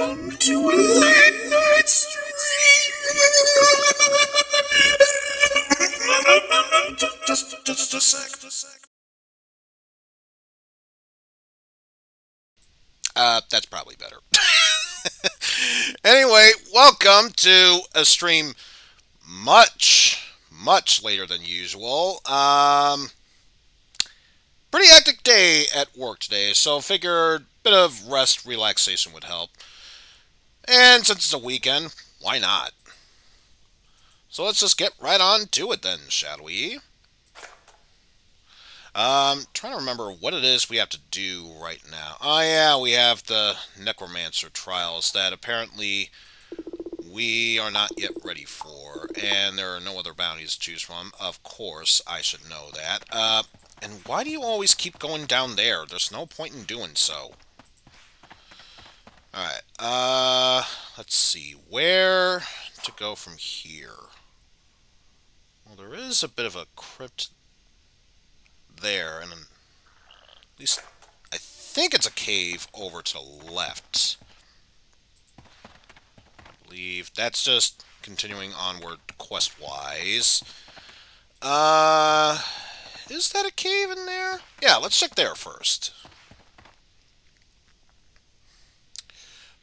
Welcome to a late night stream. just a sec. That's probably better. Anyway, welcome to a stream much later than usual. Pretty hectic day at work today, so figured a bit of rest, relaxation would help. And since it's a weekend, why not? So let's just get right on to it then, shall we? Trying to remember what it is we have to do right now. Oh yeah, we have the Necromancer trials that apparently we are not yet ready for, and there are no other bounties to choose from. Of course, I should know that. And why do you always keep going down there? There's no point in doing so. Alright, let's see. Where to go from here? Well, there is a bit of a crypt there, and at least I think it's a cave over to the left. I believe that's just continuing onward quest-wise. Is that a cave in there? Yeah, let's check there first.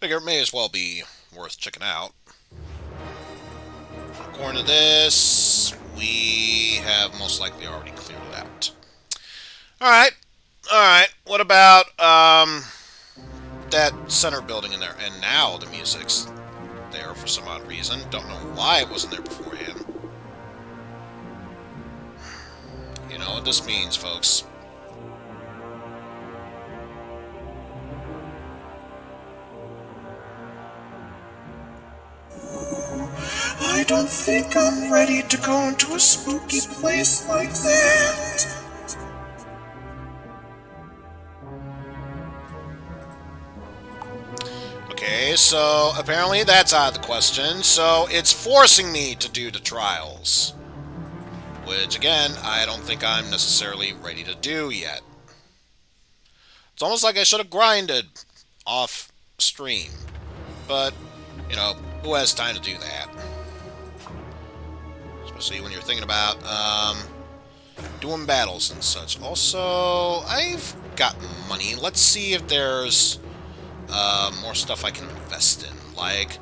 Figure it may as well be worth checking out. According to this, we have most likely already cleared it out. Alright, what about, that center building in there? And now the music's there for some odd reason. Don't know why it wasn't there beforehand. You know what this means, folks. I don't think I'm ready to go into a spooky place like that. Okay, so apparently that's out of the question, so it's forcing me to do the trials. Which, again, I don't think I'm necessarily ready to do yet. It's almost like I should have grinded off stream. But, you know, who has time to do that? Especially when you're thinking about, doing battles and such. Also, I've got money. Let's see if there's, more stuff I can invest in. Like,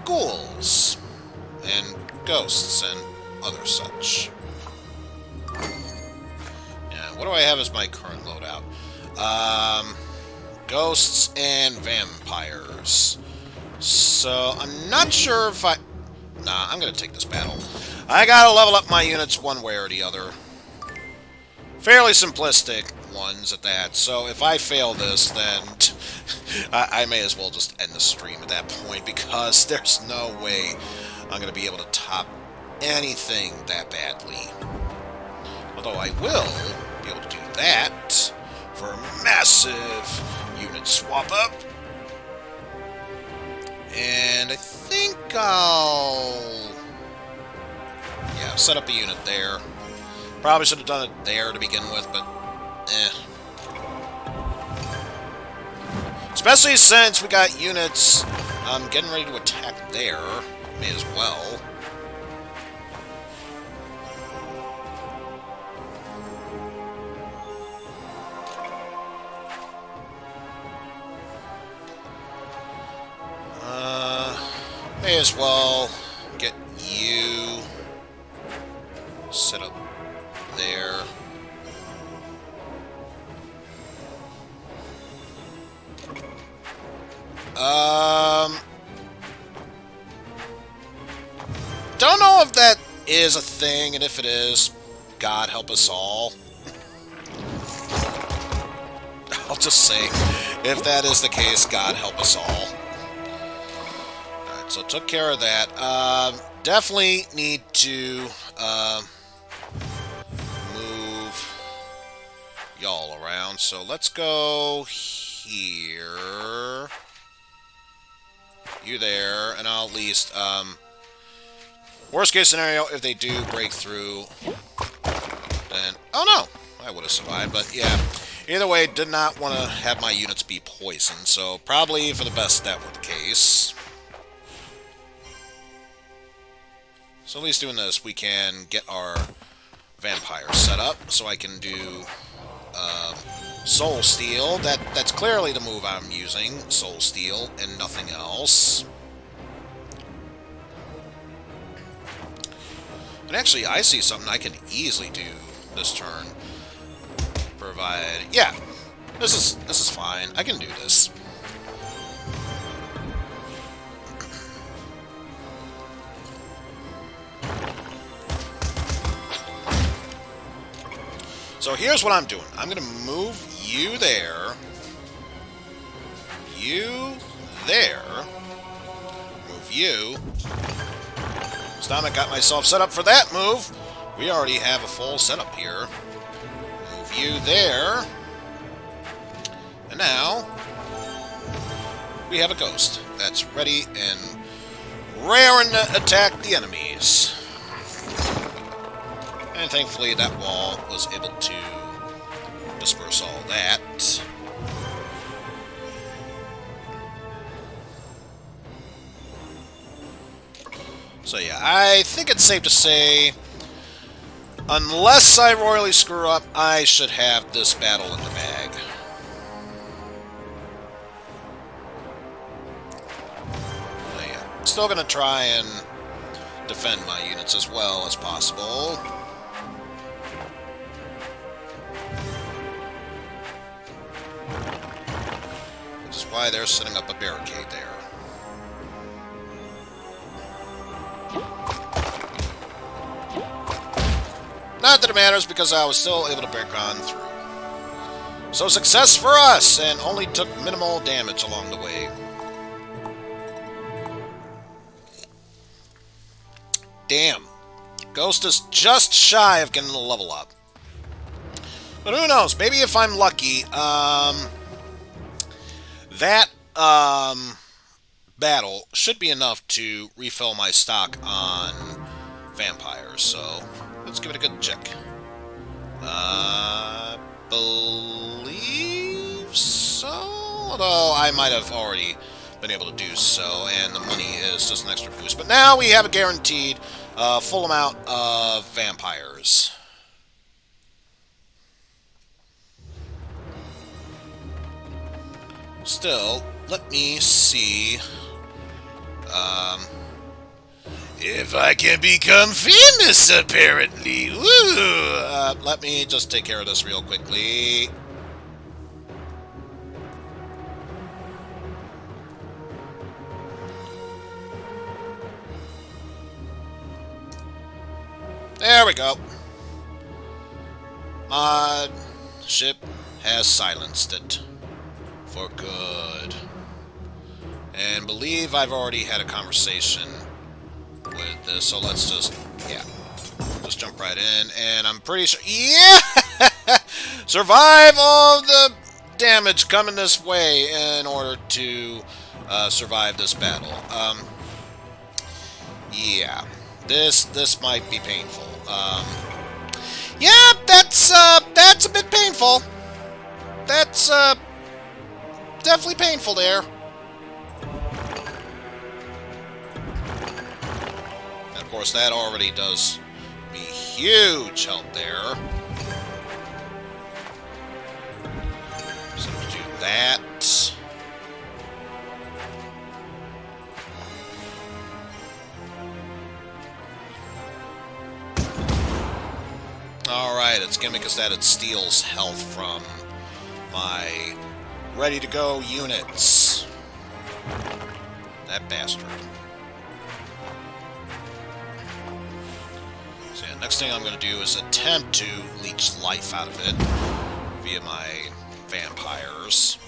ghouls. And ghosts and other such. Yeah, what do I have as my current loadout? Ghosts and vampires. So, I'm not sure if I... Nah, I'm gonna take this battle. I gotta level up my units one way or the other. Fairly simplistic ones at that, so if I fail this, then I may as well just end the stream at that point, because there's no way I'm gonna be able to top anything that badly. Although I will be able to do that for a massive unit swap up. And I think I'll... yeah, set up a unit there. Probably should have done it there to begin with, but especially since we got units getting ready to attack there. May as well. May as well get you set up there. Don't know if that is a thing, and if it is, God help us all. I'll just say, if that is the case, God help us all. Alright, so took care of that. Definitely need to move y'all around. So let's go here. You there, and I'll at least, worst case scenario, if they do break through, then, oh no, I would have survived, but yeah, Either way, did not want to have my units be poisoned, so probably for the best that were the case. So at least doing this, we can get our vampire set up, so I can do Soul Steal. That's clearly the move I'm using, Soul Steal, and nothing else. And actually, I see something I can easily do this turn. Provide... Yeah, this is fine. I can do this. So here's what I'm doing. I'm going to move you there. You there. Move you. Stomach got myself set up for that move. We already have a full setup here. Move you there. And now we have a ghost that's ready and raring to attack the enemies. And thankfully that wall was able to disperse all that. So yeah, I think it's safe to say, unless I royally screw up, I should have this battle in the bag. So yeah, still gonna try and defend my units as well as possible. Which is why they're setting up a barricade there. Not that it matters, because I was still able to break on through. So success for us, and only took minimal damage along the way. Damn. Ghost is just shy of getting a level up. But who knows? Maybe if I'm lucky, that battle should be enough to refill my stock on vampires. So let's give it a good check. Believe so? Although I might have already been able to do so, and the money is just an extra boost. But now we have a guaranteed full amount of vampires. Still, let me see if I can become famous, apparently. Woo! Let me just take care of this real quickly. There we go. My ship has silenced it. For good. And believe I've already had a conversation with this, so let's just, yeah, just jump right in, and I'm pretty sure, yeah! Survive all the damage coming this way in order to survive this battle. Yeah, this might be painful. Yeah, that's a bit painful. That's, definitely painful there. And of course, that already does me huge help there. So do that. Alright, its gimmick is that it steals health from my ready-to-go units. That bastard. So yeah, next thing I'm going to do is attempt to leech life out of it via my vampires.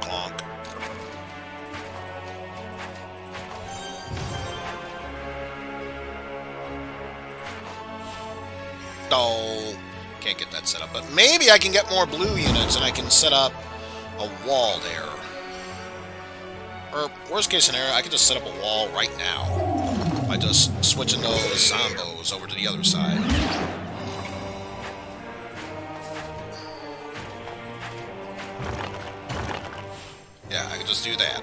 Clonk. Oh, can't get that set up. But maybe I can get more blue units and I can set up a wall there. Or, worst case scenario, I can just set up a wall right now. by just switching those zombos over to the other side. Yeah, I can just do that.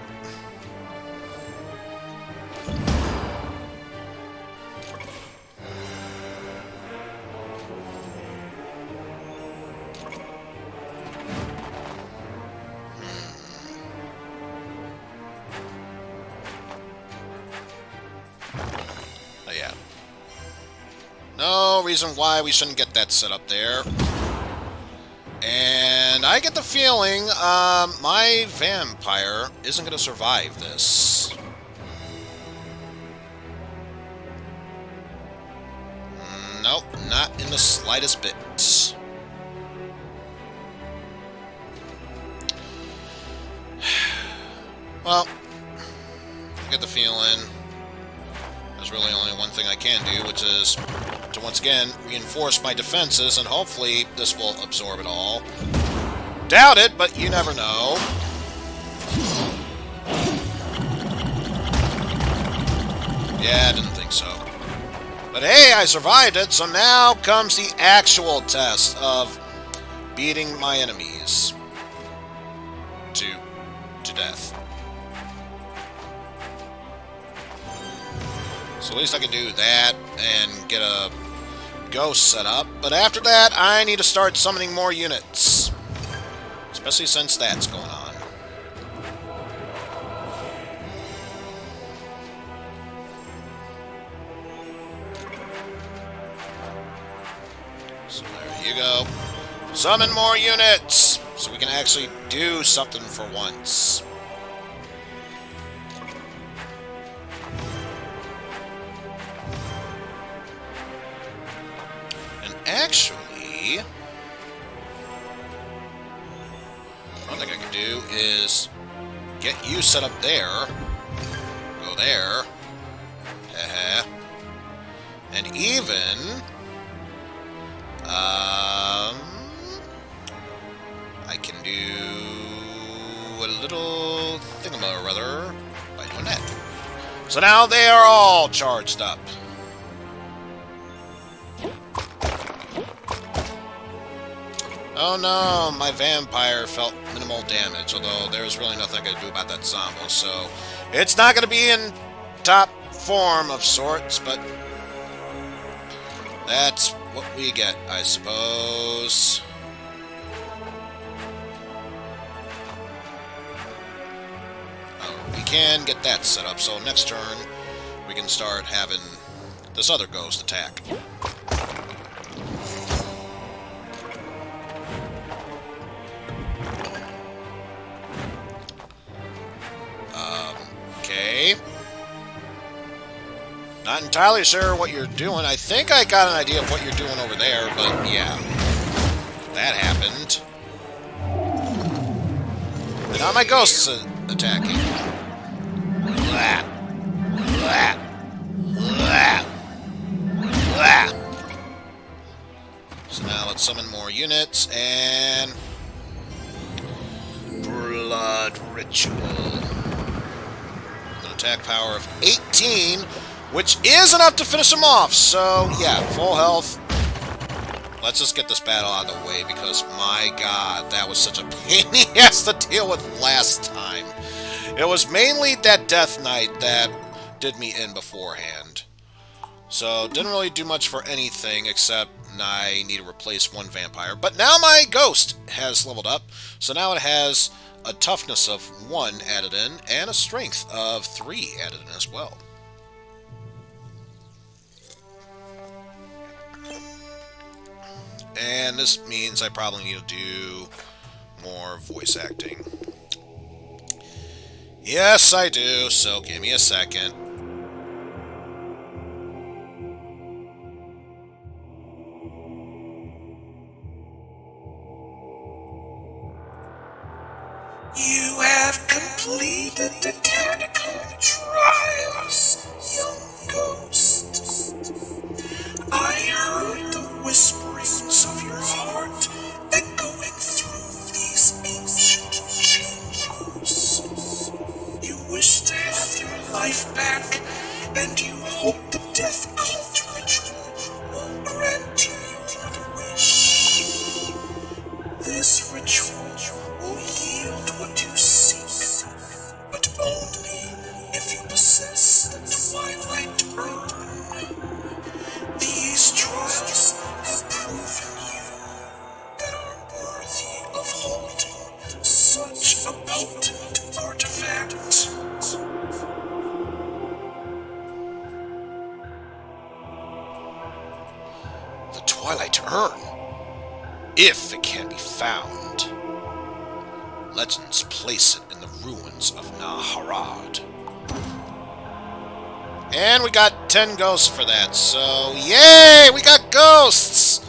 Oh, yeah. No reason why we shouldn't get that set up there. And I get the feeling my vampire isn't going to survive this. Nope, not in the slightest bit. Well, I get the feeling there's really only one thing I can do, which is to once again reinforce my defenses, and hopefully this will absorb it all. Doubt it, but you never know. Yeah, I didn't think so. But hey, I survived it, so now comes the actual test of beating my enemies to death. So at least I can do that and get a ghost set up. But after that, I need to start summoning more units. Especially since that's going on. So there you go. Summon more units! So we can actually do something for once. Actually, one thing I can do is get you set up there, go there, and even, I can do a little thingamabother by doing that. So now they are all charged up. Oh no, my vampire felt minimal damage, although there's really nothing I can do about that zombo, so it's not going to be in top form of sorts, but that's what we get, I suppose. Oh, we can get that set up, so next turn we can start having this other ghost attack. Okay. Not entirely sure what you're doing. I think I got an idea of what you're doing over there, but yeah. That happened. And now my ghost's attacking. Blah. Blah. Blah. Blah. So now let's summon more units, and Blood Ritual. Attack power of 18, which is enough to finish him off. So, yeah, full health. Let's just get this battle out of the way, because, my god, that was such a pain he has to deal with last time. It was mainly that Death Knight that did me in beforehand. So, didn't really do much for anything, except I need to replace one vampire. But now my ghost has leveled up, so now it has a toughness of 1 added in, and a strength of 3 added in as well. And this means I probably need to do more voice acting. Yes, I do, so give me a second. You have completed the catacomb trials, young ghost. I heard the whisperings of your heart echoing through these ancient chambers. You wish to have your life back and you hope the death cult ritual will grant you your wish. This ritual will yield what you seek, but only if you possess the Twilight Urn. These trials have proven you that are worthy of holding such a potent artifact. The Twilight Urn, if it can be found. Legends place it in the ruins of Naharad. And we got 10 ghosts for that, so yay! We got ghosts!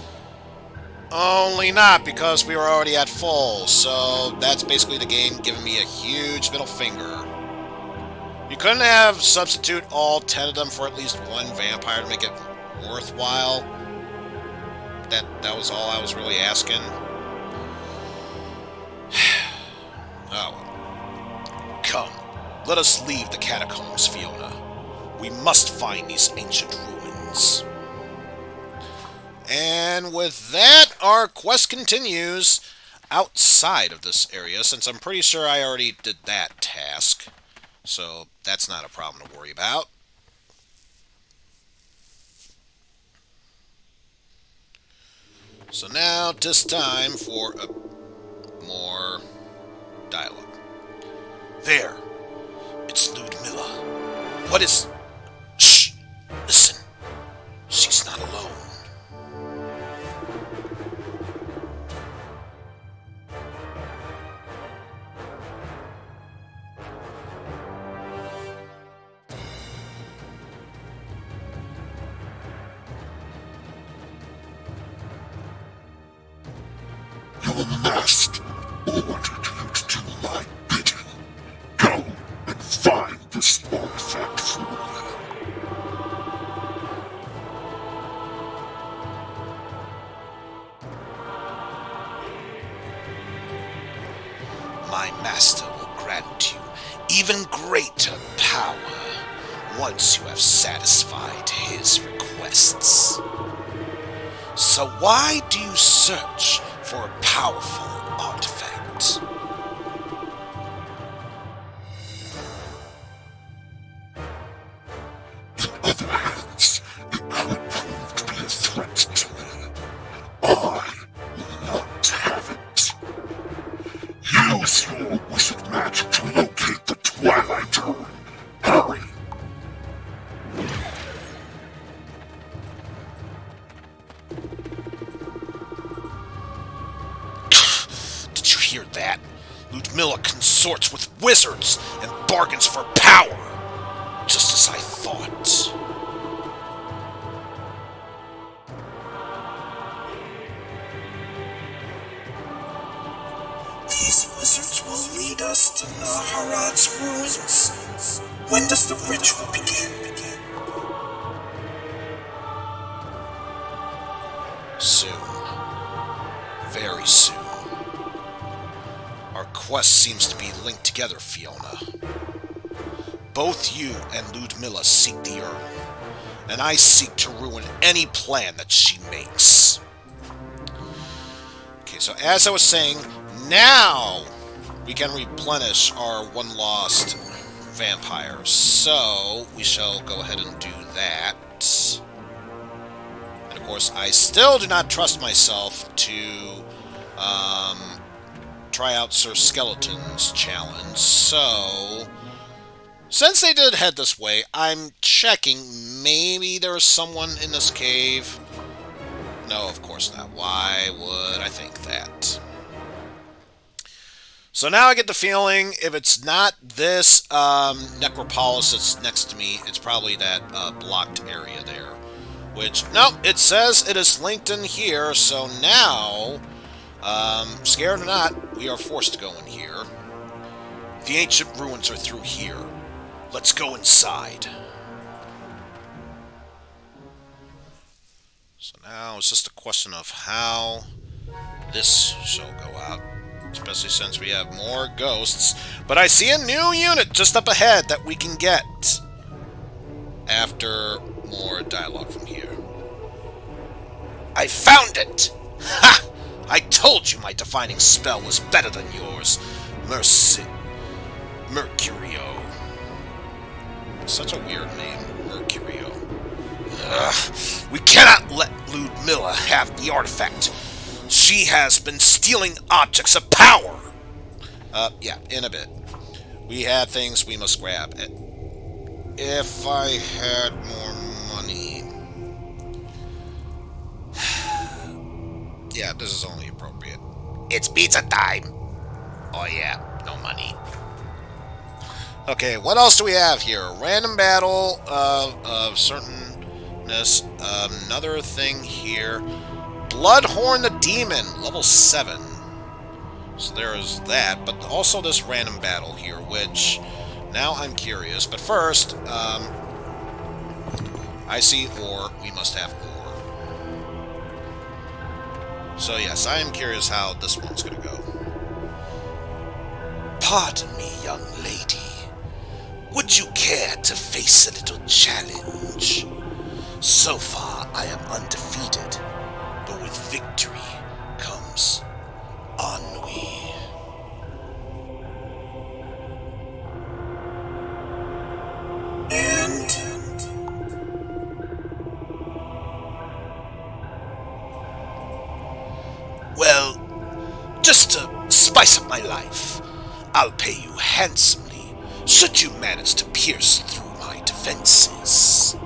Only not, because we were already at full, so that's basically the game giving me a huge middle finger. You couldn't have substitute all 10 of them for at least one vampire to make it worthwhile. That was all I was really asking. Oh. Come, let us leave the catacombs, Fiona. We must find these ancient ruins. And with that, our quest continues outside of this area, since I'm pretty sure I already did that task. So that's not a problem to worry about. So now it is time for more dialogue. There! It's Ludmilla. What is... Shh! Listen. She's not alone. Your master ordered you to do my bidding. Go and find this artifact for me. My master will grant you even greater power once you have satisfied his requests. So why do you search for a powerful artifact? In other hands, it could prove to be a threat to me. I will not have it. Use your wizard magic to locate the Twilight Urn. Hurry! Did you hear that? Ludmilla consorts with wizards and bargains for power. Just as I thought. These wizards will lead us to Naharad's ruins. When does the ritual begin? Soon. Very soon. Our quest seems to be linked together, Fiona. Both you and Ludmilla seek the urn, and I seek to ruin any plan that she makes. Okay, so as I was saying, now we can replenish our one lost vampires. So we shall go ahead and do that. And of course, I still do not trust myself to try out Sir Skeleton's challenge. So since they did head this way, I'm checking. Maybe there is someone in this cave. No, of course not. Why would I think that? So now I get the feeling if it's not this necropolis that's next to me, it's probably that blocked area there. Which, nope, it says it is linked in here, so now, scared or not, we are forced to go in here. The ancient ruins are through here. Let's go inside. So now it's just a question of how this shall go out. Especially since we have more ghosts. But I see a new unit just up ahead that we can get. after more dialogue from here. I found it! Ha! I told you my defining spell was better than yours. Mercurio. Such a weird name, Mercurio. Ugh. We cannot let Ludmilla have the artifact. She has been stealing objects of power. Yeah, in a bit. We have things we must grab. If I had more money... Yeah, this is only appropriate. It's pizza time! Oh yeah, no money. Okay, what else do we have here? Random battle of certainness. Another thing here. Bloodhorn the Demon, level 7. So there is that, but also this random battle here, which now I'm curious. But first, I see ore. We must have ore. So yes, I am curious how this one's going to go. Pardon me, young lady. Would you care to face a little challenge? So far, I am undefeated, but with victory comes ennui. And well, just to spice up my life, I'll pay you handsomely should you manage to pierce through my defenses.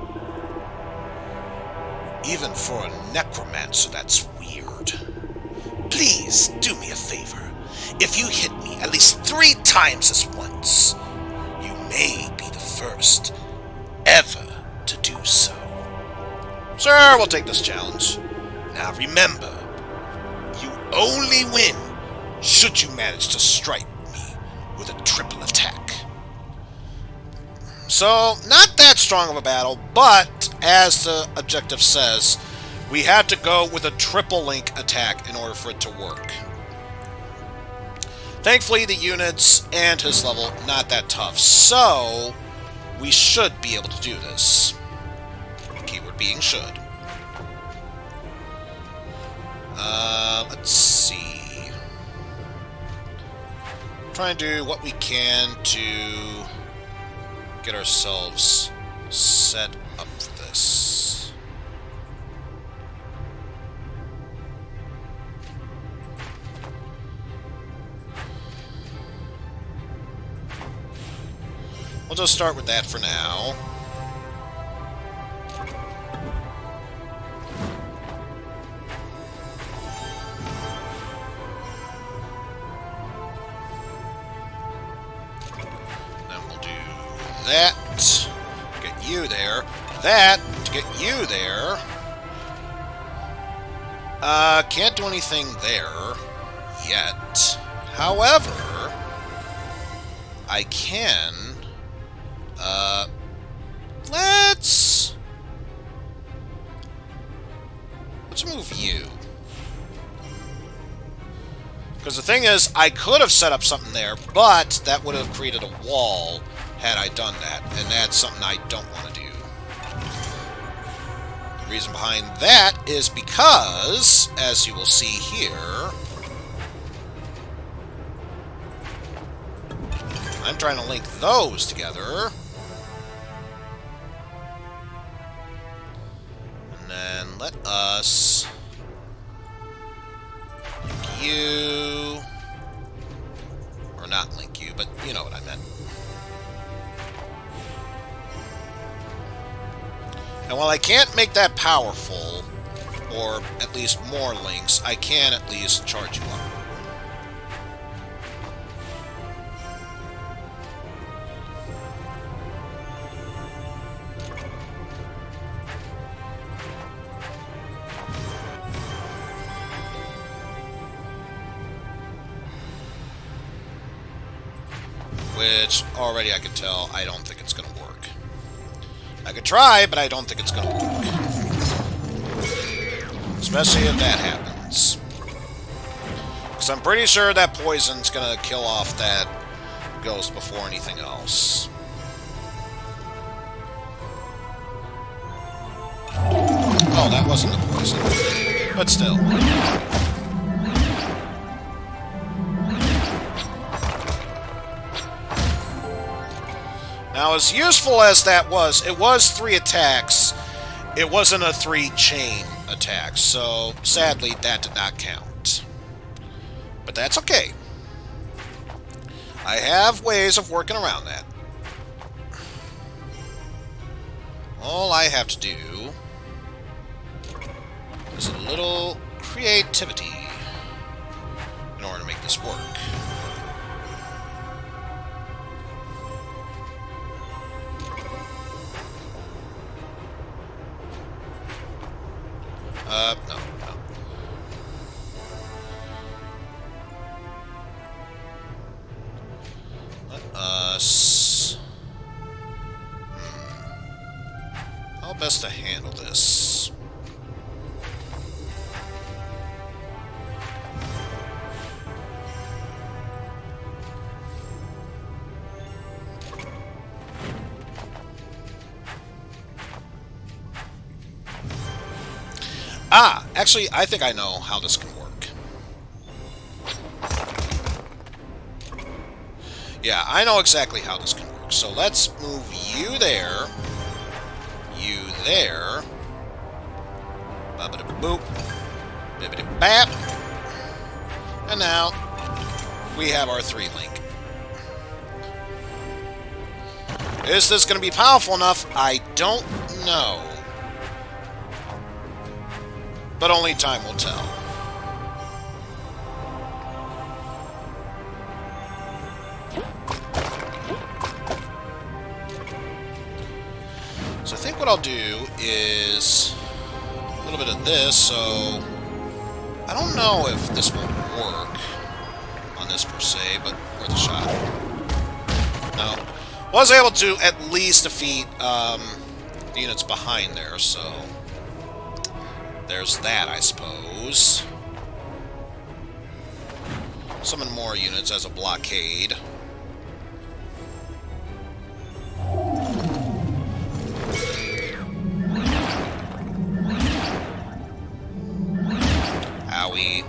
Even for a necromancer, that's weird. Please do me a favor. If you hit me at least 3 times as once, you may be the first ever to do so. Sure, we'll take this challenge. Now remember, you only win should you manage to strike me with a triple attack. So, not that strong of a battle, but as the objective says, we have to go with a triple link attack in order for it to work. Thankfully, the units and his level, not that tough, so we should be able to do this. Keyword being should. Let's see. Try and do what we can to get ourselves set up for this. We'll just start with that for now. Then we'll do that to get you there. That to get you there. Can't do anything there yet. However, I can. Let's move you. Because the thing is, I could have set up something there, but that would have created a wall had I done that, and that's something I don't want to do. The reason behind that is because, as you will see here, I'm trying to link those together. And then let us link you, or not link you, but you know what I meant. And while I can't make that powerful, or at least more links, I can at least charge you up. Which, already I can tell, I don't think it's going to work. I could try, but I don't think it's going to work. Especially if that happens. Because I'm pretty sure that poison's going to kill off that ghost before anything else. Oh, that wasn't the poison. But still. Now, as useful as that was, it was 3 attacks. It wasn't a 3 chain attack, so sadly that did not count. But that's okay. I have ways of working around that. All I have to do is a little creativity in order to make this work. No. Let us... How best to handle this? Actually, I think I know how this can work. Yeah, I know exactly how this can work. So let's move you there. You there. Ba-ba-da-boop. Bibbidi-bap. And now, we have our 3-link. Is this going to be powerful enough? I don't know. But only time will tell. So I think what I'll do is a little bit of this, so I don't know if this will work on this per se, but worth a shot. No. Was able to at least defeat the units behind there, so there's that, I suppose. Summon more units as a blockade. Owie.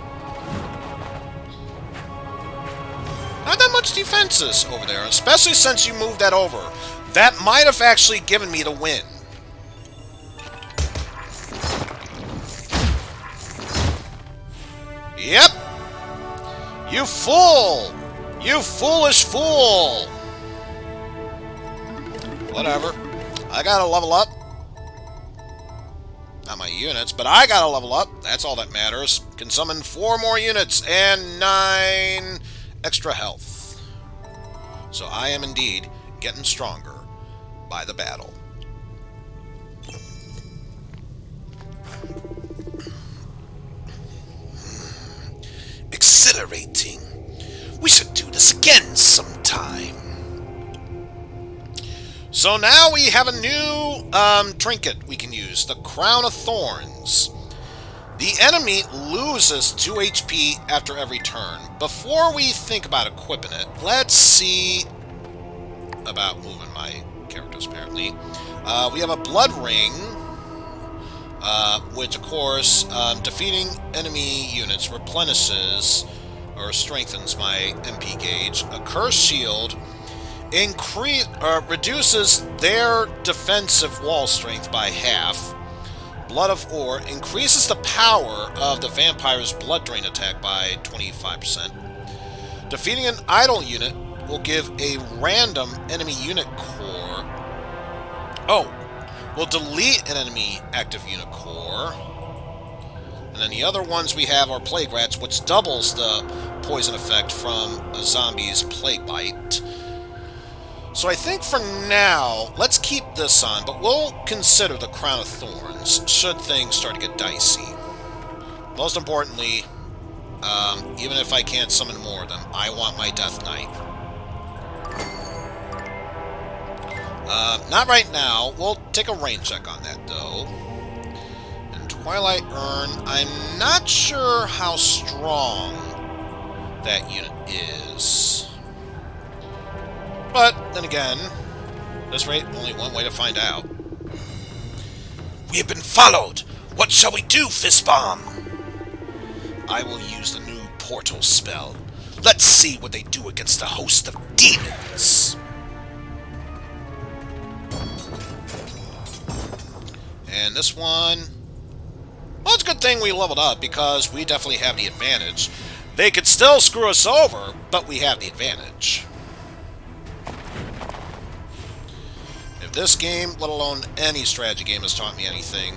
Not that much defenses over there, especially since you moved that over. That might have actually given me the win. Yep! You fool! You foolish fool! Whatever. I gotta level up. Not my units, but I gotta level up. That's all that matters. Can summon 4 more units and 9 extra health. So I am indeed getting stronger by the battle. Exhilarating. We should do this again sometime. So now we have a new trinket we can use, the Crown of Thorns. The enemy loses 2 HP after every turn. Before we think about equipping it, let's see about moving my characters, apparently. We have a Blood Ring, which, of course, defeating enemy units replenishes or strengthens my MP gauge. A Curse Shield reduces their defensive wall strength by half. Blood of Ore increases the power of the vampire's blood drain attack by 25%. Defeating an idle unit will give a random enemy unit core. Oh, will delete an enemy active unit core. And then the other ones we have are Plague Rats, which doubles the poison effect from a zombie's plague bite. So I think for now, let's keep this on, but we'll consider the Crown of Thorns should things start to get dicey. Most importantly, even if I can't summon more of them, I want my Death Knight. Not right now. We'll take a range check on that, though. And Twilight Urn, I'm not sure how strong that unit is. But, then again, at this rate, only one way to find out. We have been followed! What shall we do, Fistbomb? I will use the new portal spell. Let's see what they do against a host of demons. And this one... Well, it's a good thing we leveled up, because we definitely have the advantage. They could still screw us over, but we have the advantage. If this game, let alone any strategy game, has taught me anything,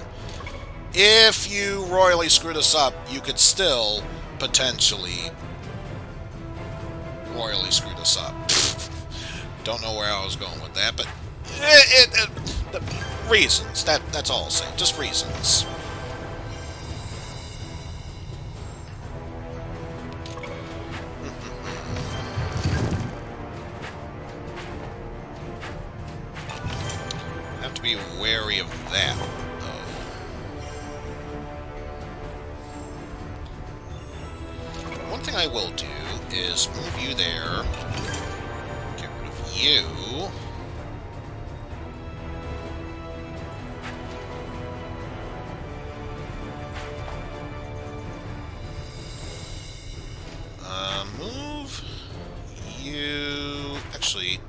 if you royally screw this up, you could still potentially royally screw this up. Don't know where I was going with that, but the reasons. That's all I'll say. Just reasons. Have to be wary of that, though. One thing I will do is move you there. Get rid of you. Move you... Actually...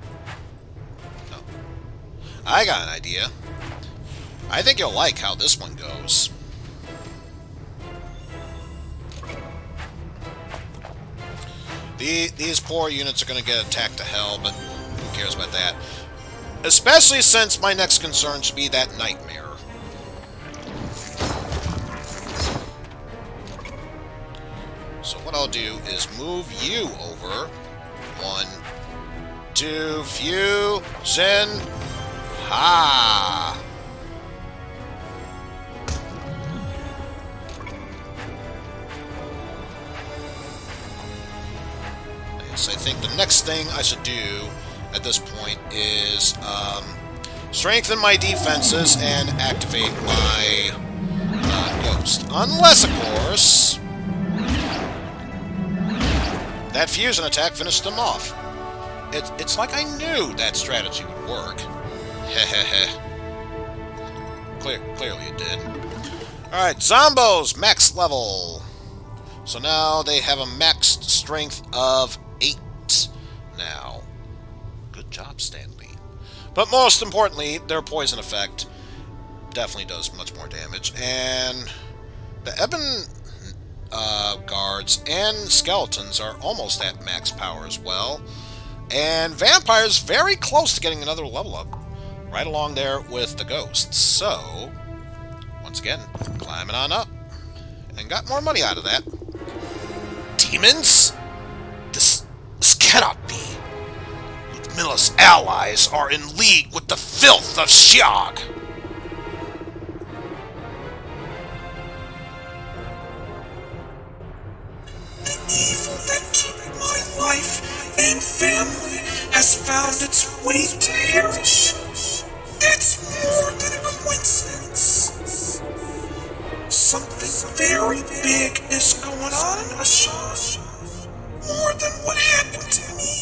No. I got an idea. I think you'll like how this one goes. These poor units are going to get attacked to hell, but who cares about that? Especially since my next concern should be that nightmare. So what I'll do is move you over. 1, 2, fusion. Ha! Yes, I think the next thing I should do at this point is strengthen my defenses and activate my ghost. Unless, of course, that fusion attack finished them off. It's like I knew that strategy would work. Hehehe. Clearly it did. Alright, Zombos, max level. So now they have a maxed strength of 8 now. Good job, Stanley. But most importantly, their poison effect definitely does much more damage. And the Ebon guards and skeletons are almost at max power as well. And vampires very close to getting another level up. Right along there with the ghosts. So, once again, climbing on up. And got more money out of that. Demons? This cannot be. Ludmilla's allies are in league with the filth of Xiag. The evil that took my life and family has found its way to perish. That's more than a coincidence. Something very big is going on in Asha. More than what happened to me.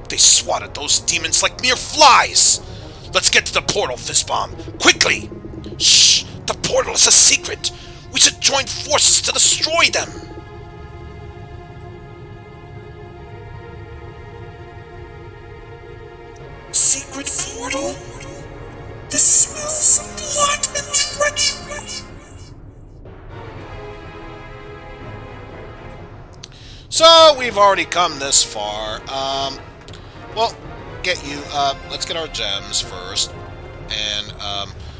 They swatted those demons like mere flies! Let's get to the portal, Fistbomb! Quickly! Shh! The portal is a secret! We should join forces to destroy them! Secret portal? This smells of blood and treachery. So, we've already come this far. Well, let's get our gems first. And,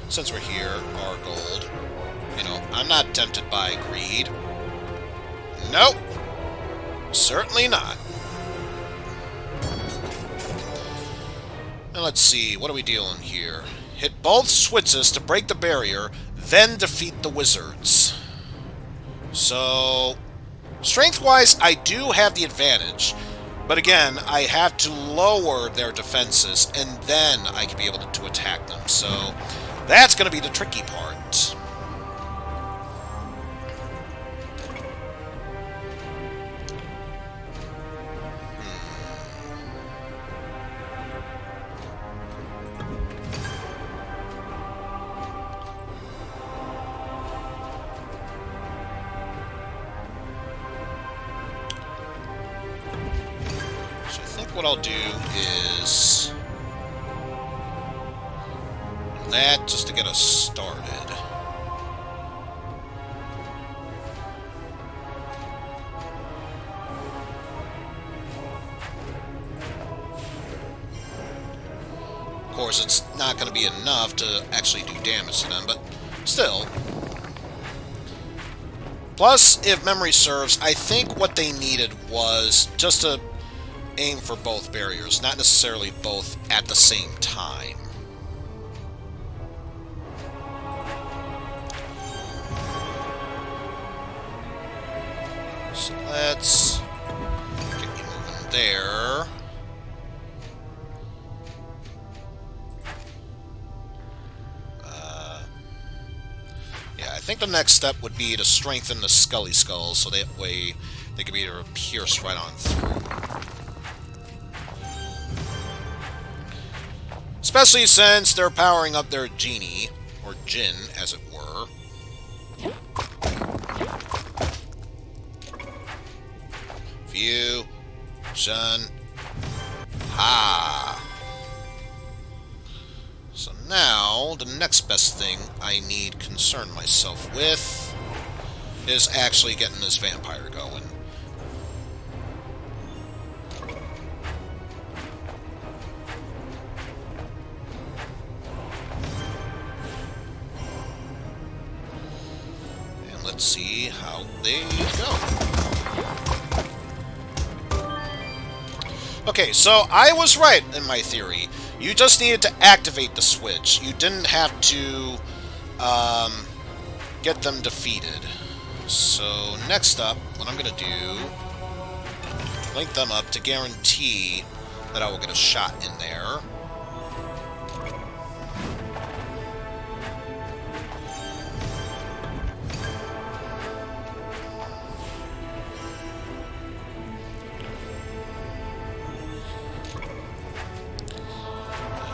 since we're here, our gold. You know, I'm not tempted by greed. Nope. Certainly not. And let's see, what are we dealing here? Hit both switches to break the barrier, then defeat the wizards. So, strength-wise, I do have the advantage. But again, I have to lower their defenses, and then I can be able to attack them. So, that's going to be the tricky part. think what I'll do is that just to get us started. Of course, it's not going to be enough to actually do damage to them, but still. Plus, if memory serves, I think what they needed was just to aim for both barriers, not necessarily both at the same time. So let's get you moving there. Yeah, I think the next step would be to strengthen the Scully Skulls, so that way they can be able to pierce right on through. Especially since they're powering up their genie, or Jinn, as it were. Fusion. Ha! So now, the next best thing I need concern myself with is actually getting this vampire going. And let's see how they go. Okay, so I was right in my theory. You just needed to activate the switch. You didn't have to get them defeated. So next up, what I'm going to do, link them up to guarantee that I will get a shot in there.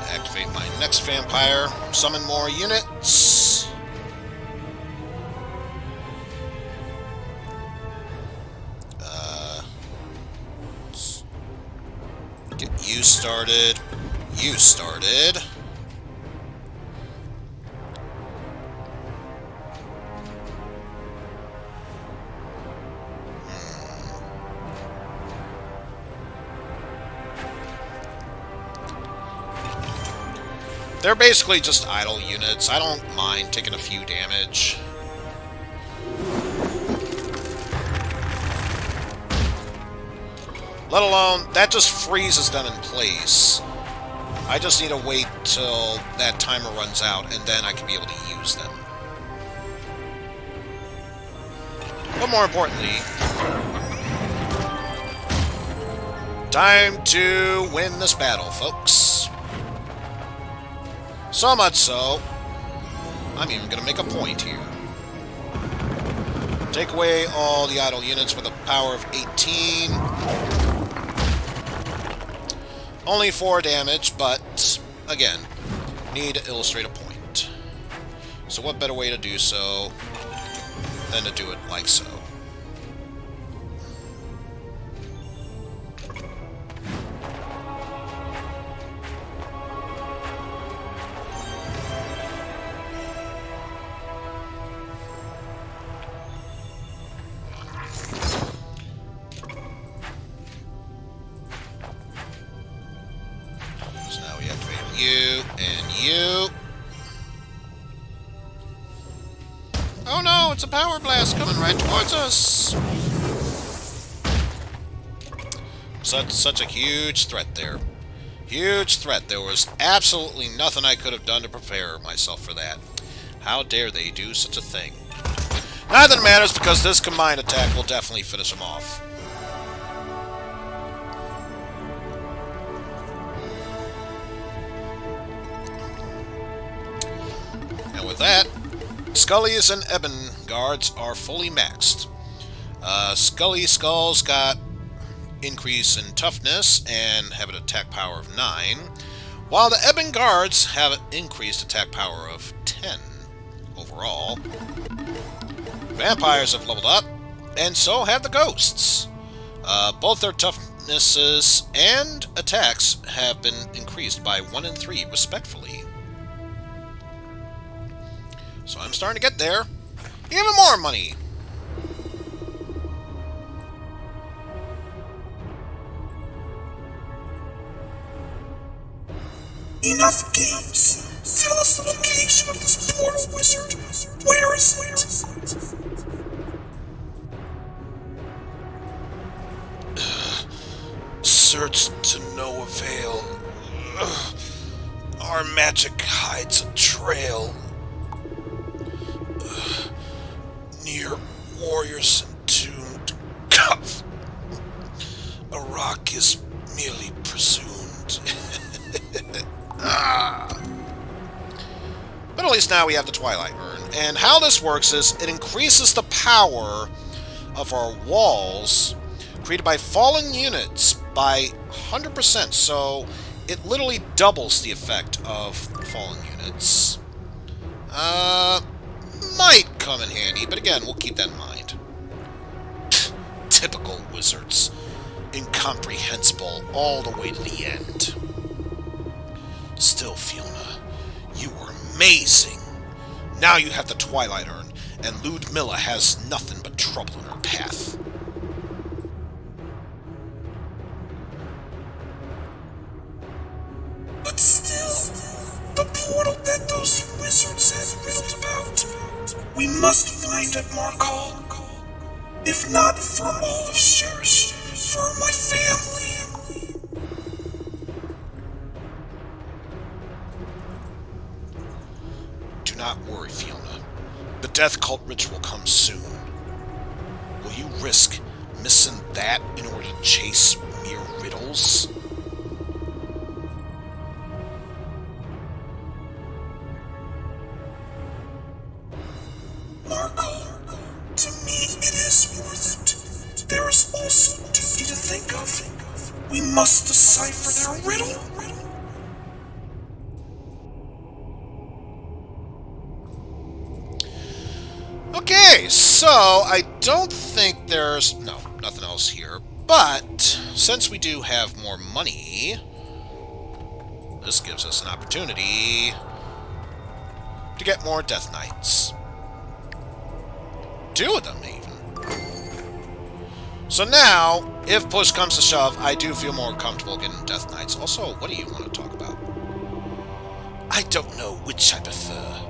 Activate my next vampire. Summon more units. Get you started. You started. They're basically just idle units. I don't mind taking a few damage. Let alone, that just freezes them in place. I just need to wait till that timer runs out, and then I can be able to use them. But more importantly, time to win this battle, folks. So much so, I'm even going to make a point here. Take away all the idle units with a power of 18. Only 4 damage, but, again, need to illustrate a point. So what better way to do so than to do it like so? You and you. Oh no, it's a power blast coming right towards us. Such a huge threat there. Huge threat. There was absolutely nothing I could have done to prepare myself for that. How dare they do such a thing? Neither matters because this combined attack will definitely finish them off. With that, Scully's and Ebon guards are fully maxed. Scully Skulls got increase in toughness and have an attack power of 9, while the Ebon guards have an increased attack power of 10 overall. Vampires have leveled up, and so have the ghosts. Both their weaknesses and attacks have been increased by 1 and 3, respectively. So I'm starting to get there. Even more money! Enough games. Tell us the location of this portal wizard. Where is it? Search to no avail. Our magic hides a trail. Near warriors entombed. A rock is merely presumed. But at least now we have the Twilight Urn. And how this works is it increases the power of our walls created by fallen units by 100%, so it literally doubles the effect of fallen units. Might come in handy, but again, we'll keep that in mind. Typical wizards. Incomprehensible all the way to the end. Still, Fiona, you were amazing. Now you have the Twilight Urn, and Ludmilla has nothing but trouble in her path. But still, the portal that those wizards have built about. We must find it, Markle. If not for all of Cherish, for my family. Do not worry, Fiona. The Death Cult ritual comes soon. Will you risk missing that in order to chase mere riddles? Markle, to me it is worth it. There is also duty to think of. We must decipher their riddle. Okay, so I don't think there's... no, nothing else here. But, since we do have more money, this gives us an opportunity to get more Death Knights. 2 of them, even. So now, if push comes to shove, I do feel more comfortable getting Death Knights. Also, what do you want to talk about? I don't know which I prefer.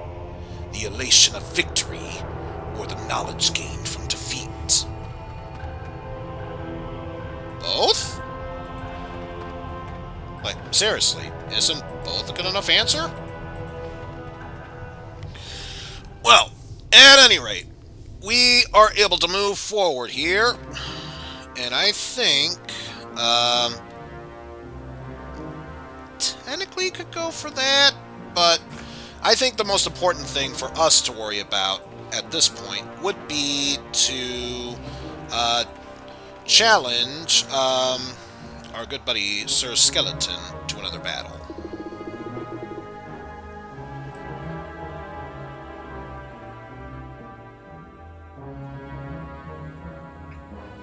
The elation of victory, or the knowledge gained from defeat. Both? Like, seriously, isn't both a good enough answer? Well, at any rate, we are able to move forward here, and I think, technically could go for that, but I think the most important thing for us to worry about at this point would be to challenge our good buddy Sir Skeleton to another battle.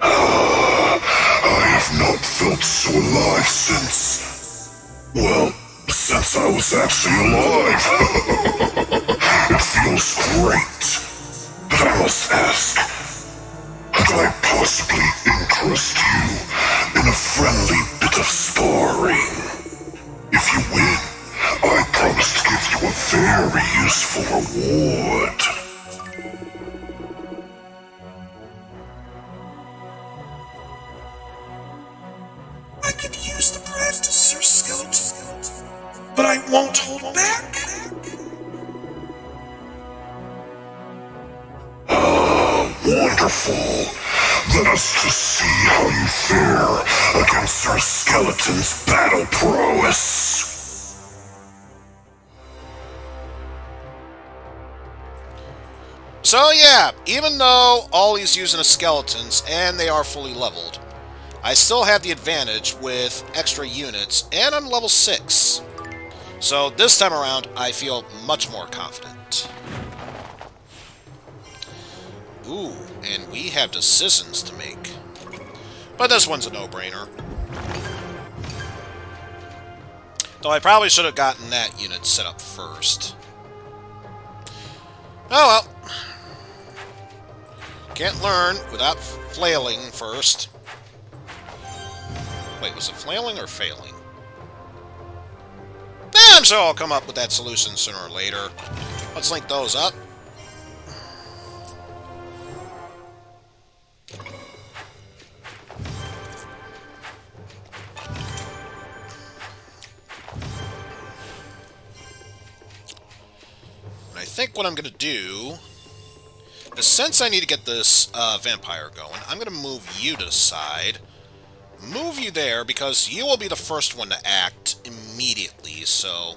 I have not felt so alive since... well, since I was actually alive. It feels great. But I must ask, could I possibly interest you in a friendly bit of sparring? If you win, I promise to give you a very useful reward. I could use the practice, Sir Skeleton, but I won't hold back. Wonderful. Let us just see how you fare against Sir Skeleton's battle prowess. So yeah, even though all he's using is skeletons, and they are fully leveled, I still have the advantage with extra units, and I'm level 6. So this time around, I feel much more confident. Ooh, and we have decisions to make. But this one's a no-brainer. Though I probably should have gotten that unit set up first. Oh well. Can't learn without flailing first. Wait, was it flailing or failing? I'm sure I'll come up with that solution sooner or later. Let's link those up. And I think what I'm going to do is, since I need to get this vampire going, I'm going to move you to the side. Move you there, because you will be the first one to act immediately, so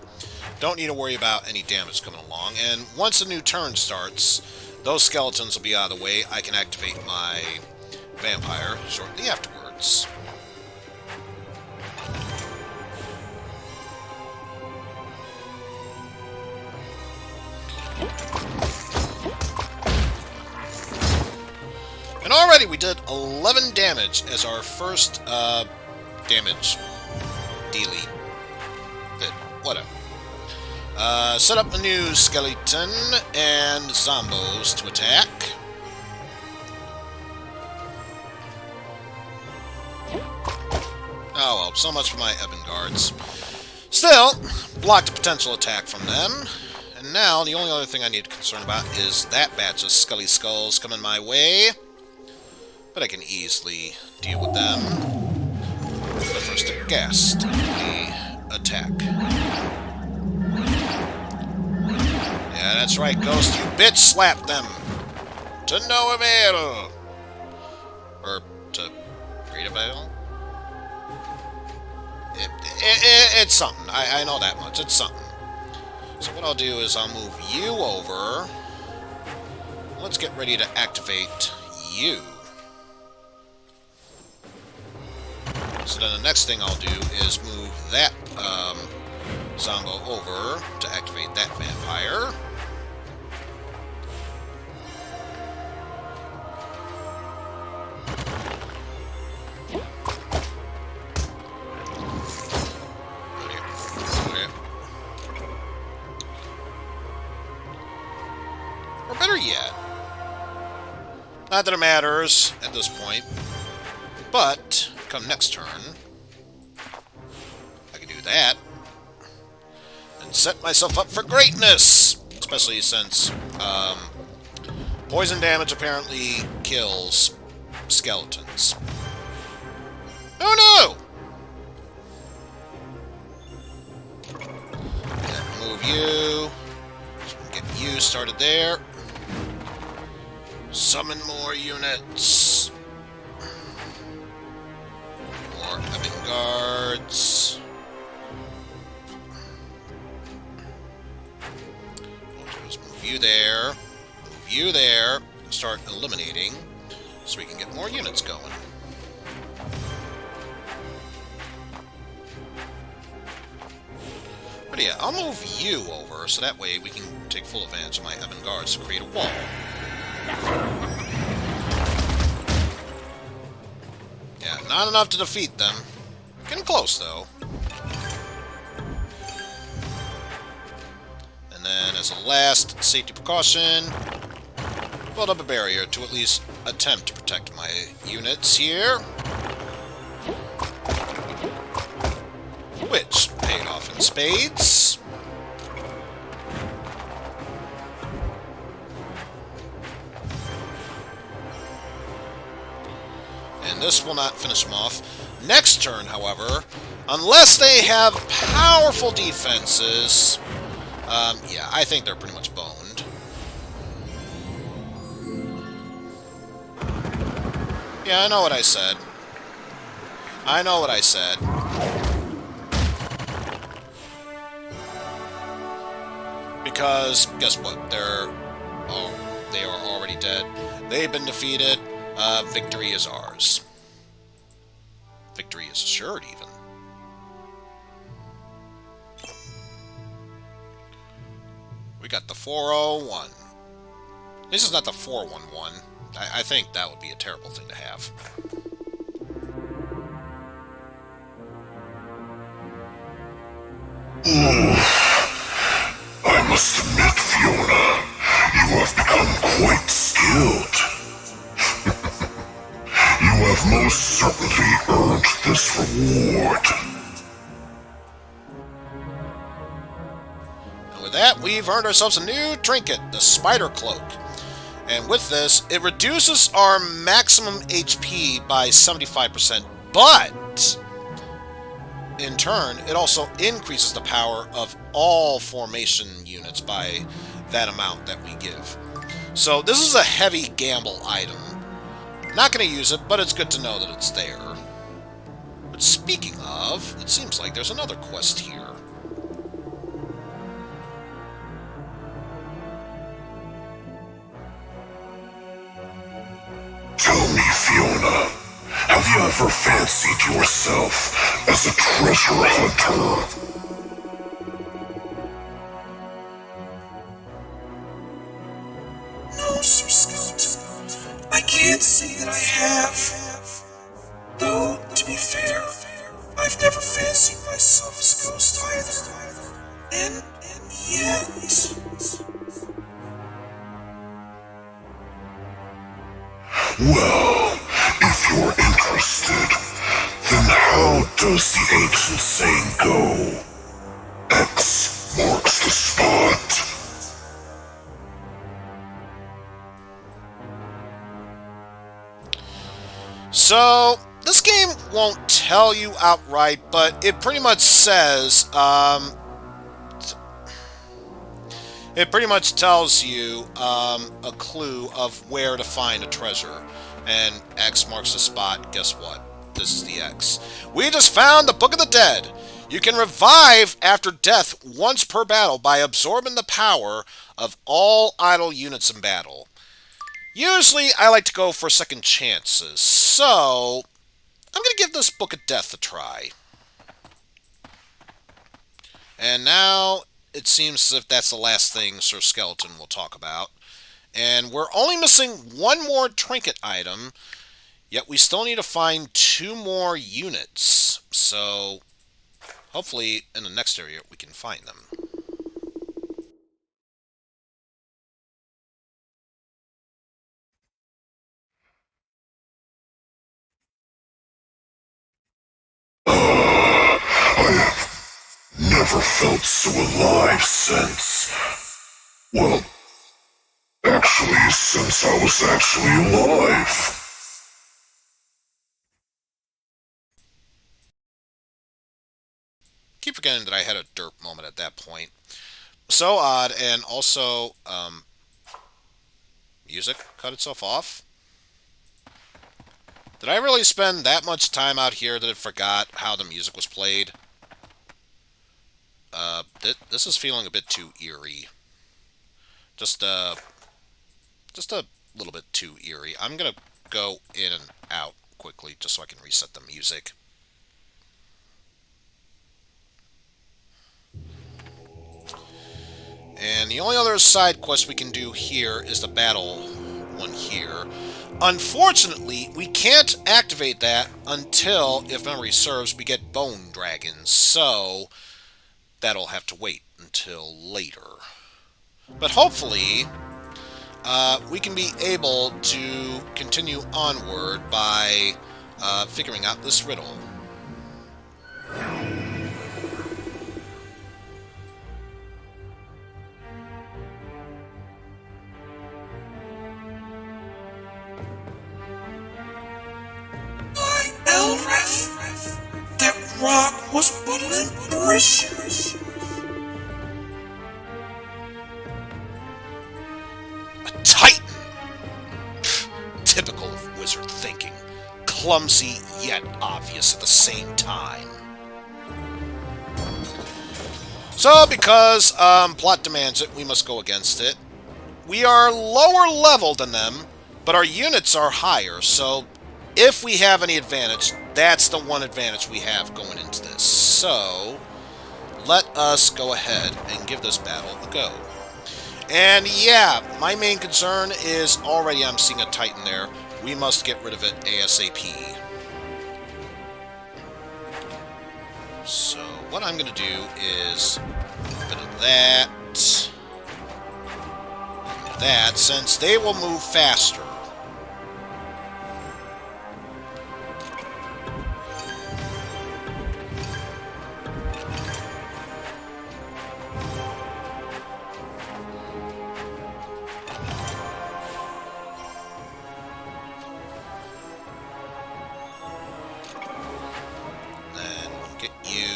don't need to worry about any damage coming along. And once a new turn starts, those skeletons will be out of the way. I can activate my vampire shortly afterwards. And already we did 11 damage as our first damage dealy. Whatever. Set up a new skeleton and zombos to attack. Oh well, so much for my Ebon Guards. Still, blocked a potential attack from them. And now, the only other thing I need to concern about is that batch of Scully Skulls coming my way. But I can easily deal with them. But first, a ghastly attack. Yeah, that's right, Ghost. You bitch slap them. To no avail. Or to great avail? It's something. I know that much. It's something. So what I'll do is I'll move you over. Let's get ready to activate you. So then the next thing I'll do is move that Zombo over to activate that vampire. Or better yet, not that it matters at this point, but come next turn, I can do that and set myself up for greatness, especially since poison damage apparently kills skeletons. Oh no! Yeah, move you. So we can get you started there. Summon more units. More Ebon Guards. What I'll do is move you there. Move you there. Start eliminating so we can get more units going. But yeah, I'll move you over so that way we can take full advantage of my Ebon Guards to create a wall. Yeah, not enough to defeat them. Getting close, though. And then, as a last safety precaution, build up a barrier to at least attempt to protect my units here. Which paid off in spades. And this will not finish them off. Next turn, however, unless they have powerful defenses, yeah, I think they're pretty much boned. Yeah, I know what I said. I know what I said. Because, guess what? They are already dead. They've been defeated. Victory is ours. Victory is assured, even. We got the 401. This is not the 411. I think that would be a terrible thing to have. I must admit, Fiona, you have become quite skilled. You have most certainly earned this reward. And with that, we've earned ourselves a new trinket, the Spider Cloak. And with this, it reduces our maximum HP by 75%, but in turn, it also increases the power of all formation units by that amount that we give. So this is a heavy gamble item. Not going to use it, but it's good to know that it's there. But speaking of, it seems like there's another quest here. Tell me, Fiona, have you ever fancied yourself as a treasure hunter? No, Sir Skeleton. I can't say that I have. Though, to be fair, I've never fancied myself as a ghost either. And yet... Well, if you're interested, then how does the ancient saying go? X marks the spot. So, this game won't tell you outright, but it pretty much says, it pretty much tells you a clue of where to find a treasure. And X marks the spot. Guess what? This is the X. We just found the Book of the Dead. You can revive after death once per battle by absorbing the power of all idle units in battle. Usually, I like to go for second chances, so I'm going to give this Book of Death a try. And now, it seems as if that's the last thing Sir Skeleton will talk about. And we're only missing one more trinket item, yet we still need to find 2 more units. So, hopefully, in the next area, we can find them. I have never felt so alive since... Well, actually, since I was actually alive. Keep forgetting that I had a derp moment at that point. So odd, and also, music cut itself off? Did I really spend that much time out here that it forgot how the music was played? This is feeling a bit too eerie. Just a little bit too eerie. I'm gonna go in and out quickly just so I can reset the music. And the only other side quest we can do here is the battle one here. Unfortunately, we can't activate that until, if memory serves, we get bone dragons. So, that'll have to wait until later. But hopefully, we can be able to continue onward by figuring out this riddle. By Elrith, that rock was but an impression. A titan! Typical of wizard thinking. Clumsy, yet obvious at the same time. So, because plot demands it, we must go against it. We are lower level than them, but our units are higher, so if we have any advantage, that's the one advantage we have going into this. So, let us go ahead and give this battle a go. And yeah, my main concern is already I'm seeing a Titan there. We must get rid of it ASAP. So, what I'm going to do is a bit of that, and that, since they will move faster.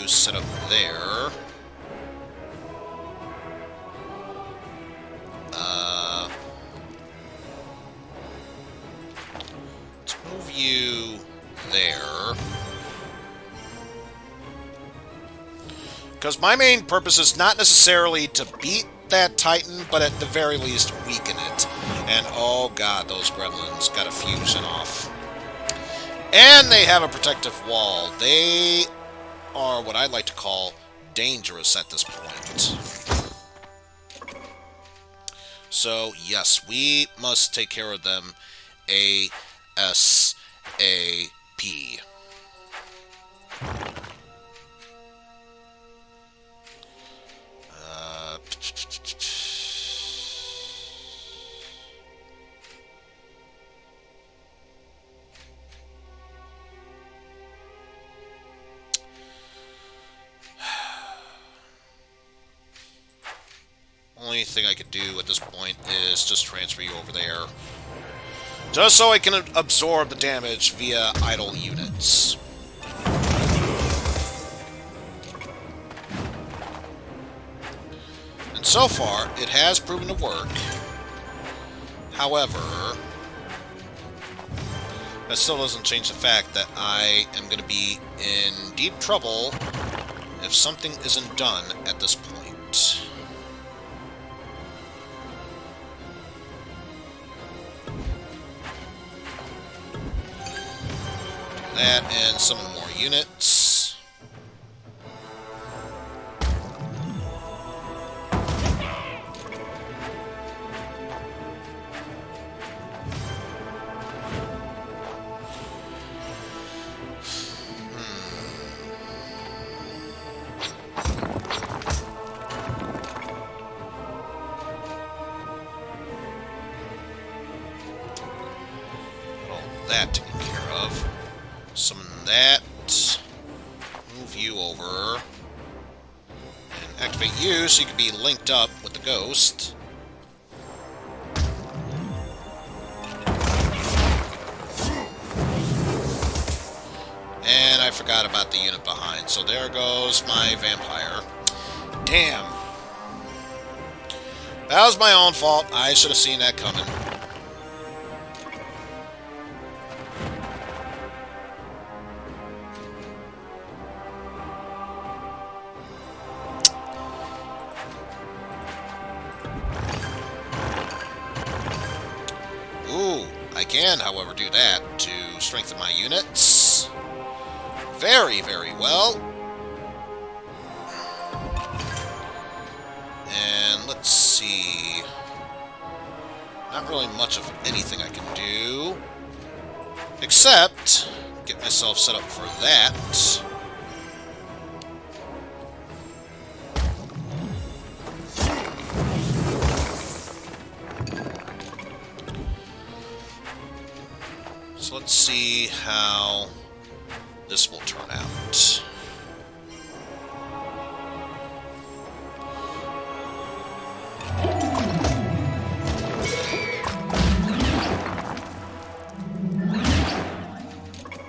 Set up there. Let's move you there. Because my main purpose is not necessarily to beat that Titan, but at the very least weaken it. And oh god, those gremlins got a fusion off. And they have a protective wall. They are what I like to call dangerous at this point. So, yes, we must take care of them ASAP. Only thing I could do at this point is just transfer you over there. Just so I can absorb the damage via idle units. And so far, it has proven to work. However, that still doesn't change the fact that I am going to be in deep trouble if something isn't done at this point. That and some more units. All that taken care of. Summon that, move you over, and activate you so you can be linked up with the ghost. And I forgot about the unit behind, so there goes my vampire. Damn. That was my own fault. I should have seen that coming. I can, however, do that to strengthen my units. Very, very well. And let's see. Not really much of anything I can do. Except get myself set up for that. So let's see how this will turn out.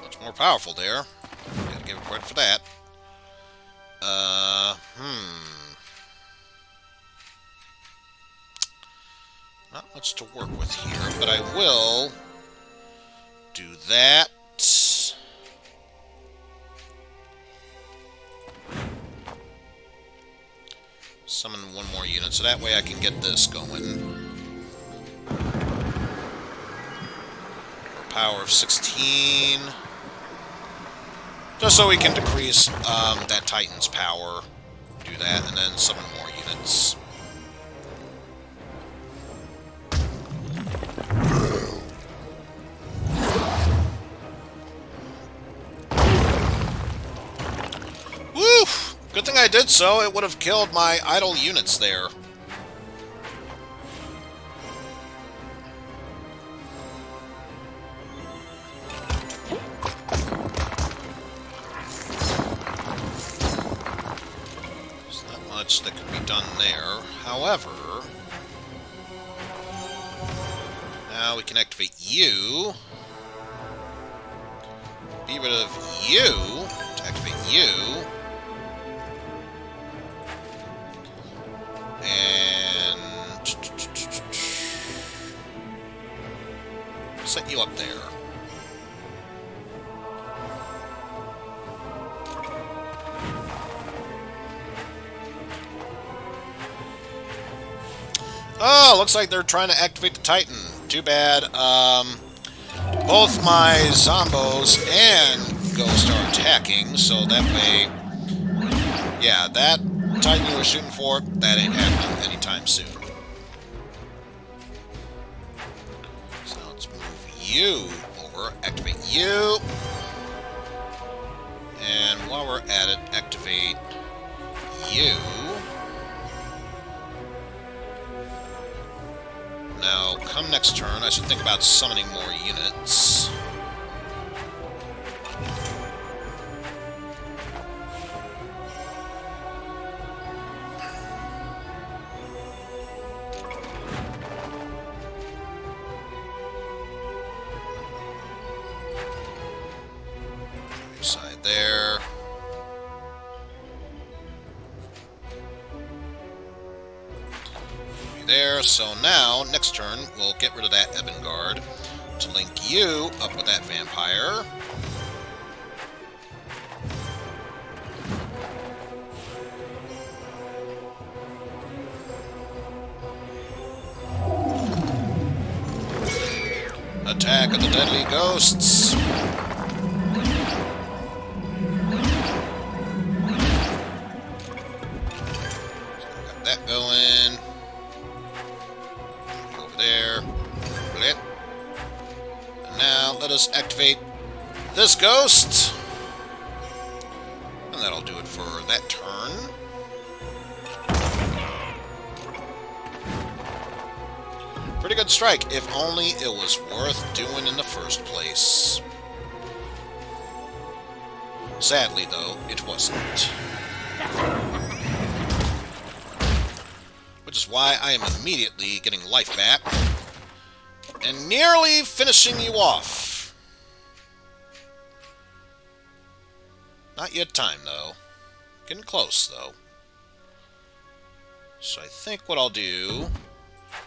Much more powerful there. Gotta give it credit for that. Not much to work with here, but I will do that. Summon one more unit, so that way I can get this going. Power of 16. Just so we can decrease that Titan's power. Do that, and then summon more units. Good thing I did so. It would have killed my idle units there. There's not much that could be done there. However, now we can activate you. Be rid of you to activate you. And set you up there. Oh, looks like they're trying to activate the Titan. Too bad. Both my Zombos and Ghost are attacking, so that way... Yeah, that Titan you were shooting for, that ain't happening anytime soon. So let's move you over, activate you. And while we're at it, activate you. Now, come next turn, I should think about summoning more units. Side there. There, so now, next turn, we'll get rid of that Ebon Guard to link you up with that Vampire. Attack of the Deadly Ghosts. Got that going. There. Blip. And now let us activate this ghost. And that'll do it for that turn. Pretty good strike, if only it was worth doing in the first place. Sadly, though, it wasn't. Which is why I am immediately getting life back and nearly finishing you off. Not yet time, though. Getting close, though. So I think what I'll do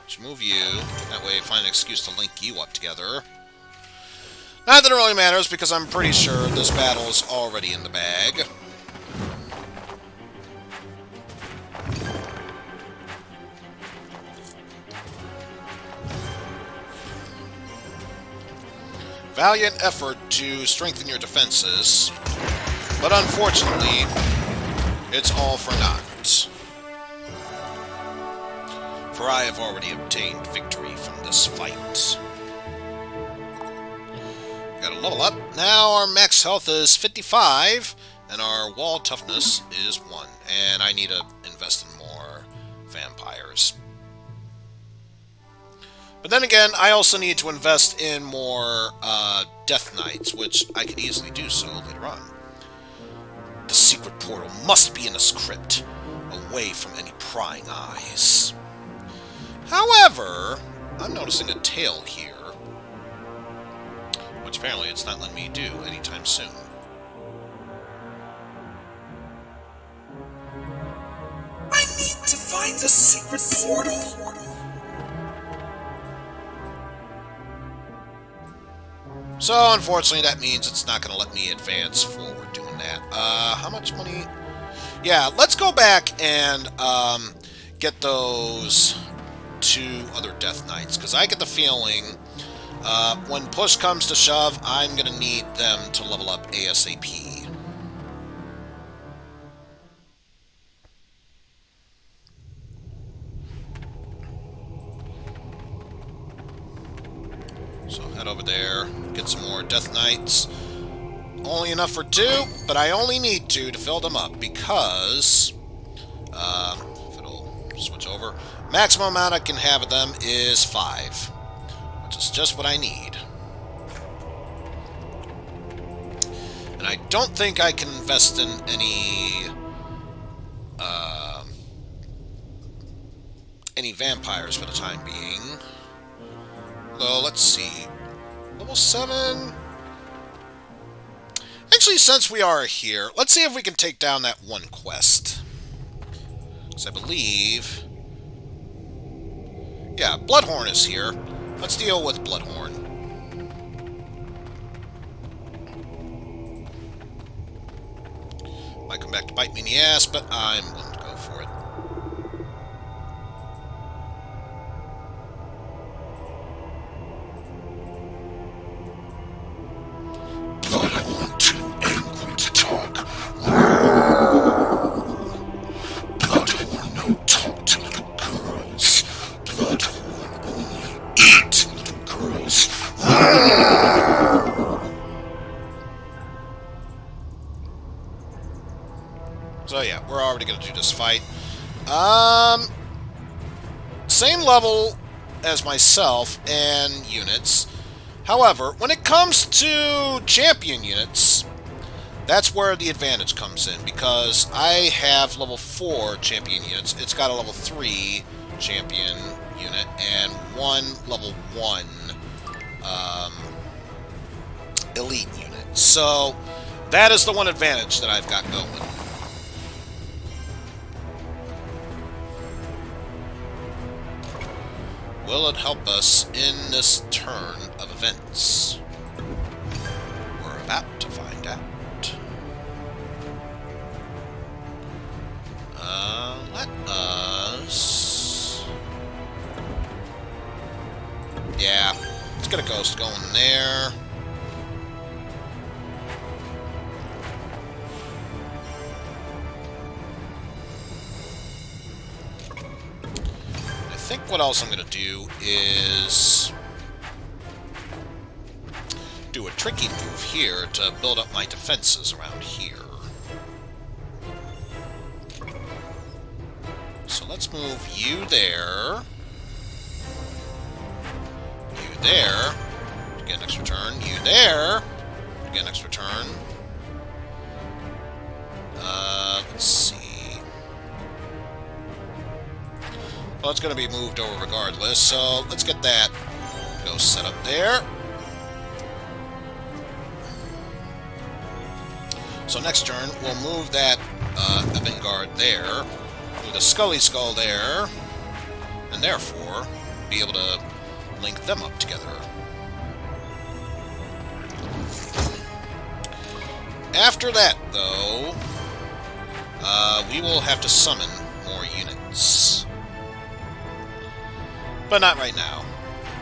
is move you. That way I find an excuse to link you up together. Not that it really matters, because I'm pretty sure this battle is already in the bag. Valiant effort to strengthen your defenses, but unfortunately, it's all for naught. For I have already obtained victory from this fight. Got a level up. Now our max health is 55, and our wall toughness is 1. And I need to invest in more vampires. But then again, I also need to invest in more Death Knights, which I could easily do so later on. The secret portal must be in this crypt, away from any prying eyes. However, I'm noticing a tail here, which apparently it's not letting me do anytime soon. I need to find the secret portal. So, unfortunately, that means it's not going to let me advance forward doing that. How much money? Yeah, let's go back and get those 2 other Death Knights, because I get the feeling when push comes to shove, I'm going to need them to level up ASAP. So head over there, get some more Death Knights. Only enough for 2, but I only need 2 to fill them up because... if it'll switch over. Maximum amount I can have of them is 5, which is just what I need. And I don't think I can invest in any vampires for the time being. Though, let's see. Level 7... Actually, since we are here, let's see if we can take down that one quest. Because I believe... Yeah, Bloodhorn is here. Let's deal with Bloodhorn. Might come back to bite me in the ass, but I'm willing to go for it. Bloodhorn too angry to talk. Bloodhorn no talk to little girls. Bloodhorn only eat little girls. So yeah, we're already going to do this fight. Same level as myself and units. However, when it comes to champion units, that's where the advantage comes in, because I have level 4 champion units. It's got a level 3 champion unit and 1 level 1 elite unit. So that is the one advantage that I've got going. Will it help us in this turn of events? We're about to find out. Let us... Yeah, let's get a ghost going there. I think what else I'm going to do is do a tricky move here to build up my defenses around here. So let's move you there. You there. To get an extra turn. You there. To get an extra turn. Let's see. Well, it's going to be moved over regardless, so let's get that ghost set up there. So next turn, we'll move that Vanguard there, move the Scully Skull there, and therefore be able to link them up together. After that, though, we will have to summon more units. But not right now.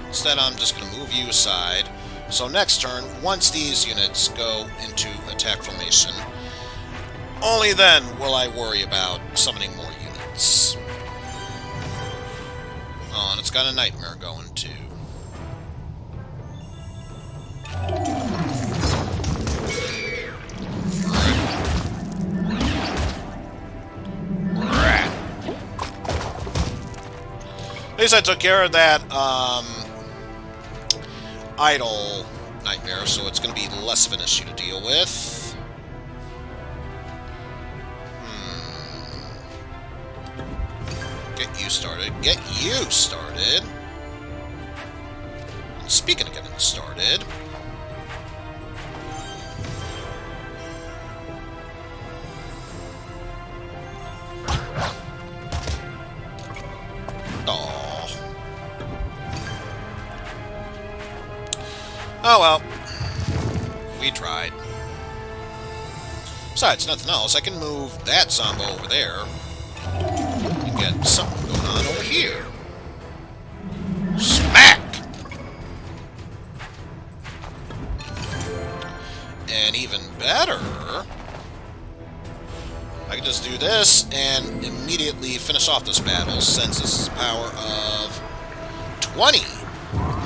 Instead, I'm just going to move you aside. So next turn, once these units go into attack formation, only then will I worry about summoning more units. Oh, and it's got a nightmare going, too. At least I took care of that, idle nightmare, so it's going to be less of an issue to deal with. Get you started. Get you started. And speaking of getting started... Oh well. We tried. Besides, nothing else, I can move that Zombo over there and get something going on over here. Smack! And even better, I can just do this and immediately finish off this battle, since this is a power of 20.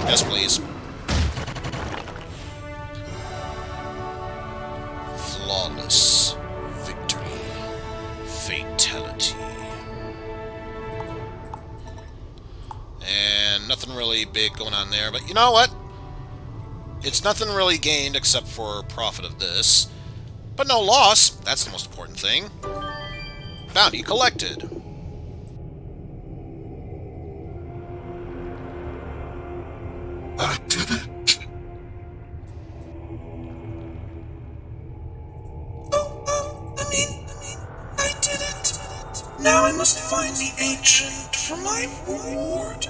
Yes, please. Vitality. And nothing really big going on there, but you know what? It's nothing really gained except for profit of this. But no loss. That's the most important thing. Bounty collected. I did it. I did it. Now I must find the ancient for my reward.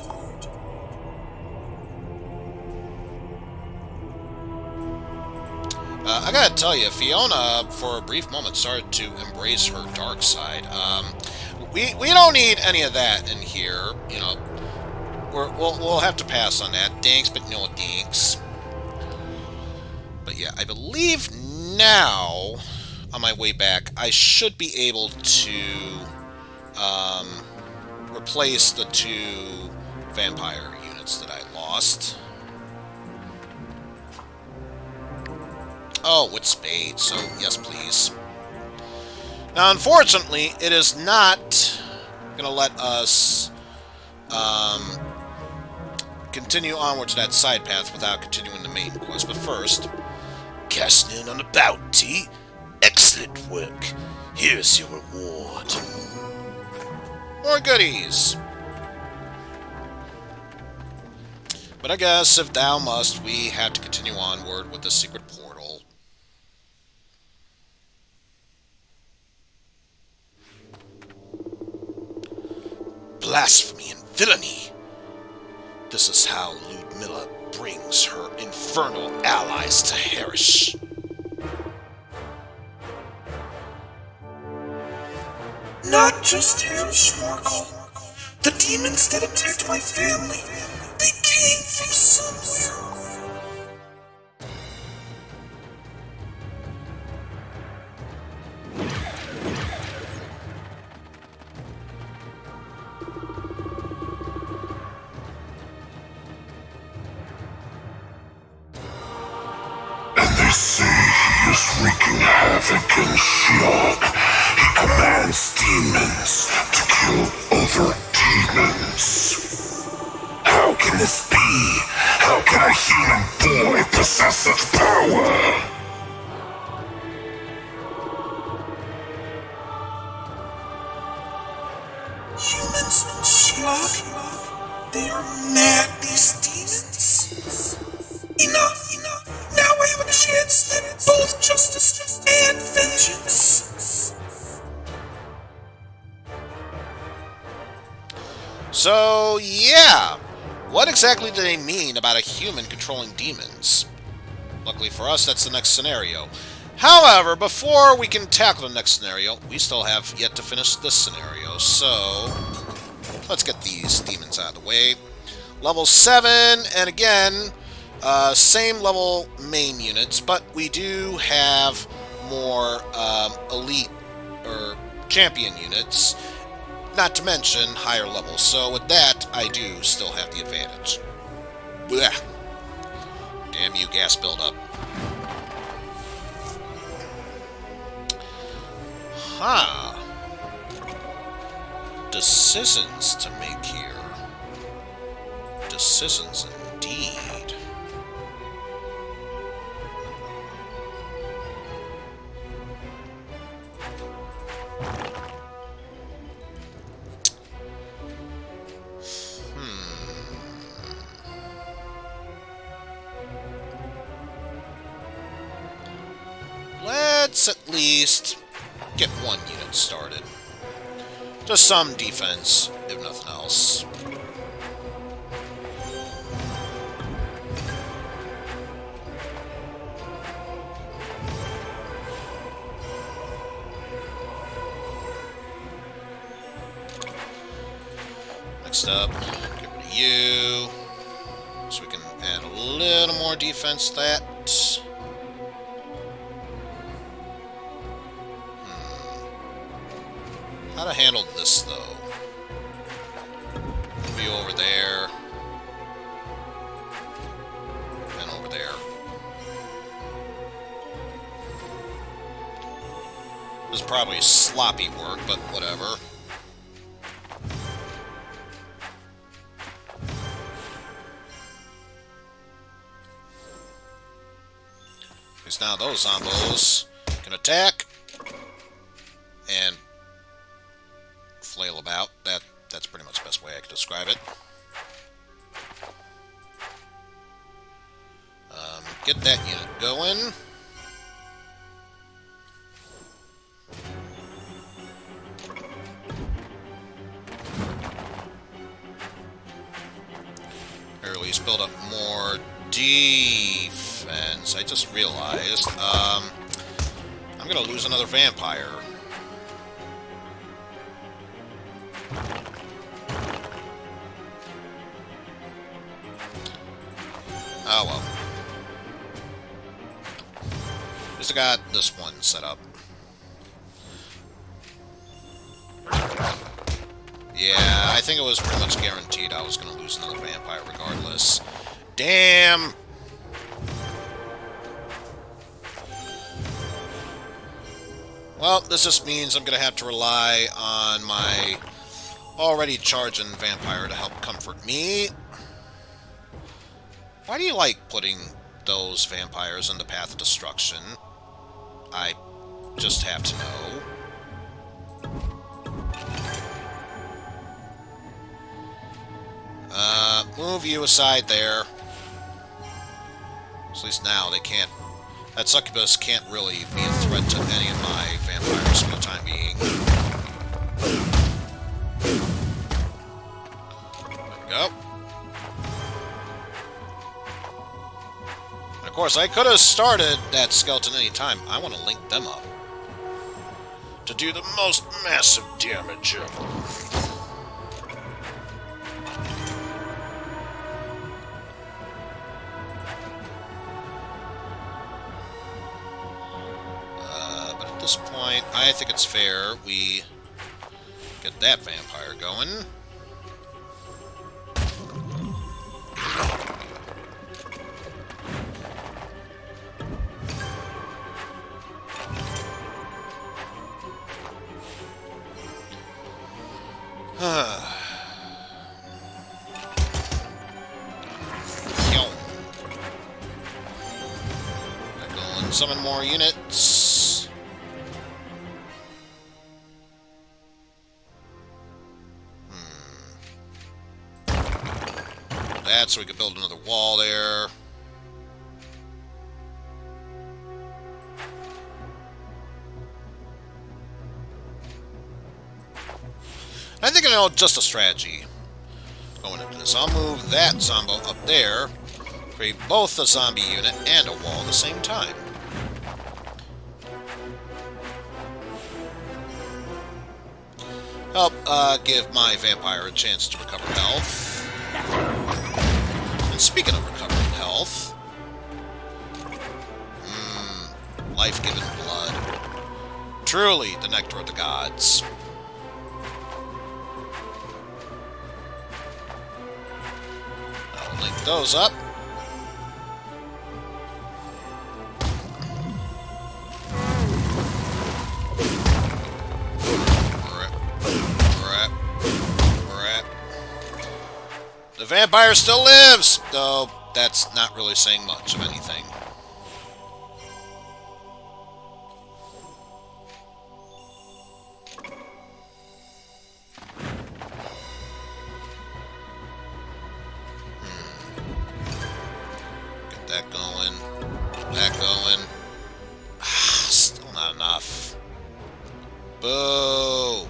I gotta tell you, Fiona, for a brief moment, started to embrace her dark side. We don't need any of that in here. You know, we'll have to pass on that. Thanks, but no thanks. But yeah, I believe now, on my way back, I should be able to replace the 2 vampire units that I lost. Oh, with spades, so yes, please. Now, unfortunately, it is not going to let us continue onward to that side path without continuing the main quest. But first, Cashing in on the bounty. Excellent work. Here's your reward. more goodies. But I guess if thou must, we have to continue onward with the secret portal. Blasphemy and villainy. This is how Ludmilla brings her infernal allies to Harish. Not just Harish, Markle. The demons that attacked my family, they came from somewhere. They say he is wreaking havoc in Shiok. He commands demons to kill other demons. How can this be? How can a human boy possess such power? Humans in shock? They are mad, these demons. Enough! Now I have a chance at both justice and vengeance. So, yeah. What exactly do they mean about a human controlling demons? Luckily for us, that's the next scenario. However, before we can tackle the next scenario, we still have yet to finish this scenario, so let's get these demons out of the way. Level 7, and again, same level main units, but we do have more elite or champion units, not to mention higher levels. So with that, I do still have the advantage. Blech. Damn you, gas buildup. Huh. Decisions to make here. Decisions indeed. Let's at least get one unit started. Just some defense, if nothing else. Next up, get rid of you. So we can add a little more defense to that. How to handle this, though? Be over there. And over there. This is probably sloppy work, but whatever. Because now those zombos can attack and flail about. That's pretty much the best way I could describe it. Get that unit going. Or at least build up more defense. I just realized, I'm gonna lose another vampire. Oh well. Just got this one set up. Yeah, I think it was pretty much guaranteed I was gonna lose another vampire regardless. Damn! Well, this just means I'm gonna have to rely on my already charging vampire to help comfort me. Why do you like putting those vampires in the path of destruction? I just have to know. Move you aside there. At least now they can't... That succubus can't really be a threat to any of my vampires for the time being. There we go. And of course, I could have started that skeleton any time. I want to link them up to do the most massive damage ever. At this point, I think it's fair we get that vampire going. Going, summon more units. That so we could build another wall there. I think I know just a strategy going into this. I'll move that zombo up there, create both a zombie unit and a wall at the same time. Help give my vampire a chance to recover health. And speaking of recovering health, life-giving blood. Truly the nectar of the gods. I'll link those up. The vampire still lives, though that's not really saying much of anything. Get that going. That going. Still not enough. Boo!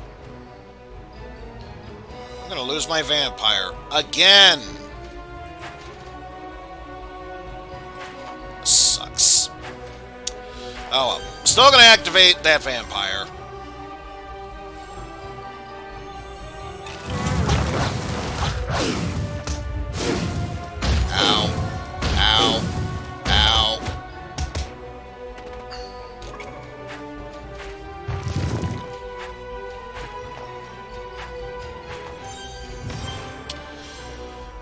I'm gonna lose my vampire again. Sucks. Oh well. Still gonna activate that vampire. Ow. Ow. Ow.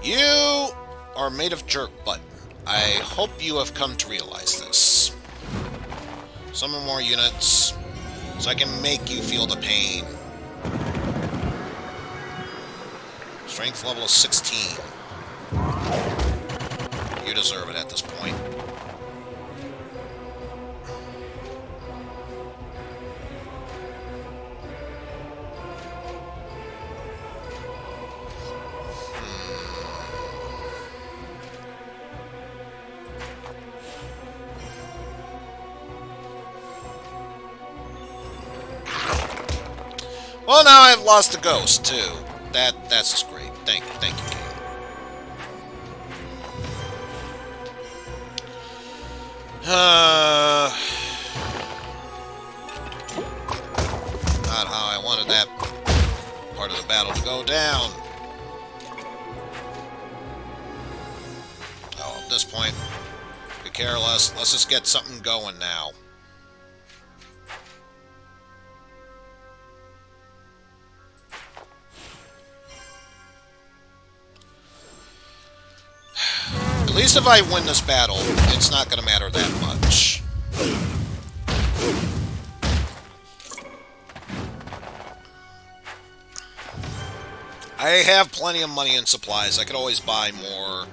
You are made of jerk butt. I hope you have come to realize this. Summon more units. So I can make you feel the pain. Strength level of 16. You deserve it at this point. Well, now I've lost a ghost, too. That's just great. Thank you, game. Not how I wanted that part of the battle to go down. Oh, at this point, could care less. Let's just get something going now. At least if I win this battle, it's not going to matter that much. I have plenty of money and supplies. I could always buy more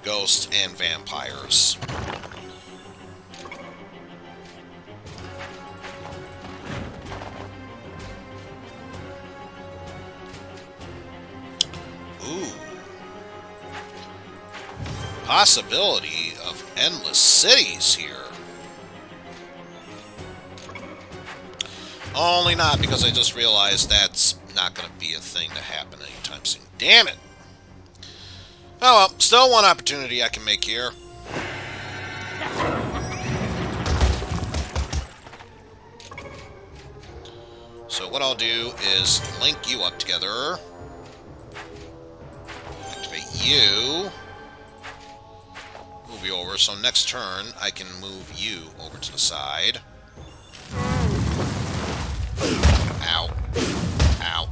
ghosts and vampires. Ooh. Possibility of endless cities here. Only not because I just realized that's not going to be a thing to happen anytime soon. Damn it! Oh well, still one opportunity I can make here. So what I'll do is link you up together. Activate you. Move you over, so next turn I can move you over to the side. Ow. Ow.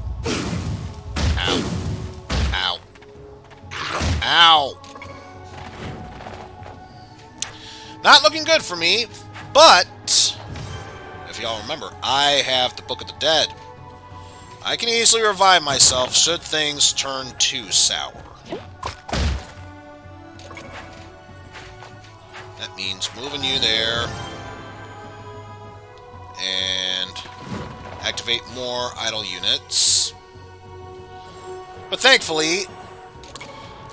Ow. Ow. Ow! Not looking good for me, but if y'all remember, I have the Book of the Dead. I can easily revive myself should things turn too sour. That means moving you there and activate more idle units. But thankfully,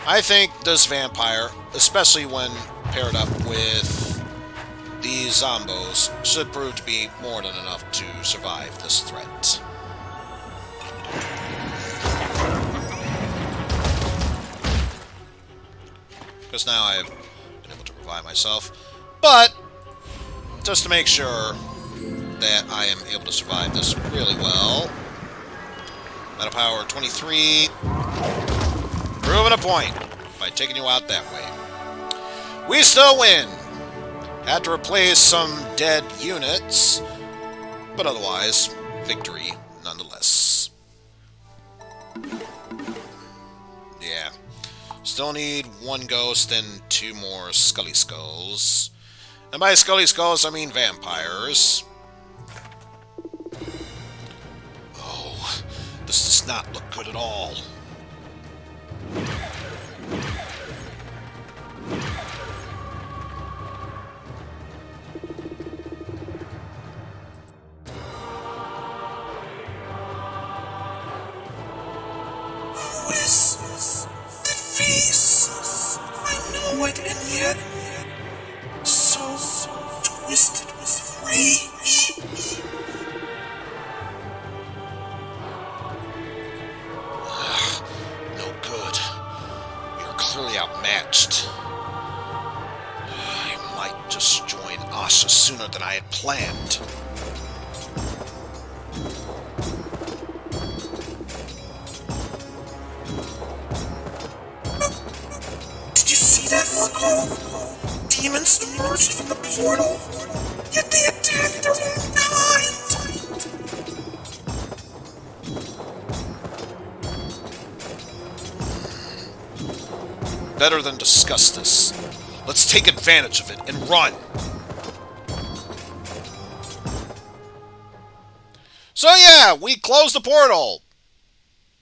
I think this vampire, especially when paired up with these zombos, should prove to be more than enough to survive this threat. Because now I've been able to revive myself. But, just to make sure that I am able to survive this really well. Meta power 23. Proving a point by taking you out that way. We still win. Had to replace some dead units, but otherwise, victory nonetheless. Yeah. Still need one ghost and 2 more Scully Skulls. And by Scully Skulls, I mean vampires. Oh, this does not look good at all. Who is the face? I know it, and yet so twisted with rage. No good. We are clearly outmatched. I might just join Asha sooner than I had planned. Did you see that, Marco? Demons emerged from the portal, yet they attacked their own kind. Better than discuss this. Let's take advantage of it and run. So yeah, we closed the portal.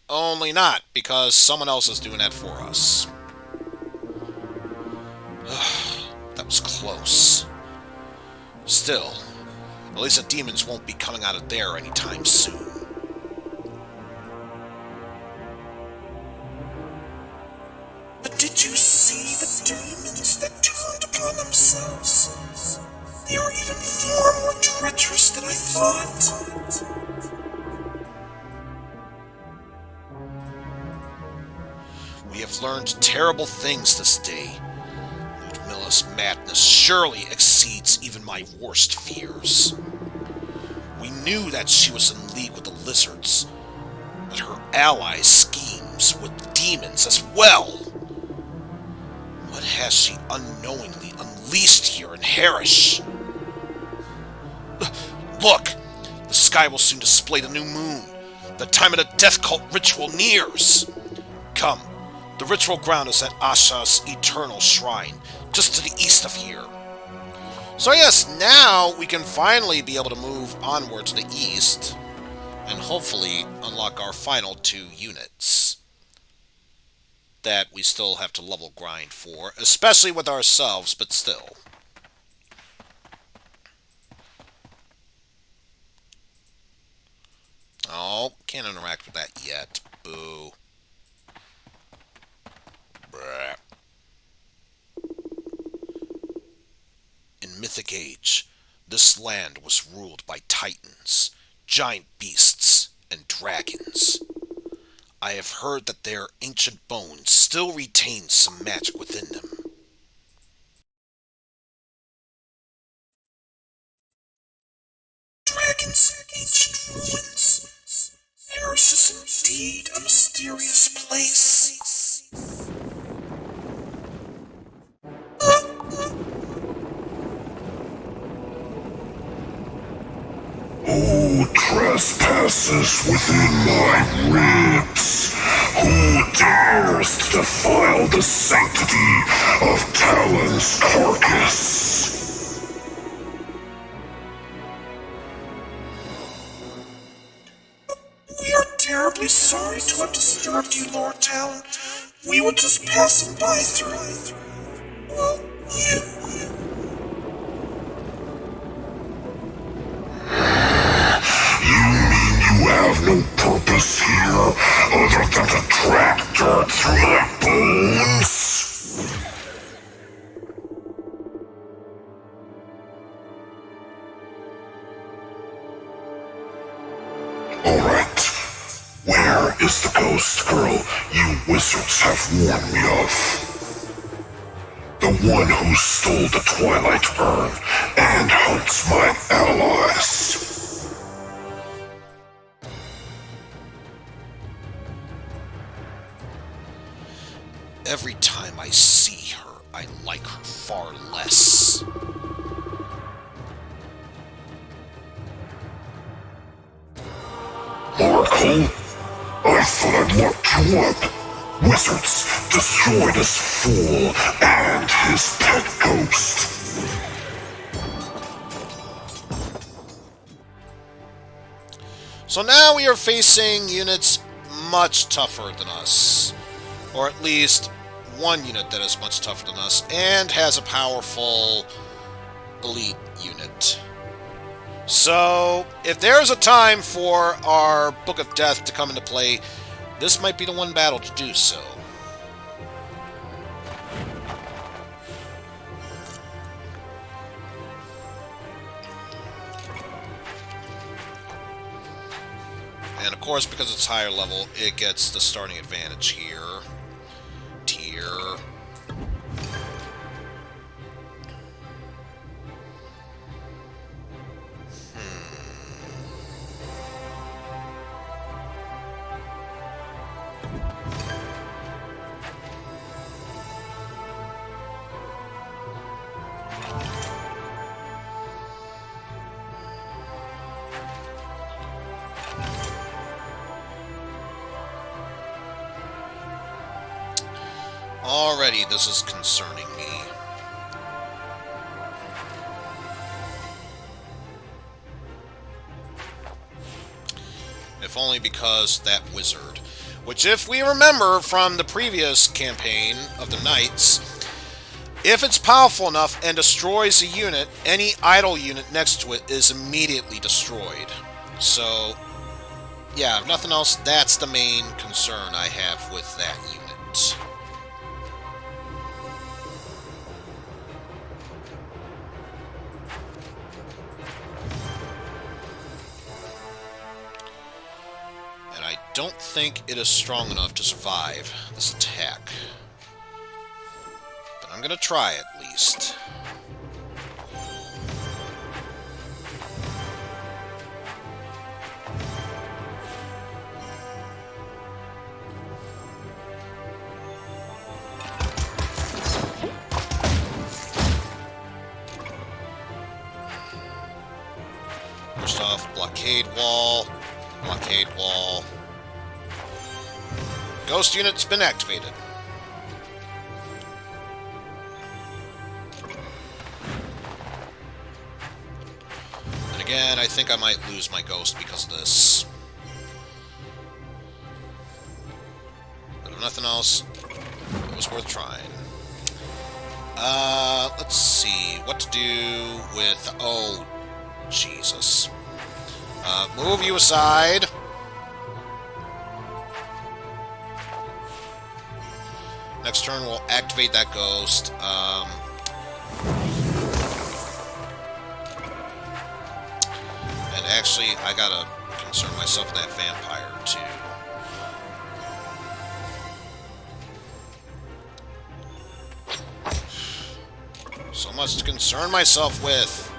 Only not, because someone else is doing that for us. That was close. Still, at least the demons won't be coming out of there anytime soon. But did you see the demons that turned upon themselves? They are even far more treacherous than I thought. We have learned terrible things this day. Ludmilla's madness surely exceeds even my worst fears. We knew that she was in league with the lizards, but her allies schemes with demons as well. What has she unknowingly unleashed here in Harish? Look! The sky will soon display the new moon. The time of the death cult ritual nears. Come, the ritual ground is at Asha's eternal shrine, just to the east of here. So yes, now we can finally be able to move onward to the east, and hopefully unlock our final 2 units that we still have to level grind for, especially with ourselves, but still. Oh, can't interact with that yet. Boo. Bruh. In Mythic Age, this land was ruled by titans, giant beasts, and dragons. I have heard that their ancient bones still retain some magic within them. Dragons, ancient ruins. Paris is indeed a mysterious place. Who trespasses within my ribs? Who dares to defile the sanctity of Talon's carcass? We are terribly sorry to have disturbed you, Lord Talon. We were just passing by through. Well, you. You mean you have no purpose here other than to track dirt through my bones? Alright. Where is the ghost girl you wizards have warned me of? The one who stole the Twilight Urn and hunts my allies. Every time I see her, I like her far less. Marco? I thought I'd locked you up. Wizards destroy this fool and his pet ghost. So now we are facing units much tougher than us. Or at least one unit that is much tougher than us and has a powerful elite unit. So, if there's a time for our Book of Death to come into play, this might be the one battle to do so. And of course, because it's higher level, it gets the starting advantage here. Tier. Already, this is concerning me. if only because that wizard. Which, if we remember from the previous campaign of the Knights, if it's powerful enough and destroys a unit, any idle unit next to it is immediately destroyed. So, yeah, if nothing else, that's the main concern I have with that unit. And I don't think it is strong enough to survive this attack. But I'm gonna try at least. First off, blockade wall. Blockade wall. Ghost unit's been activated. And again, I think I might lose my ghost because of this. But if nothing else, it was worth trying. Let's see what to do with... Oh, Jesus. Move you aside. Next turn, we'll activate that ghost. And actually, I gotta concern myself with that vampire, too. So much to concern myself with.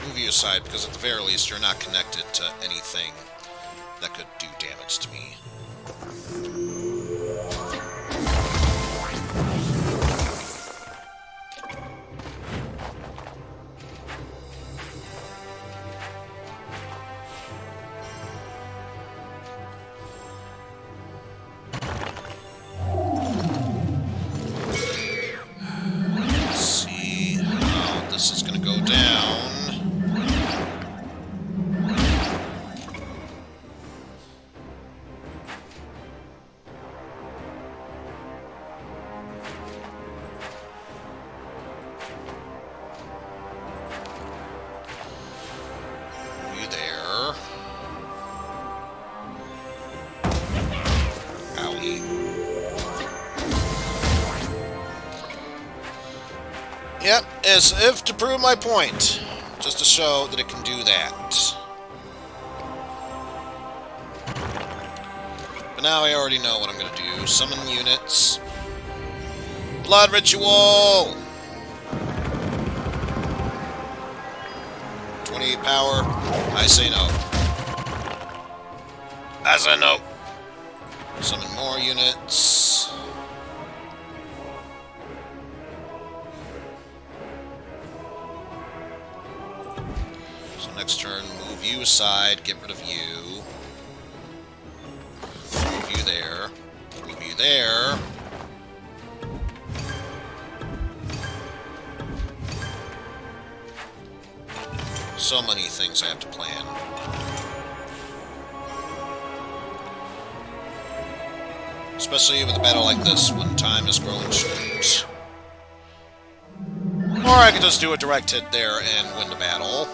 Move you aside, because at the very least you're not connected to anything that could do damage to me. Let's see how this is going to go down. Yep, as if to prove my point. Just to show that it can do that. But now I already know what I'm going to do. Summon units. Blood ritual! 28 power. I say no. I say no. Summon more units. Next turn, move you aside, get rid of you. Move you there. Move you there. So many things I have to plan. Especially with a battle like this, when time is growing short. Or I could just do a direct hit there and win the battle.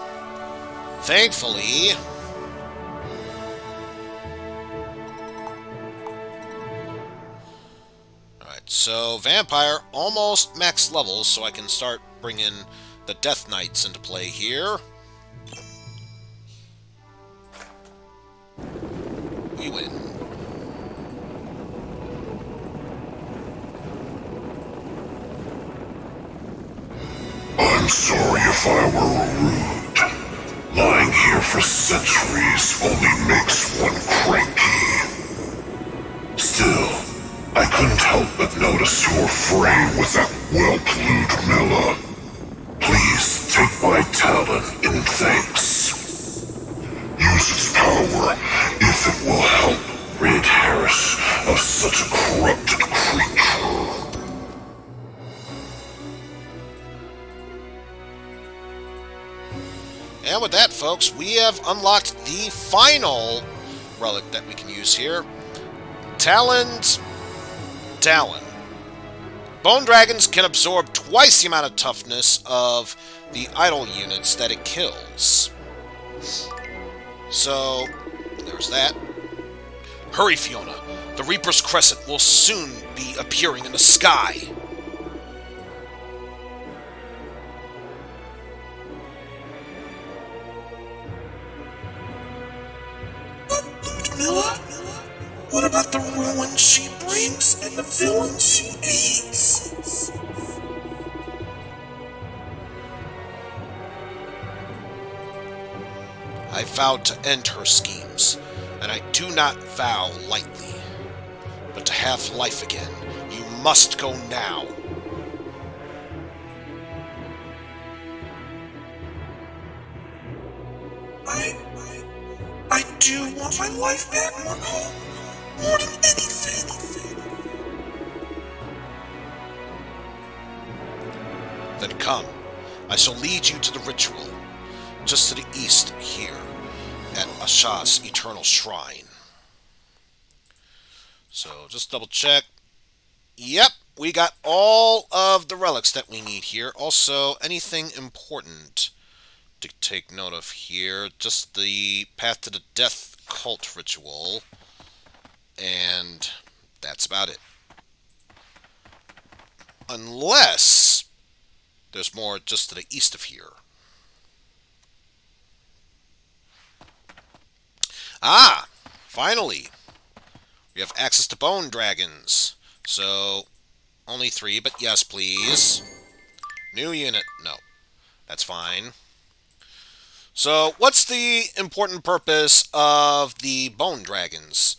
Thankfully... Alright, so Vampire almost max levels, so I can start bringing the Death Knights into play here. We win. I'm sorry if I were rude. Lying here for centuries only makes one cranky. Still, I couldn't help but notice your fray with that well-clued Miller. Please take my talent in thanks. Use its power if it will help rid Harris of such a corrupted creature. And with that, folks, we have unlocked the final relic that we can use here. Talon's Talon. Bone Dragons can absorb twice the amount of toughness of the idol units that it kills. So, there's that. Hurry, Fiona. The Reaper's Crescent will soon be appearing in the sky. But Ludmilla? What about the ruin she brings and the villains she aids? I vowed to end her schemes, and I do not vow lightly. But to have life again, you must go now. I do want my life back, Marco. More than anything. Then come. I shall lead you to the ritual, just to the east here, at Asha's Eternal Shrine. So, just double check. Yep, we got all of the relics that we need here. Also, anything important to take note of here. Just the Path to the Death Cult ritual. And that's about it. Unless there's more just to the east of here. Ah! Finally! We have access to bone dragons. So, only 3, but yes, please. New unit. No. That's fine. So, what's the important purpose of the bone dragons?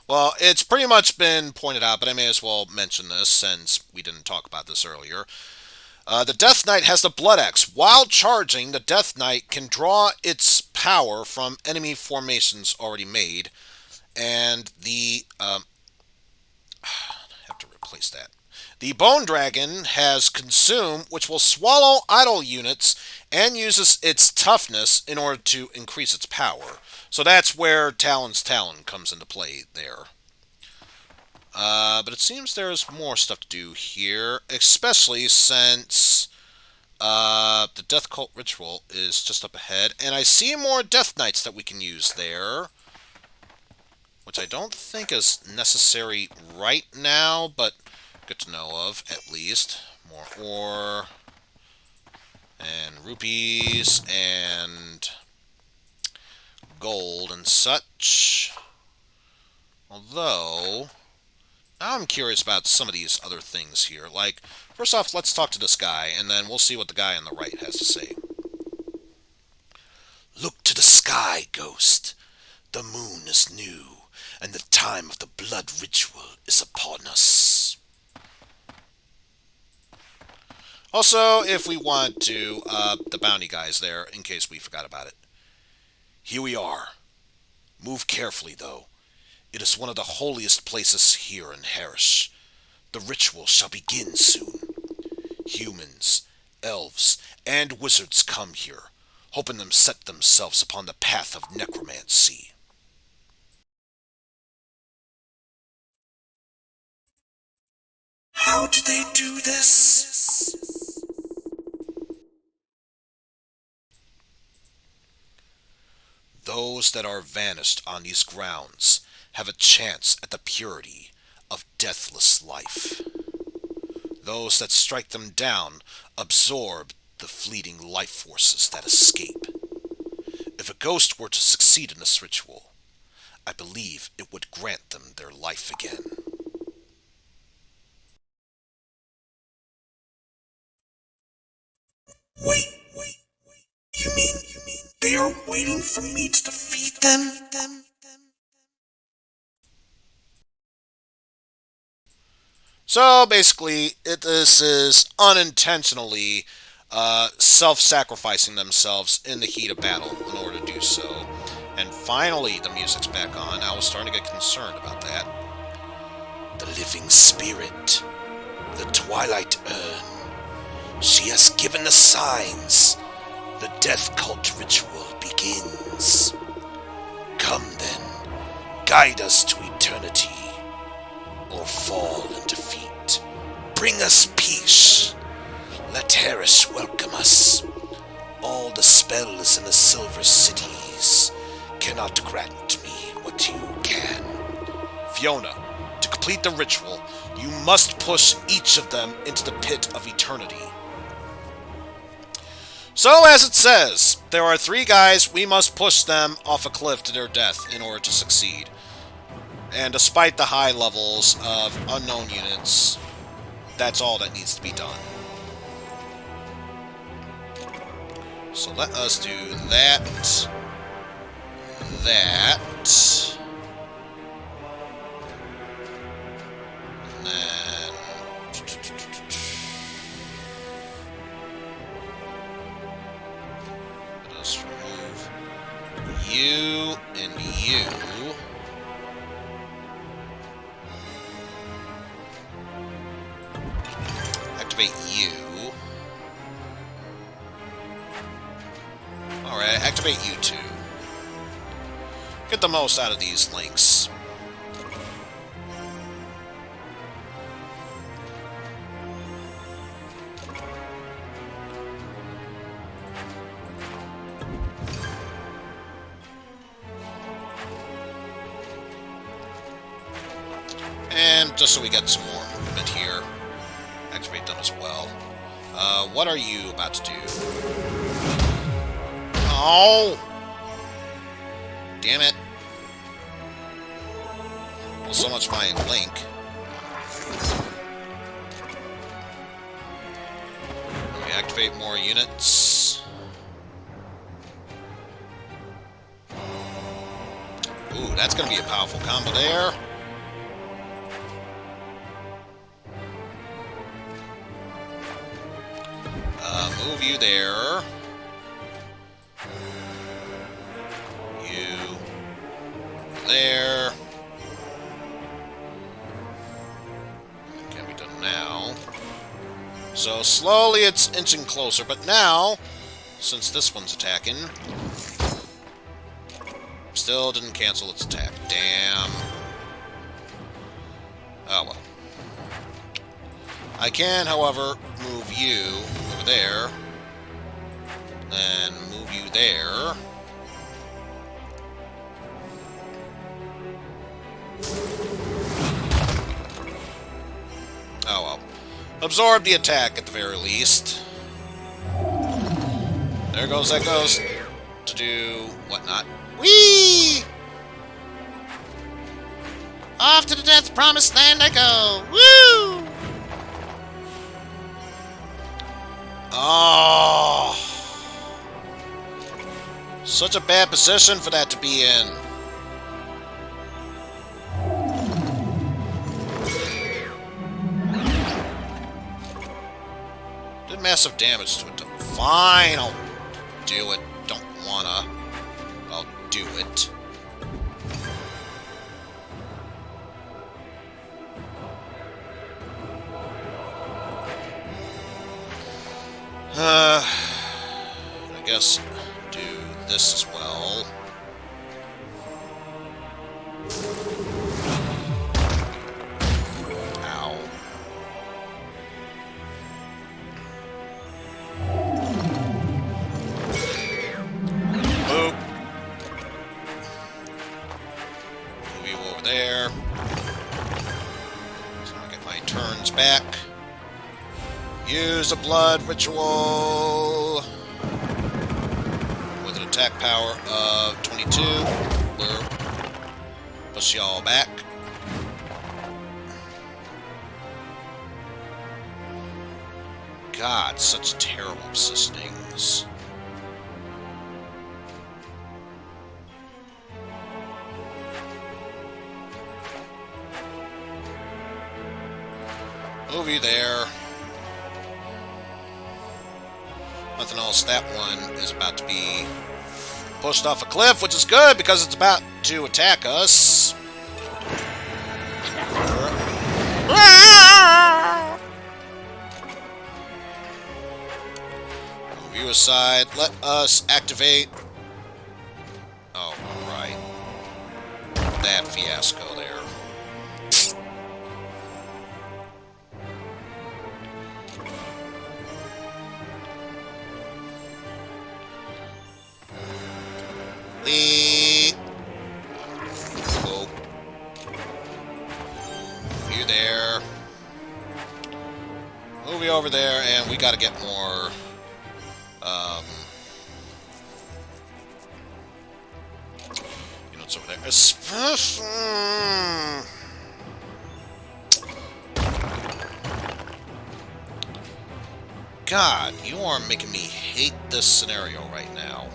Well, it's pretty much been pointed out, but I may as well mention this since we didn't talk about this earlier. The Death Knight has the Blood Axe. While charging, the Death Knight can draw its power from enemy formations already made, and the I have to replace that. The Bone Dragon has Consume, which will swallow idle units and uses its toughness in order to increase its power. So that's where Talon's Talon comes into play there. But it seems there's more stuff to do here, especially since the Death Cult Ritual is just up ahead. And I see more Death Knights that we can use there, which I don't think is necessary right now, but good to know of, at least. More ore, and rupees, and gold and such. Although, now I'm curious about some of these other things here. Like, first off, let's talk to this guy, and then we'll see what the guy on the right has to say. Look to the sky, Ghost. The moon is new, and the time of the blood ritual is upon us. Also, if we want to, the bounty guy's there, in case we forgot about it. Here we are. Move carefully, though. It is one of the holiest places here in Harish. The ritual shall begin soon. Humans, elves, and wizards come here, hoping them set themselves upon the path of necromancy. How do they do this? Those that are vanished on these grounds have a chance at the purity of deathless life. Those that strike them down absorb the fleeting life forces that escape. If a ghost were to succeed in this ritual, I believe it would grant them their life again. Wait. You mean they are waiting for me to defeat them? So basically, this is unintentionally self-sacrificing themselves in the heat of battle in order to do so. And finally, the music's back on. I was starting to get concerned about that. The living spirit, the Twilight Urn. She has given the signs. The death cult ritual begins. Come then, guide us to eternity, or fall in defeat. Bring us peace. Let Harish welcome us. All the spells in the Silver Cities cannot grant me what you can. Fiona, to complete the ritual, you must push each of them into the pit of eternity. So, as it says, there are 3 guys, we must push them off a cliff to their death in order to succeed. And despite the high levels of unknown units, that's all that needs to be done. So let us do that. That. And then... let us remove you and you. Activate you. Alright, activate you two. Get the most out of these links. And just so we get some more movement here, activate them as well. What are you about to do? Oh! Damn it. Well, so much my link. We activate more units. Ooh, that's gonna be a powerful combo there. Move you there. You there. Can be done now. So slowly it's inching closer, but now, since this one's attacking, still didn't cancel its attack. Damn. Oh well. I can, however, move you over there, then move you there. Oh well. Absorb the attack at the very least. There goes that goes to do whatnot. Whee! Off to the death promised land I go! Woo! Oh, such a bad position for that to be in. Did massive damage to it. Fine, I'll do it. Don't wanna. I'll do it. I guess do this as well. Ow. Boop. Move you over there. So I get my turns back. Use a blood ritual with an attack power of 22. We'll push y'all back. God, such terrible positionings. Move you there. Nothing else. That one is about to be pushed off a cliff, which is good because it's about to attack us. Move you aside. Let us activate. Oh, right. That fiasco there. Oh. You there. Move you over there, and we gotta get more, you know, it's over there. God, you are making me hate this scenario right now.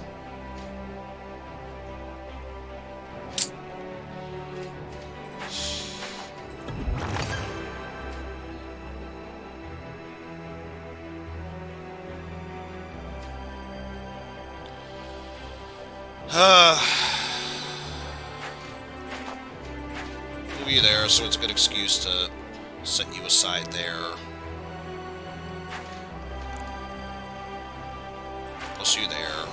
Move you there, so it's a good excuse to set you aside there. Plus you there.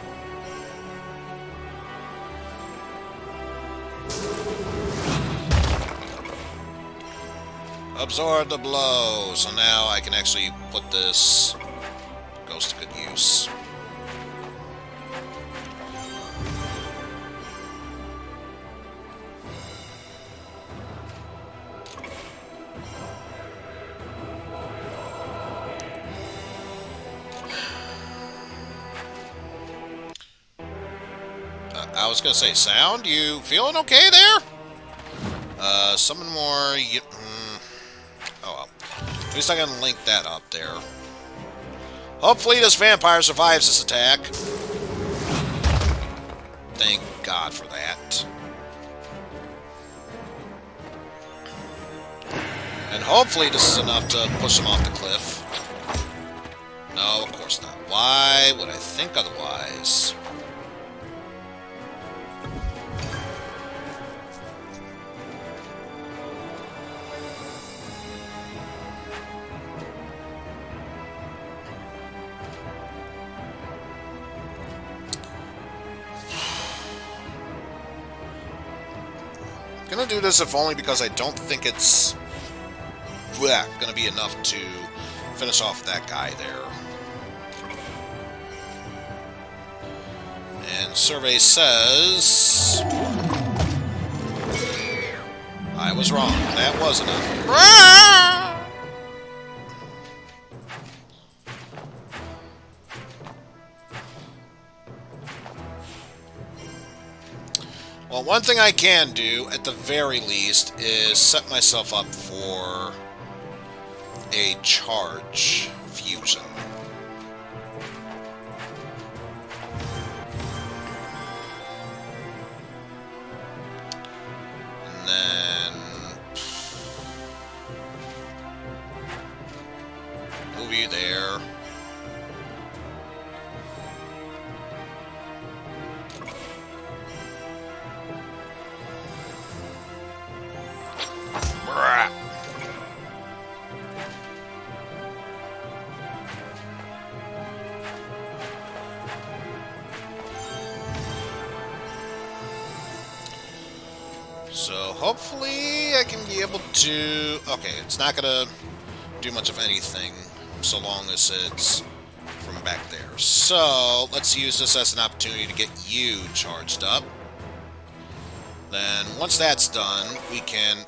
Absorb the blow. So now I can actually put this ghost to good use. I was gonna say, sound? You feeling okay there? Summon more. Oh well. At least I can link that up there. Hopefully this vampire survives this attack. Thank God for that. And hopefully this is enough to push him off the cliff. No, of course not. Why would I think otherwise? I'm gonna do this if only because I don't think it's gonna be enough to finish off that guy there. And survey says I was wrong. That was enough. Well, one thing I can do, at the very least, is set myself up for a charge fusion. And then move you there. So hopefully I can be able to... Okay, it's not going to do much of anything so long as it's from back there. So let's use this as an opportunity to get you charged up. Then once that's done, we can...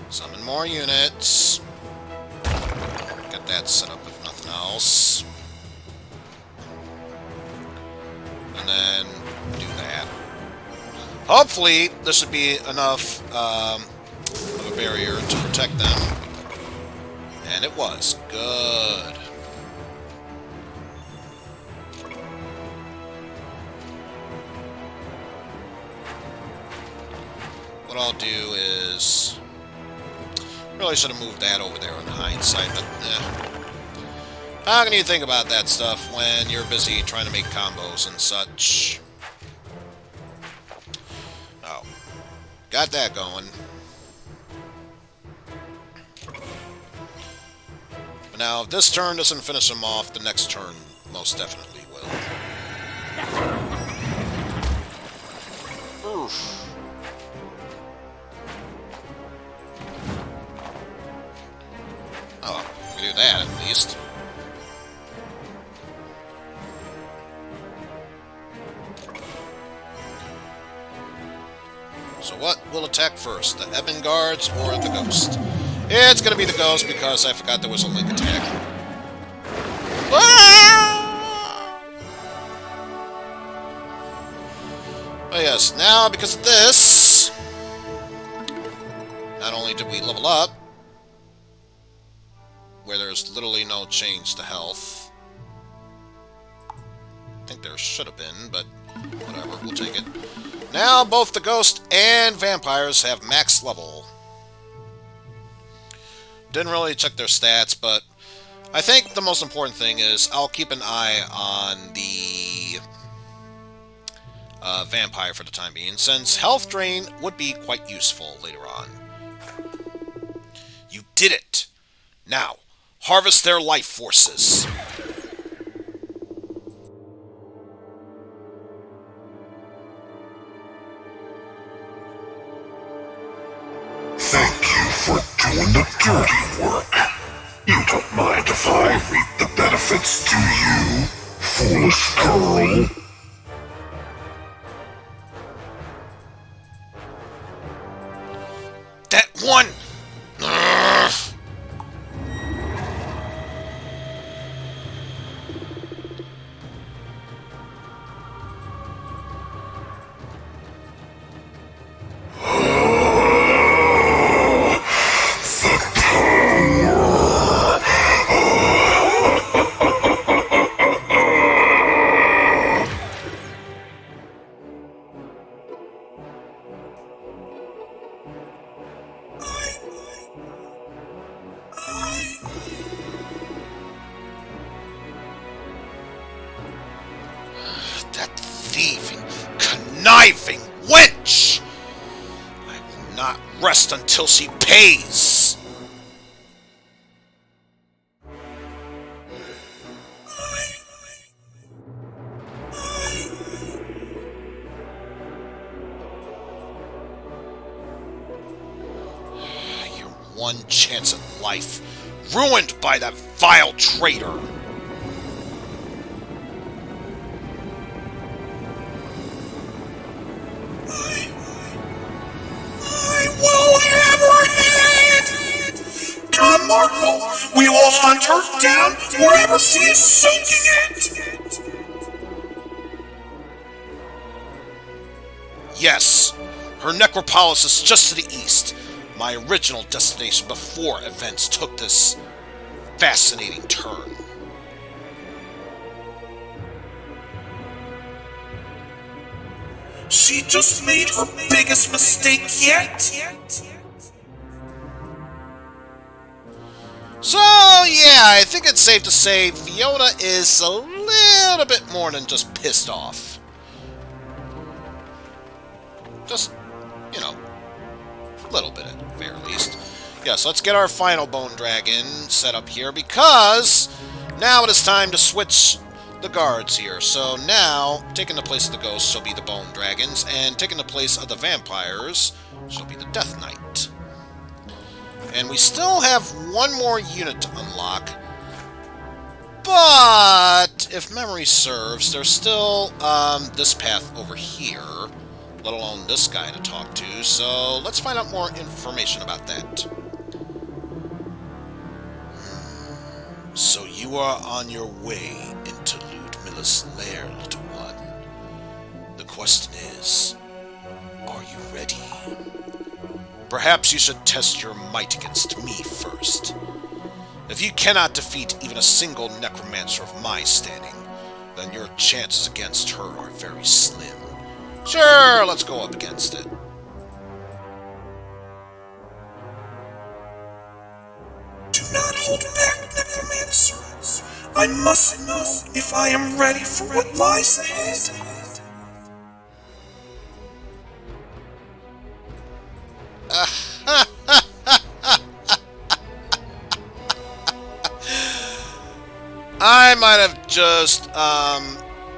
summon more units. Get that set up if nothing else. And then do that. Hopefully, this should be enough of a barrier to protect them. And it was. Good. what I'll do is... Really should have moved that over there in hindsight, but how can you think about that stuff when you're busy trying to make combos and such? Oh. Got that going. But now, if this turn doesn't finish him off, the next turn most definitely will. Oof. Oh, we can do that at least. So what will attack first, the Ebon Guards or the Ghost? It's gonna be the Ghost because I forgot there was a link attack. Oh yes, now because of this, not only did we level up, where there's literally no change to health. I think there should have been, but whatever, we'll take it. Now both the Ghost and Vampires have max level. Didn't really check their stats, but I think the most important thing is I'll keep an eye on the Vampire for the time being, since Health Drain would be quite useful later on. You did it! Now, harvest their life forces. Thank you for doing the dirty work. You don't mind if I reap the benefits to you, foolish girl? That one! Ugh. That thieving, conniving wench! I will not rest until she pays! Your one chance at life, ruined by that vile traitor! Will hammer it! Come, mortal! We will hunt her down wherever she is soaking it! Yes, her necropolis is just to the east, my original destination before events took this fascinating turn. She just made her biggest mistake yet! So, yeah, I think it's safe to say Fiona is a little bit more than just pissed off. Just, you know, a little bit at the very least. Yeah, so let's get our final Bone Dragon set up here, because now it is time to switch the guards here. So now, taking the place of the Ghosts shall be the Bone Dragons, and taking the place of the Vampires shall be the Death Knight. And we still have one more unit to unlock, but if memory serves, there's still this path over here, let alone this guy to talk to, so let's find out more information about that. So you are on your way into Ludmilla's lair, little one. The question is, are you ready? Perhaps you should test your might against me first. If you cannot defeat even a single necromancer of my standing, then your chances against her are very slim. Sure, let's go up against it. hold back, Necromancer. I must know if I am ready for what lies ahead. I might have just,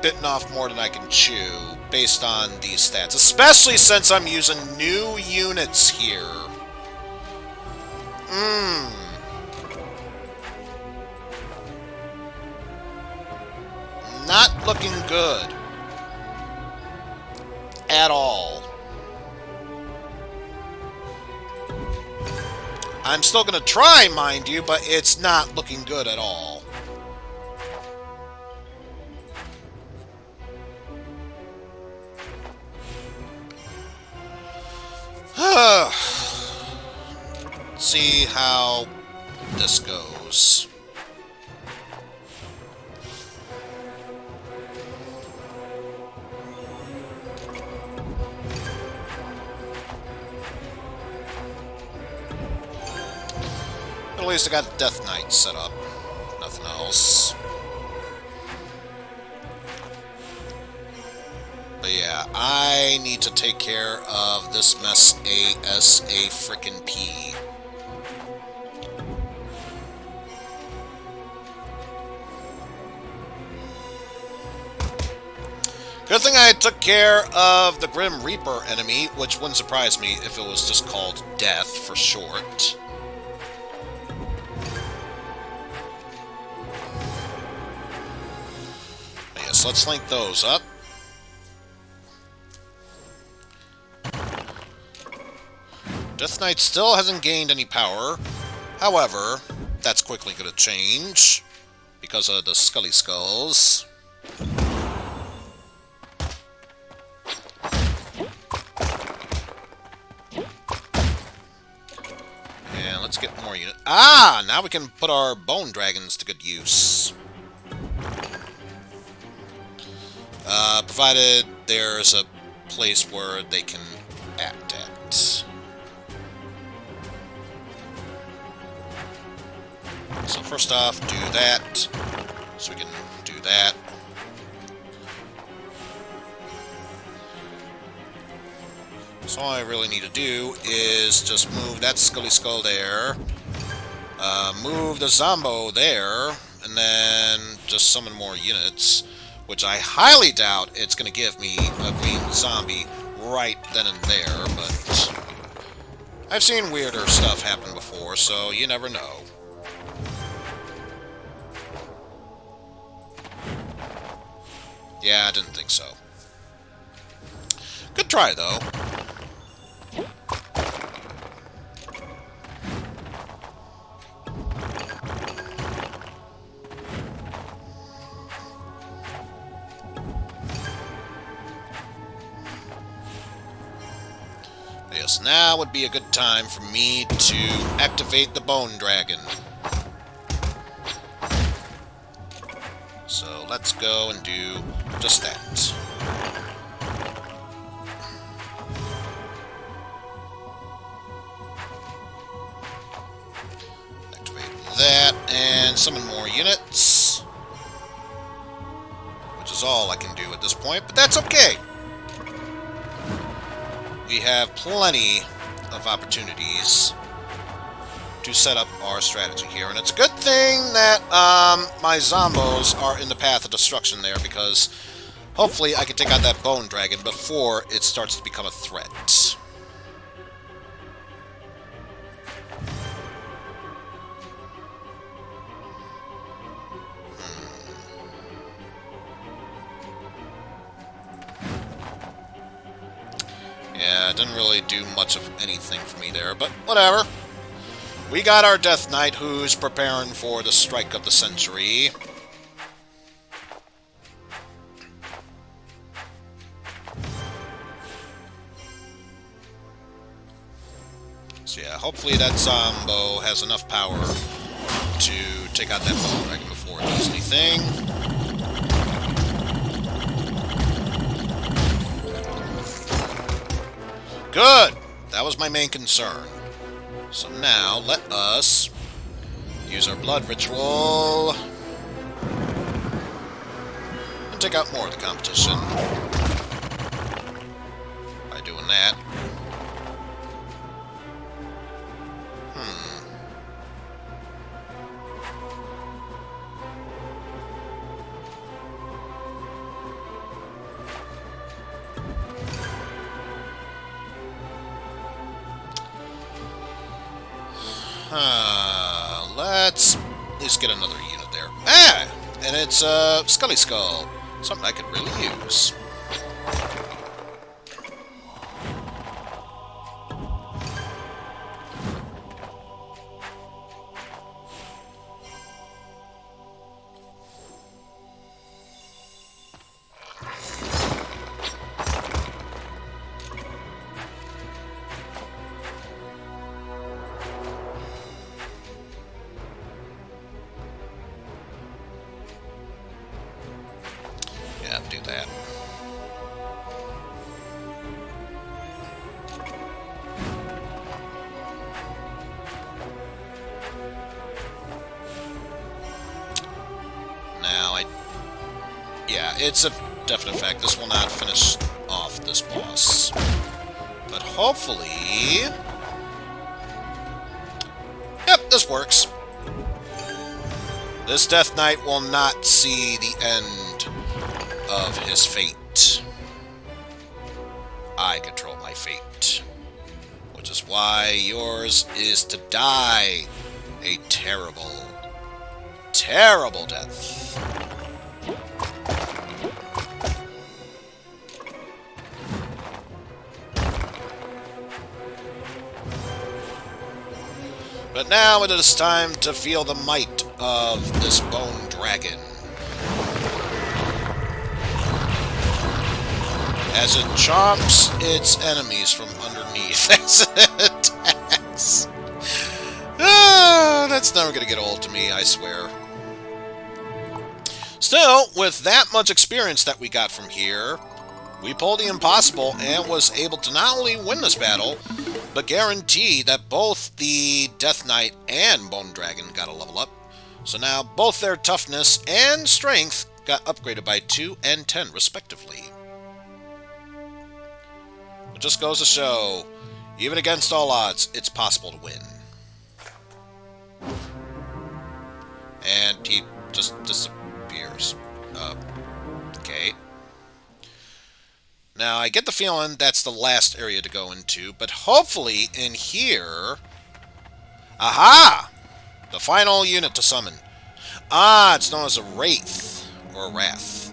bitten off more than I can chew based on these stats, especially since I'm using new units here. Not looking good. At all. I'm still gonna try, mind you, but it's not looking good at all. See how this goes. At least I got the Death Knight set up. Nothing else. But yeah, I need to take care of this mess ASAP. Good thing I took care of the Grim Reaper enemy, which wouldn't surprise me if it was just called Death for short. Yes, let's link those up. Death Knight still hasn't gained any power. However, that's quickly going to change because of the Scully Skulls. And let's get more units. Ah! Now we can put our Bone Dragons to good use. Provided there's a place where they can act at. So first off, do that. So we can do that. So all I really need to do is just move that Scully Skull there. Move the Zombo there. And then just summon more units. Which I highly doubt it's going to give me a green zombie right then and there, but I've seen weirder stuff happen before, so you never know. Yeah, I didn't think so. Good try, though. Yes, now would be a good time for me to activate the Bone Dragon. So let's go and do just that. Activate that and summon more units. Which is all I can do at this point, but that's okay. We have plenty of opportunities to set up our strategy here, and it's a good thing that my Zombos are in the path of destruction there, because hopefully I can take out that Bone Dragon before it starts to become a threat. Yeah, it didn't really do much of anything for me there, but whatever. We got our Death Knight, who's preparing for the strike of the century. So yeah, hopefully that Zombo has enough power to take out that Bone Dragon before it does anything. Good! That was my main concern. So now, let us Use our blood ritual. And take out more of the competition. By doing that. Let's at least get another unit there. Ah! And it's Scully Skull. Something I could really use. Yeah, do that. Now, yeah, it's a definite fact. This will not finish off this boss. But hopefully... Yep, this works. This Death Knight will not see the end of his fate. I control my fate. Which is why yours is to die a terrible, terrible death. But now it is time to feel the might of this bone dragon. As it chomps its enemies from underneath as it attacks. That's never going to get old to me, I swear. Still, with that much experience that we got from here, we pulled the impossible and was able to not only win this battle, but guarantee that both the Death Knight and Bone Dragon got a level up. So now both their toughness and strength got upgraded by 2 and 10 respectively. It just goes to show, even against all odds, it's possible to win. And he just disappears. Okay. Now, I get the feeling that's the last area to go into, but hopefully in here... Aha! The final unit to summon. Ah, it's known as a Wraith. Or a Wrath.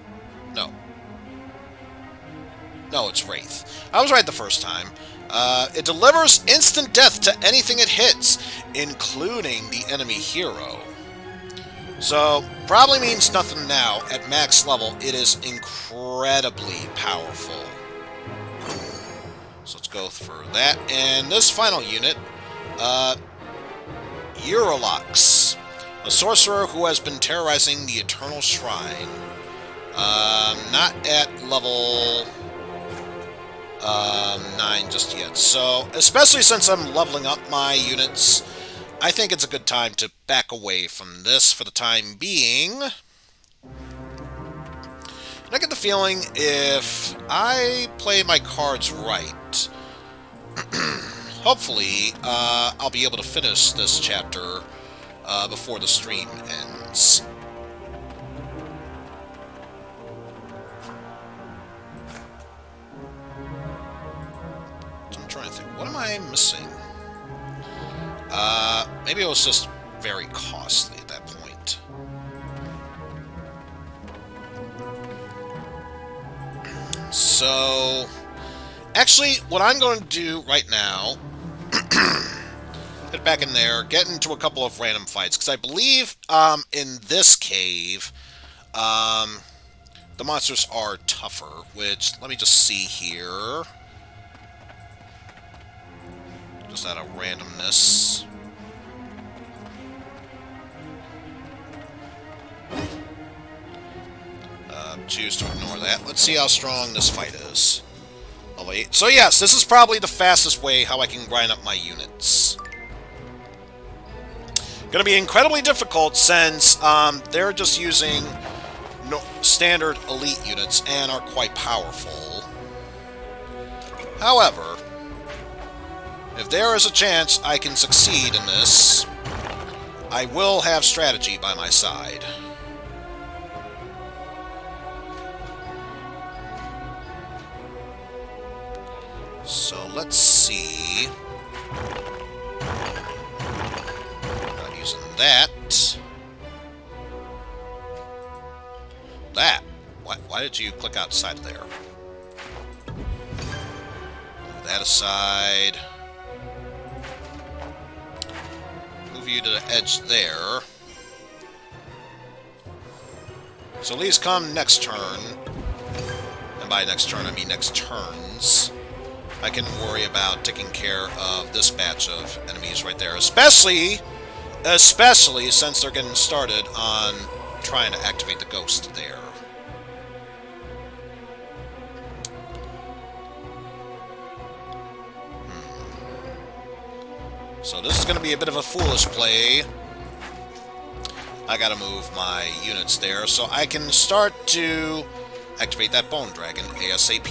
No. No, it's Wraith. I was right the first time. It delivers instant death to anything it hits, including the enemy hero. So, probably means nothing now. At max level, it is incredibly powerful. So let's go for that. And this final unit, Eurolox, a sorcerer who has been terrorizing the Eternal Shrine. Not at level 9 just yet. So, especially since I'm leveling up my units, I think it's a good time to back away from this for the time being. And I get the feeling if I play my cards right, hopefully I'll be able to finish this chapter before the stream ends. I'm trying to think, what am I missing? Maybe it was just very costly at that point. So, actually, what I'm going to do right now, get back in there, get into a couple of random fights, because I believe in this cave, the monsters are tougher, which, let me just see here. Just out of randomness. Choose to ignore that. Let's see how strong this fight is. Oh, wait. So yes, this is probably the fastest way how I can grind up my units. Going to be incredibly difficult since they're just using standard elite units and are quite powerful. However, if there is a chance I can succeed in this, I will have strategy by my side. So let's see. Not using that. That. Why did you click outside of there? Move that aside. Move you to the edge there. So at least come next turn. And by next turn, I mean next turns. I can worry about taking care of this batch of enemies right there. Especially since they're getting started on trying to activate the ghost there. So this is going to be a bit of a foolish play. I gotta move my units there so I can start to activate that Bone Dragon ASAP.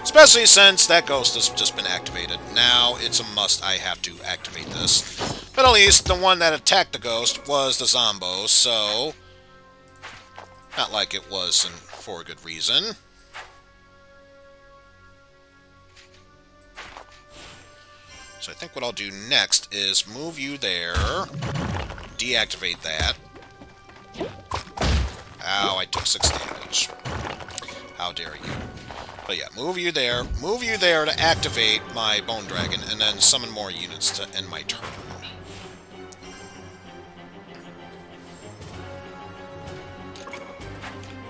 Especially since that ghost has just been activated. Now it's a must I have to activate this. But at least the one that attacked the ghost was the Zombo, so not like it wasn't for a good reason. So I think what I'll do next is move you there, deactivate that. Ow, I took 6 damage. How dare you. But yeah, move you there to activate my Bone Dragon, and then summon more units to end my turn.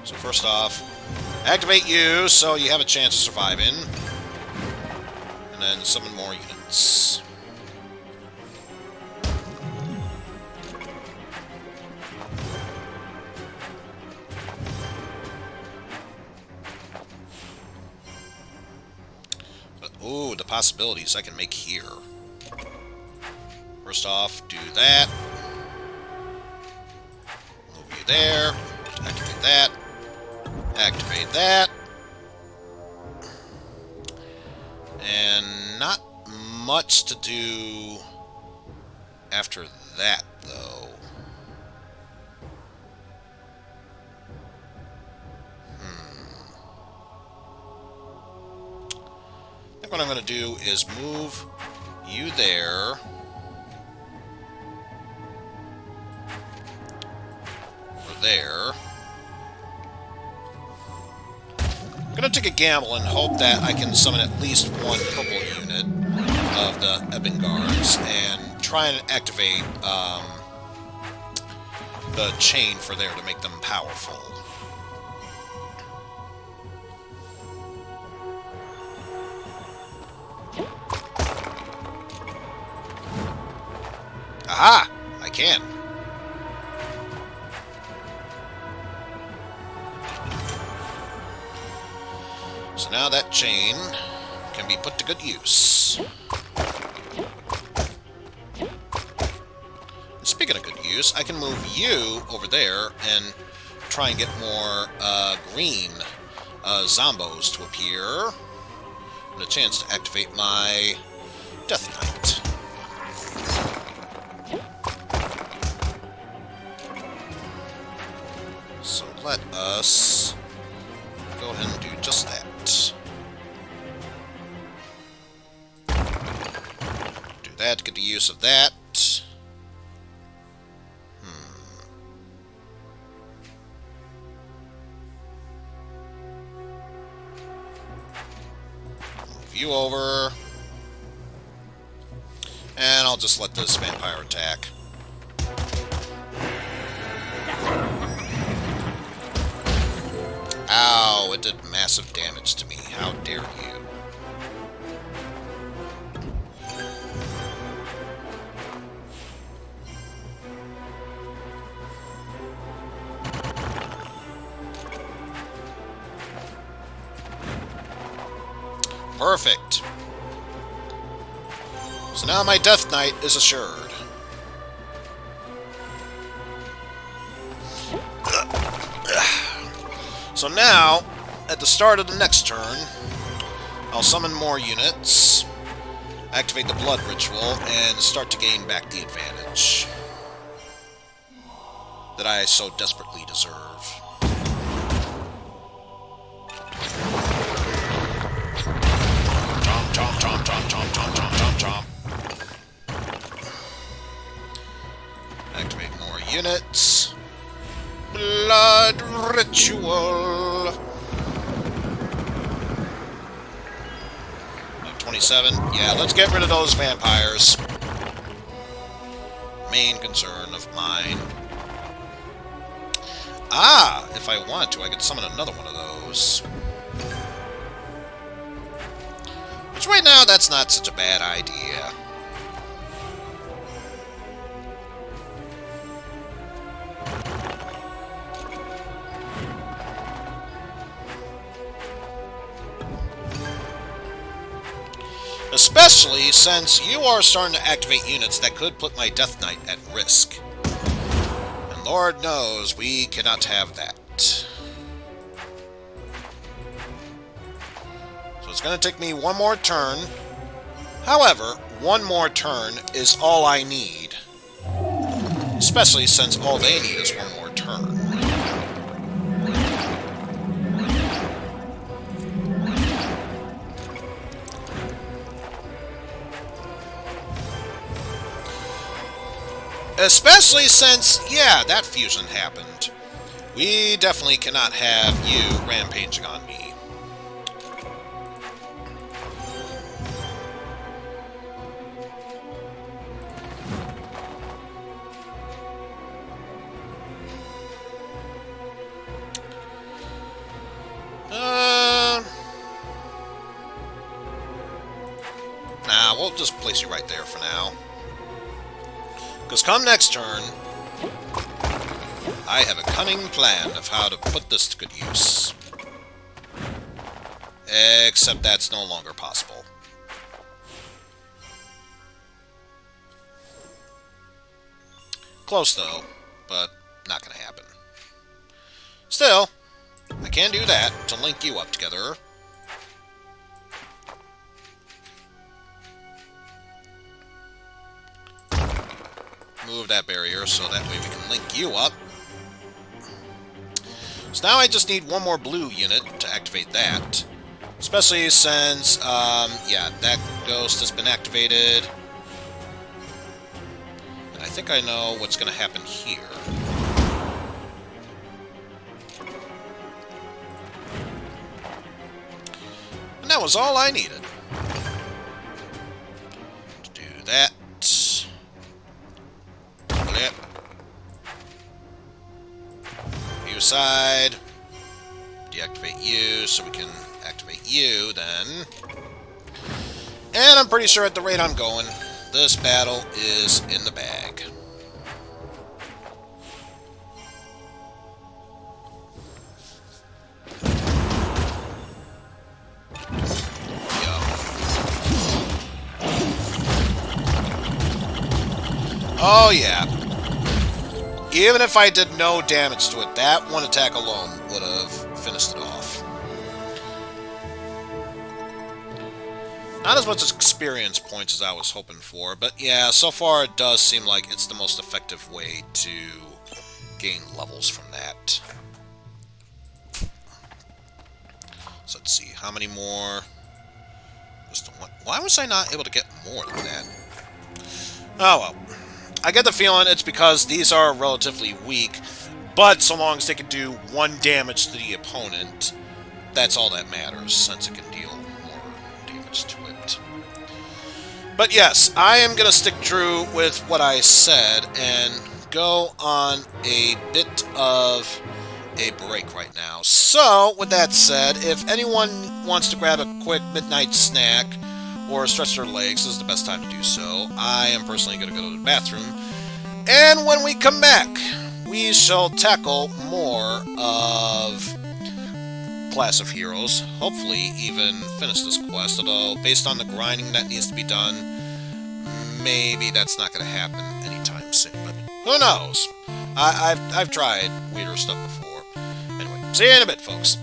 So first off, activate you so you have a chance of surviving. And then summon more units. But, ooh, the possibilities I can make here. First off, do that. Move you there. Activate that. Activate that. And not much to do after that, though. I think what I'm going to do is move you there. Or there. I'm going to take a gamble and hope that I can summon at least one purple unit of the Ebon Guards and try and activate the chain for there to make them powerful. Aha! I can. So now that chain can be put to good use. And speaking of good use, I can move you over there and try and get more green zombos to appear. And a chance to activate my Death Knight. So let us go ahead and do just that. Do that, get the use of that. Move you over. And I'll just let this vampire attack. Ow, it did massive damage to me. How dare you. Perfect. So now my Death Knight is assured. So now, at the start of the next turn, I'll summon more units, activate the Blood Ritual, and start to gain back the advantage that I so desperately deserve. Chomp, chomp, chomp, chomp, chomp, chomp, chomp, chomp, chomp. Activate more units. Blood Ritual. 27. Yeah, let's get rid of those vampires. Main concern of mine. Ah, if I want to, I could summon another one of those. Which right now, that's not such a bad idea. Especially since you are starting to activate units that could put my Death Knight at risk. And Lord knows we cannot have that. So it's going to take me one more turn. However, one more turn is all I need. Especially since all they need is one more turn. Especially since, yeah, that fusion happened. We definitely cannot have you rampaging on me. Nah, we'll just place you right there for now. Because come next turn, I have a cunning plan of how to put this to good use. Except that's no longer possible. Close though, but not going to happen. Still, I can do that to link you up together. Move that barrier so that way we can link you up. So now I just need one more blue unit to activate that. Especially since, yeah, that ghost has been activated. And I think I know what's going to happen here. And that was all I needed. To do that. Flip. View side. Deactivate you so we can activate you then. And I'm pretty sure at the rate I'm going, this battle is in the bag. Oh yeah. Even if I did no damage to it, that one attack alone would have finished it off. Not as much experience points as I was hoping for, but yeah, so far it does seem like it's the most effective way to gain levels from that. So let's see, how many more? Just one. Why was I not able to get more than that? Oh well. I get the feeling it's because these are relatively weak, but so long as they can do 1 damage to the opponent, that's all that matters, since it can deal more damage to it. But yes, I am going to stick true with what I said and go on a bit of a break right now. So, with that said, if anyone wants to grab a quick midnight snack, or stretch their legs, this is the best time to do so. I am personally going to go to the bathroom. And when we come back, we shall tackle more of class of heroes. Hopefully even finish this quest, although based on the grinding that needs to be done, maybe that's not going to happen anytime soon. But who knows? I've tried weirder stuff before. Anyway, see you in a bit, folks.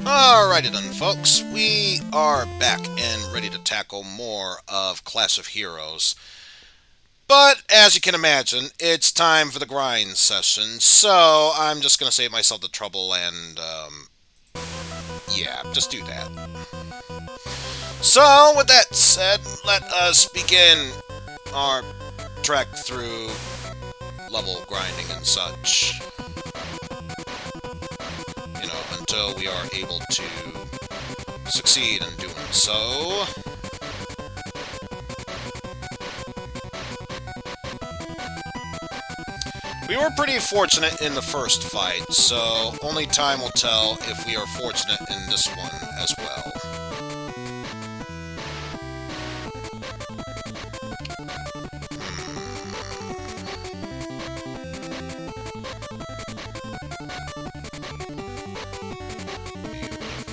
Alrighty then, folks. We are back and ready to tackle more of Clash of Heroes. But, as you can imagine, it's time for the grind session, so I'm just going to save myself the trouble and, yeah, just do that. So, with that said, let us begin our trek through level grinding and such. You know, until we are able to succeed in doing so. We were pretty fortunate in the first fight, so only time will tell if we are fortunate in this one as well.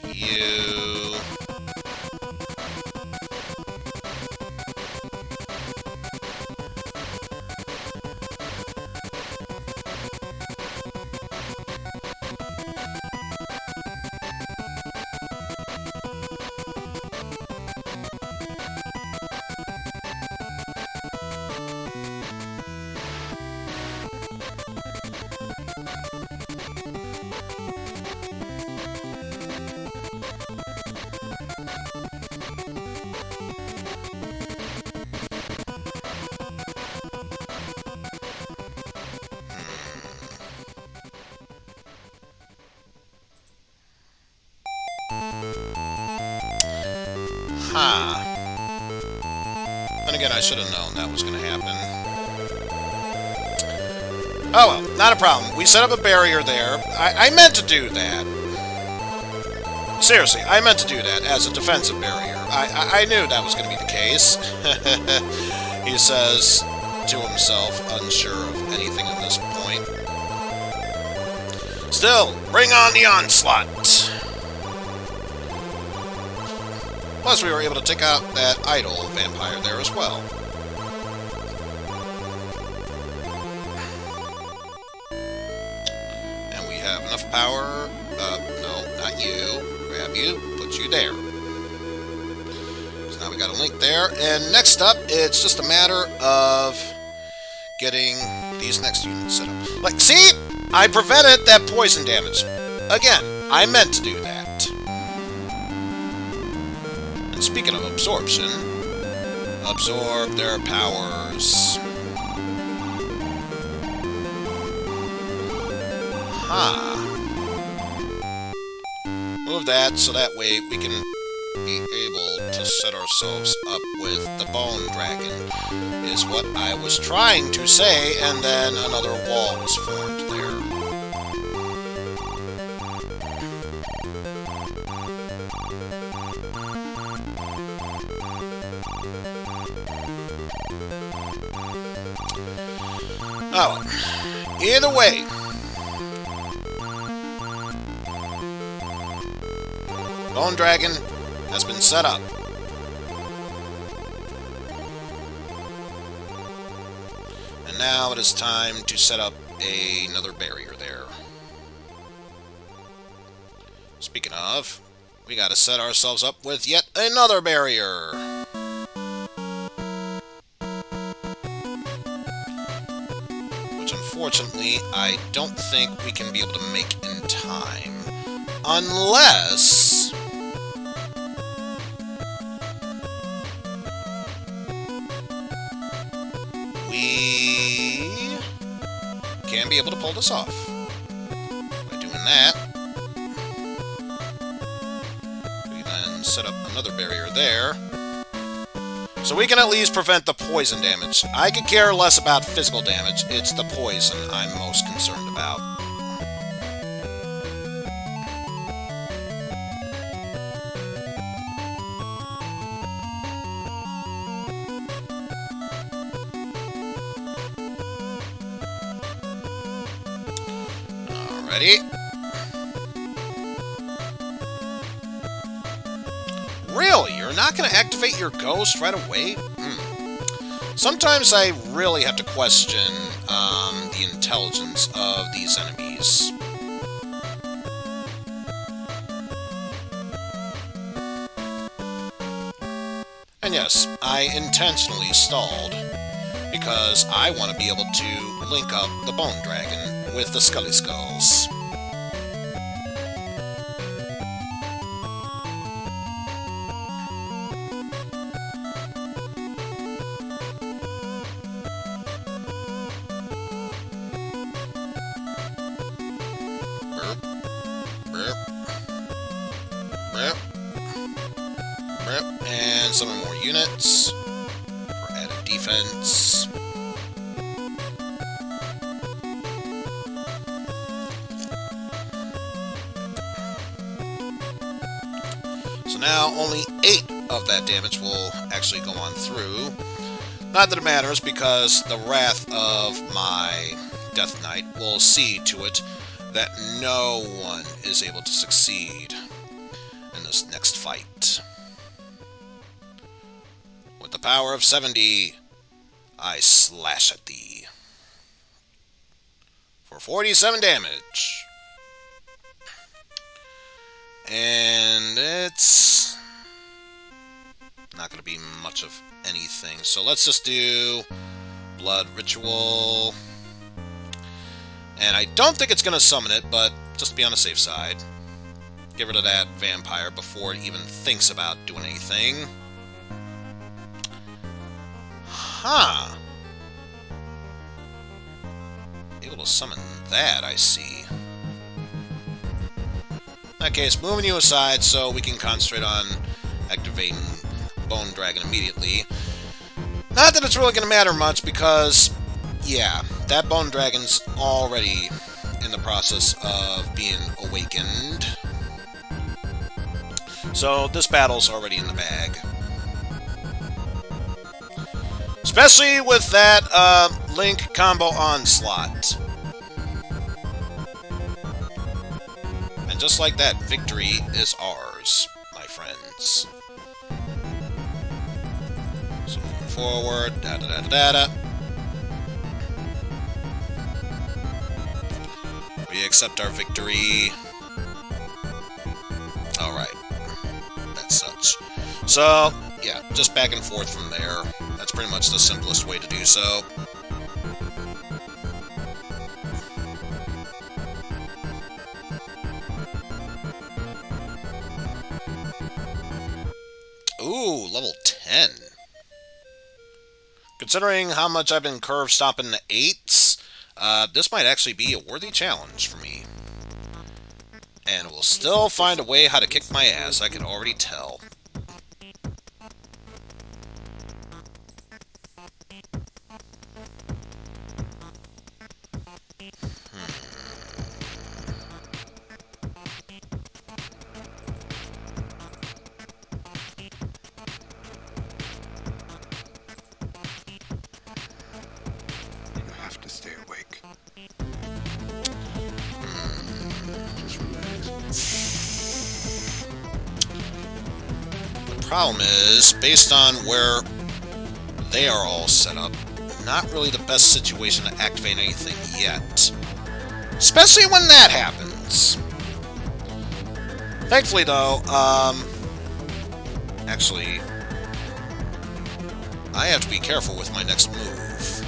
You... Then again, I should have known that was going to happen. Oh well, not a problem. We set up a barrier there. I meant to do that. Seriously, I meant to do that as a defensive barrier. I knew that was going to be the case. He says to himself, unsure of anything at this point. Still, bring on the onslaught! Plus, we were able to take out that idle vampire there as well. And we have enough power. No, not you. Grab you, put you there. So now we got a link there. And next up, it's just a matter of getting these next units set up. Like, see? I prevented that poison damage. Again, I meant to do that. And speaking of absorption, absorb their powers. Move that so that way we can be able to set ourselves up with the Bone Dragon, is what I was trying to say, and then another wall was formed there. Oh, either way, Bone Dragon has been set up. And now it is time to set up another barrier there. Speaking of, we gotta set ourselves up with yet another barrier. Unfortunately, I don't think we can be able to make in time. Unless... we can be able to pull this off. By doing that, we then set up another barrier there. So we can at least prevent the poison damage. I could care less about physical damage. It's the poison I'm most concerned about. Alrighty. Really? You're not going to activate your ghost right away? Sometimes I really have to question the intelligence of these enemies. yes, I intentionally stalled, because I want to be able to link up the Bone Dragon with the Scully Skulls. And summon more units for added defense. So now only 8 of that damage will actually go on through. Not that it matters, because the wrath of my Death Knight will see to it that no one is able to succeed in this next fight. With the power of 70, I slash at thee for 47 damage. And it's not going to be much of anything. So let's just do Blood Ritual. And I don't think it's going to summon it, but just to be on the safe side, get rid of that vampire before it even thinks about doing anything. Huh. Able to summon that, I see. In that case, moving you aside so we can concentrate on activating Bone Dragon immediately. Not that it's really going to matter much, because, yeah, that Bone Dragon's already in the process of being awakened. So this battle's already in the bag. Especially with that Link combo onslaught. And just like that, victory is ours, my friends. So moving forward, da-da-da-da-da. We accept our victory. Alright. That's such. So, yeah, just back and forth from there. That's pretty much the simplest way to do so. Ooh, level 10. Considering how much I've been curve stomping the 8s, this might actually be a worthy challenge for me. And we'll still find a way how to kick my ass, I can already tell. Problem is, based on where they are all set up, not really the best situation to activate anything yet. Especially when that happens. Thankfully, though, actually, I have to be careful with my next move.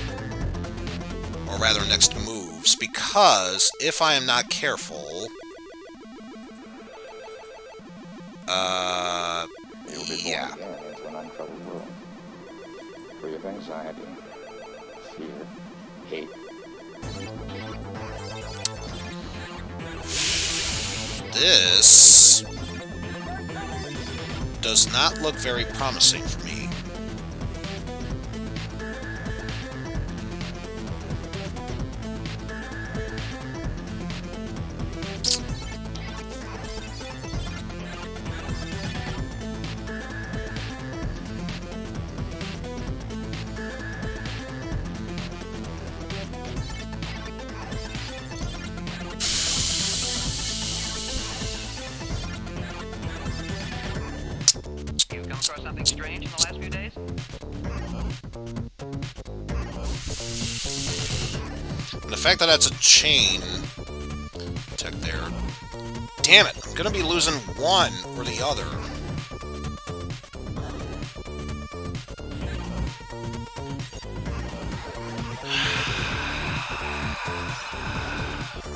Or rather, next moves, because if I am not careful, yeah. Into an untroubled world, free of anxiety, fear, hate. This does not look very promising for me. Across something strange in the last few days? And the fact that that's a chain tech there. Damn it, I'm gonna be losing one or the other.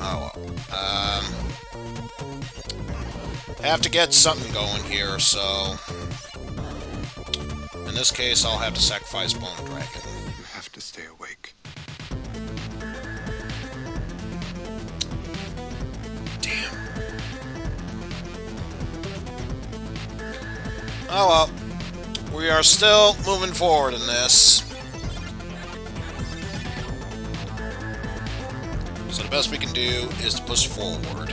Oh well. Have to get something going here, so... In this case, I'll have to sacrifice Bone Dragon. You have to stay awake. Damn. Oh well. We are still moving forward in this. So the best we can do is to push forward.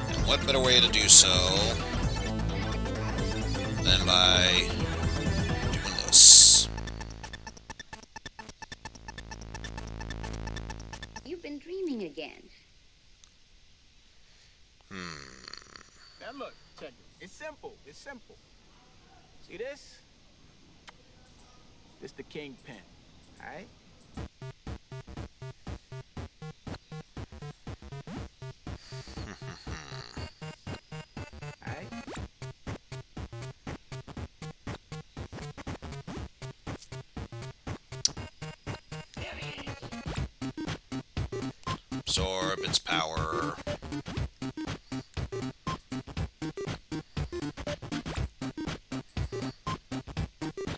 And what better way to do so than by doing this? You've been dreaming again. Now look, check it. It's simple. It's simple. See this? This the kingpin. Alright? Alright? Absorb its power.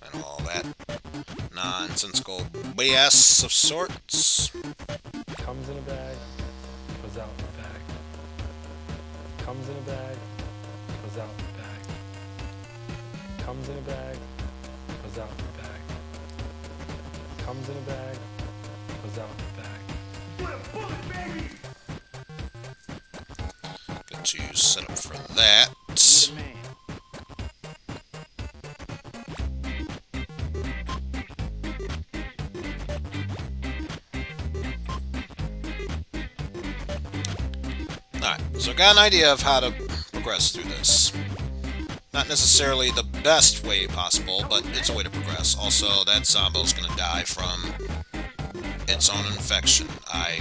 And all that nonsensical BS of sorts. Comes in a bag, goes out in a bag. Comes in a bag, goes out in a bag. Comes in a bag, goes out in a bag. Comes in a bag, goes out in a bag. Good to set up for that. The man. Alright, so I got an idea of how to progress through this. Not necessarily the best way possible, but it's a way to progress. Also, that Zombo's gonna die from its own infection. I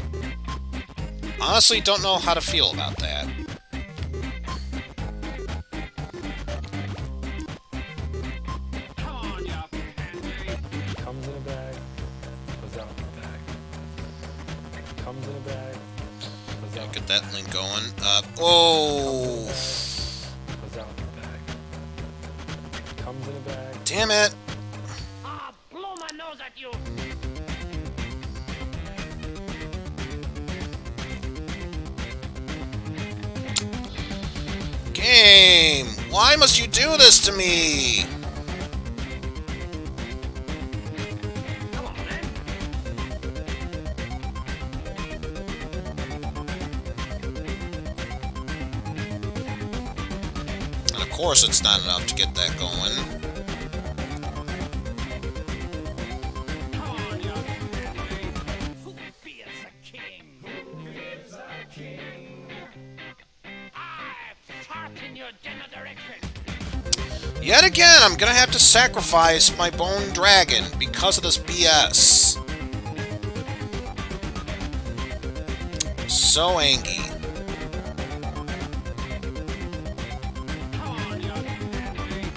honestly don't know how to feel about that. Comes in a bag, goes out in a bag. Comes in a bag, goes out Get that link going. Oh! goes out in a bag. Comes in a bag. Damn it! Ah, blow my nose at you! Game! Why must you do this to me? Come on, man. And of course it's not enough to get that going. Come on, young Henry. Who fears a king? Who fears a king? I fart in your general direction. Yet again, I'm gonna have to sacrifice my Bone Dragon because of this BS. So angry. Come on, young Henry.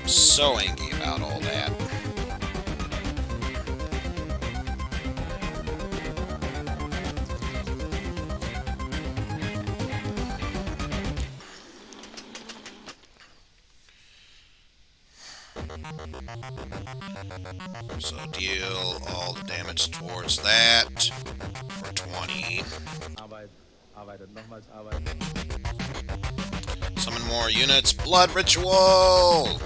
So angry about all that. So deal all the damage towards that for 20. Summon more units. Blood Ritual!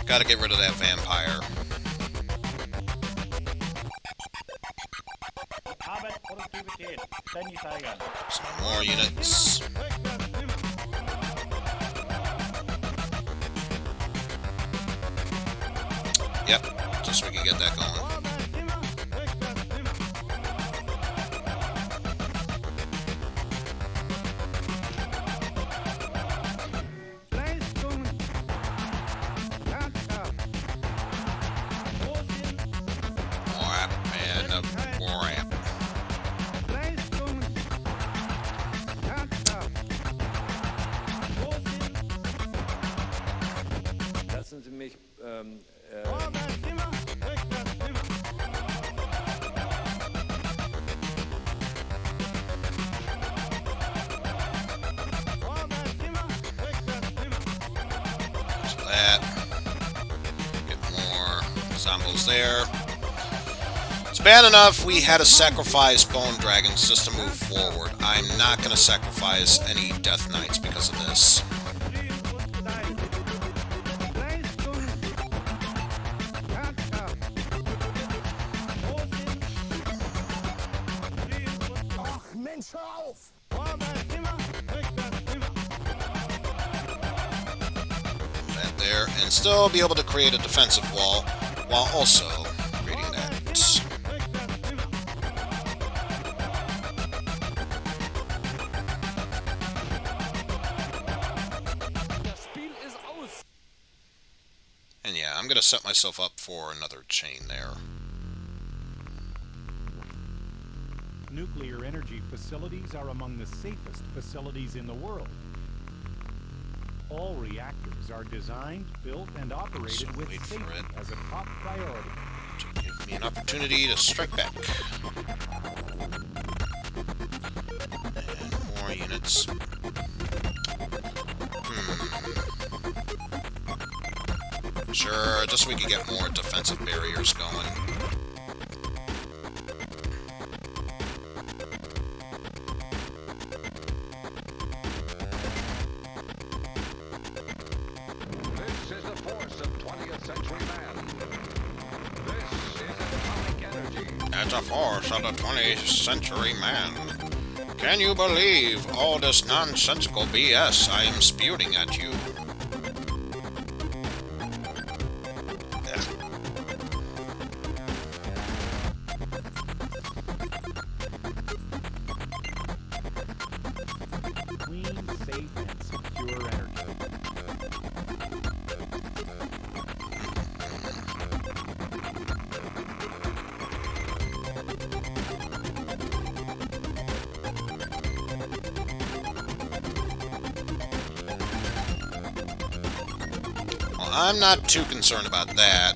Gotta get rid of that vampire. Summon more units. Yep, just so we can get that going. More app, man, more app. Lassen Sie mich, So that. Get more zombos there. It's bad enough we had to sacrifice Bone Dragons just to move forward. I'm not going to sacrifice any Death Knights because of this. That there, and still be able to create a defensive wall while also creating that. And yeah, I'm gonna set myself up for another chain there. Nuclear energy facilities are among the safest facilities in the world. All reactors are designed, built, and operated with safety as a top priority. To give me an opportunity to strike back. And more units. Sure, just so we can get more defensive barriers going. This is the force of 20th century man. This is atomic energy. It's a force of the 20th century man. Can you believe all this nonsensical BS I am spewing at you? Clean, safe, and secure energy. Well, I'm not too concerned about that,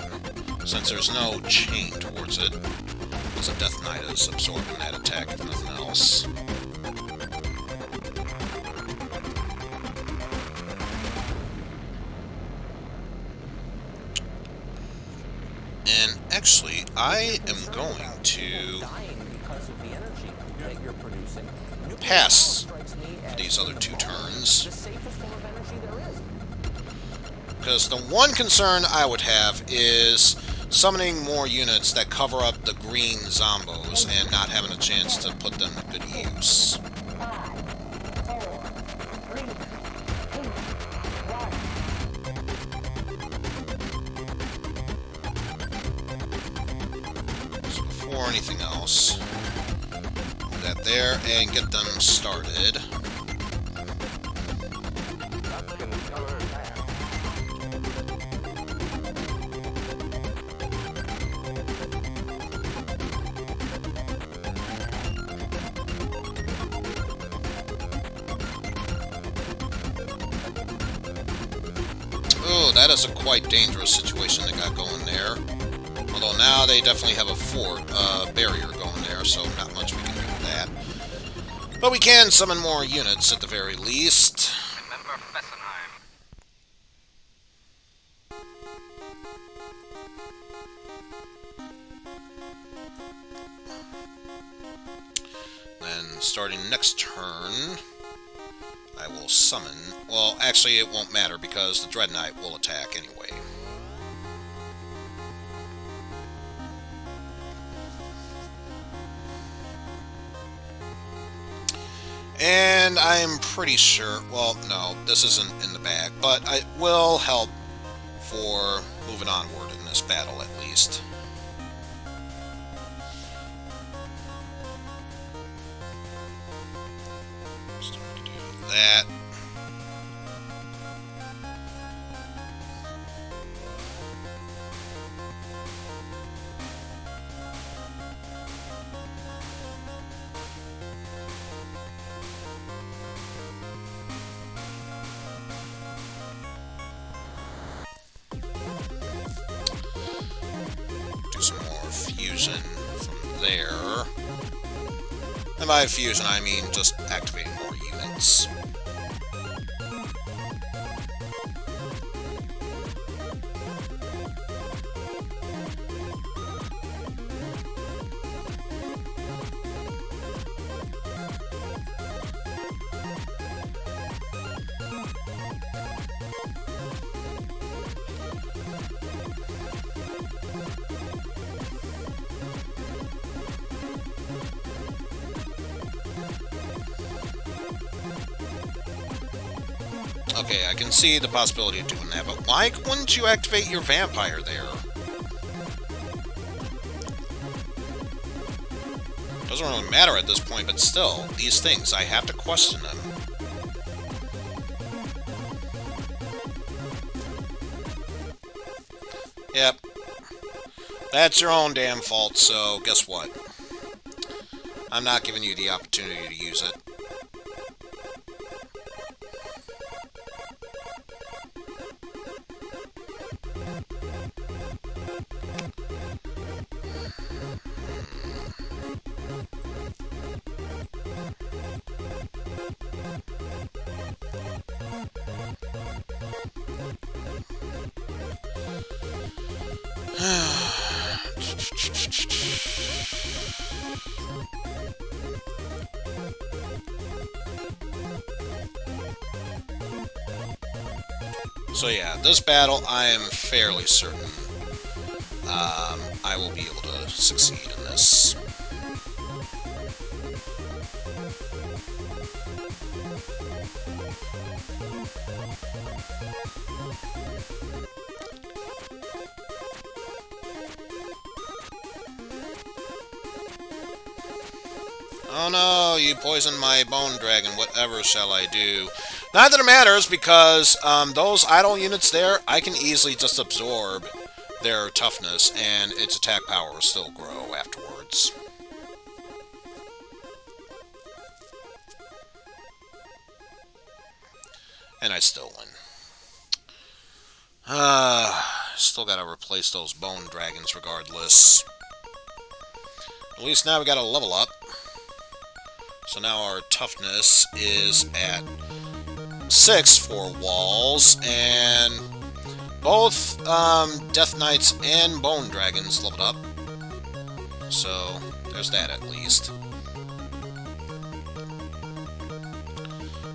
since there's no chain towards it, because a Death Knight is absorbing that attack, if nothing else. And actually, I am going to pass these other two turns. Because the one concern I would have is summoning more units that cover up the green zombos and not having a chance to put them to good use. So before anything else, put that there and get them started. Oh, that is a quite dangerous situation they got going there. Although now they definitely have a fort, barrier going there, so not much we can do with that. But we can summon more units at the very least. Remember Fessenheim. Then, starting next turn, I will summon... Well, actually, it won't matter because the Dread Knight will attack anyway. And I'm pretty sure... Well, no, this isn't in the bag, but it will help for moving onward in this battle, at least. Start to do that. fusion from there. And by fusion, I mean just activating more units. Okay, I can see the possibility of doing that, but why wouldn't you activate your vampire there? Doesn't really matter at this point, but still, these things, I have to question them. Yep. That's your own damn fault, so guess what? I'm not giving you the opportunity to use it. So yeah, this battle, I am fairly certain I will be able to succeed in this. Oh no, you poisoned my bone dragon, whatever shall I do? Not that it matters, because those idle units there, I can easily just absorb their toughness, and its attack power will still grow afterwards. And I still win. Still gotta replace those bone dragons regardless. At least now we got a level up. So now our toughness is at 6 for walls, and both Death Knights and Bone Dragons leveled up. So there's that at least.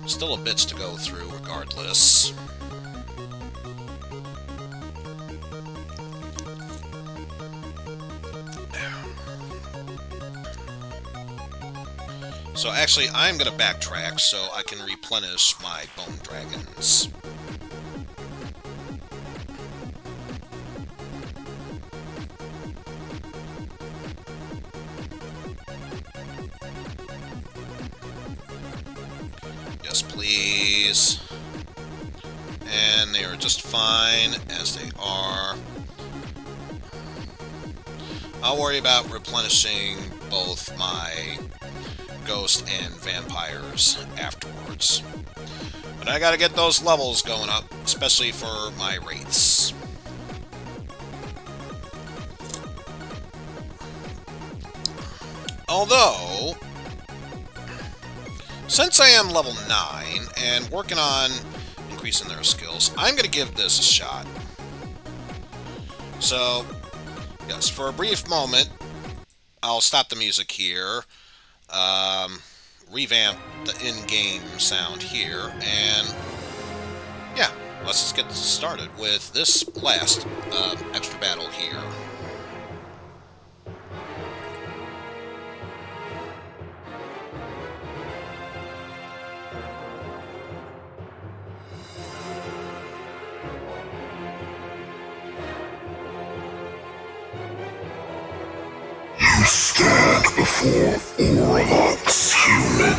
Still a bitch to go through regardless. So actually, I'm going to backtrack so I can replenish my Bone Dragons. Yes, please. And they are just fine as they are. I'll worry about replenishing both my Ghost and Vampires afterwards. But I gotta get those levels going up, especially for my Wraiths. Although, since I am level 9 and working on increasing their skills, I'm gonna give this a shot. So, yes, for a brief moment, I'll stop the music here. Revamp the in-game sound here, and yeah, let's just get started with this last extra battle here. You stand before Orlok's human.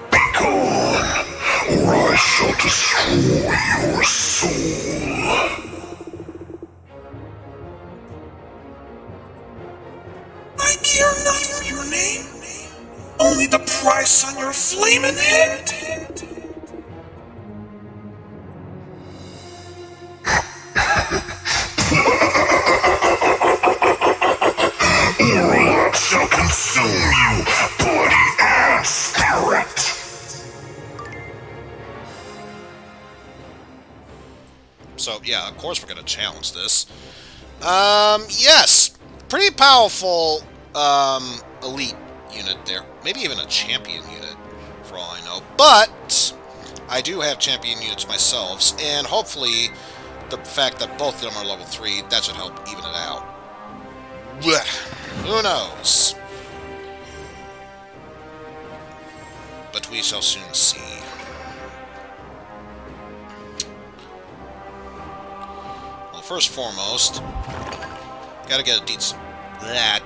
Begone, or I shall destroy your soul. I care not for your name, only the price on your flaming head. So, yeah, of course we're going to challenge this. Yes! Pretty powerful, elite unit there. Maybe even a champion unit, for all I know. But I do have champion units myself, and hopefully the fact that both of them are level 3, that should help even it out. Blech. Who knows? But we shall soon see. Well, first and foremost, gotta get a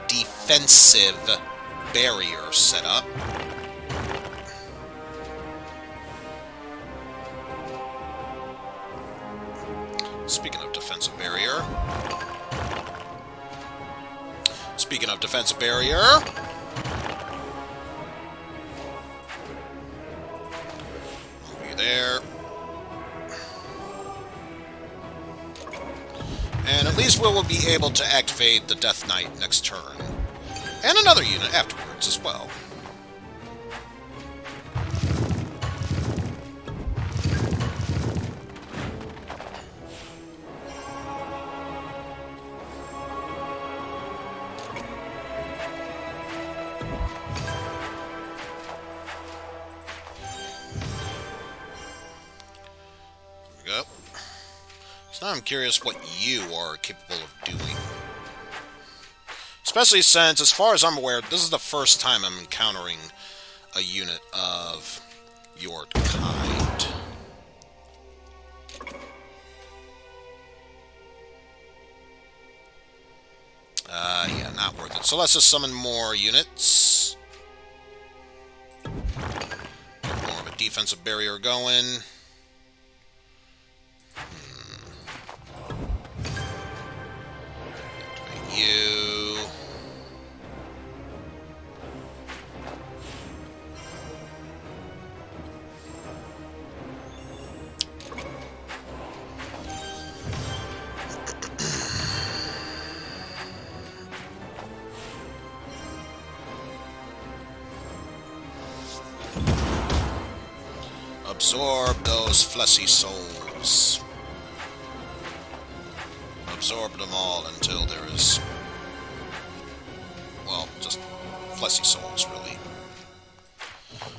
defensive barrier set up. Speaking of defensive barrier. Speaking of defensive barrier. Move you there. And at least we will be able to activate the Death Knight next turn. And another unit afterwards as well. There we go. So now I'm curious what you are capable of doing. Especially since, as far as I'm aware, this is the first time I'm encountering a unit of your kind. Yeah, not worth it. So let's just summon more units. Get more of a defensive barrier going. You. Absorb those fleshy souls. Absorb them all until there is, well, just fleshy souls, really.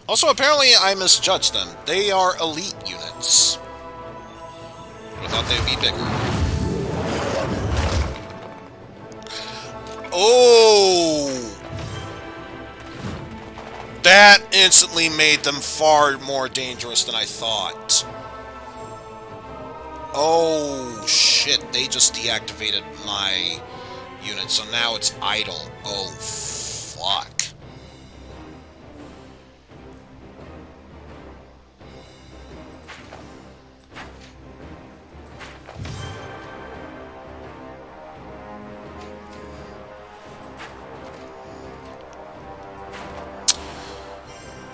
Also, apparently I misjudged them. They are elite units. I thought they would be bigger. Oh! That instantly made them far more dangerous than I thought. Oh, shit. They just deactivated my unit, so now it's idle. Oh, fuck.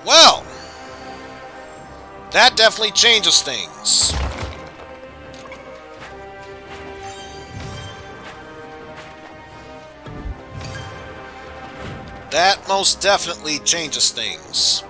Well, that definitely changes things. That most definitely changes things.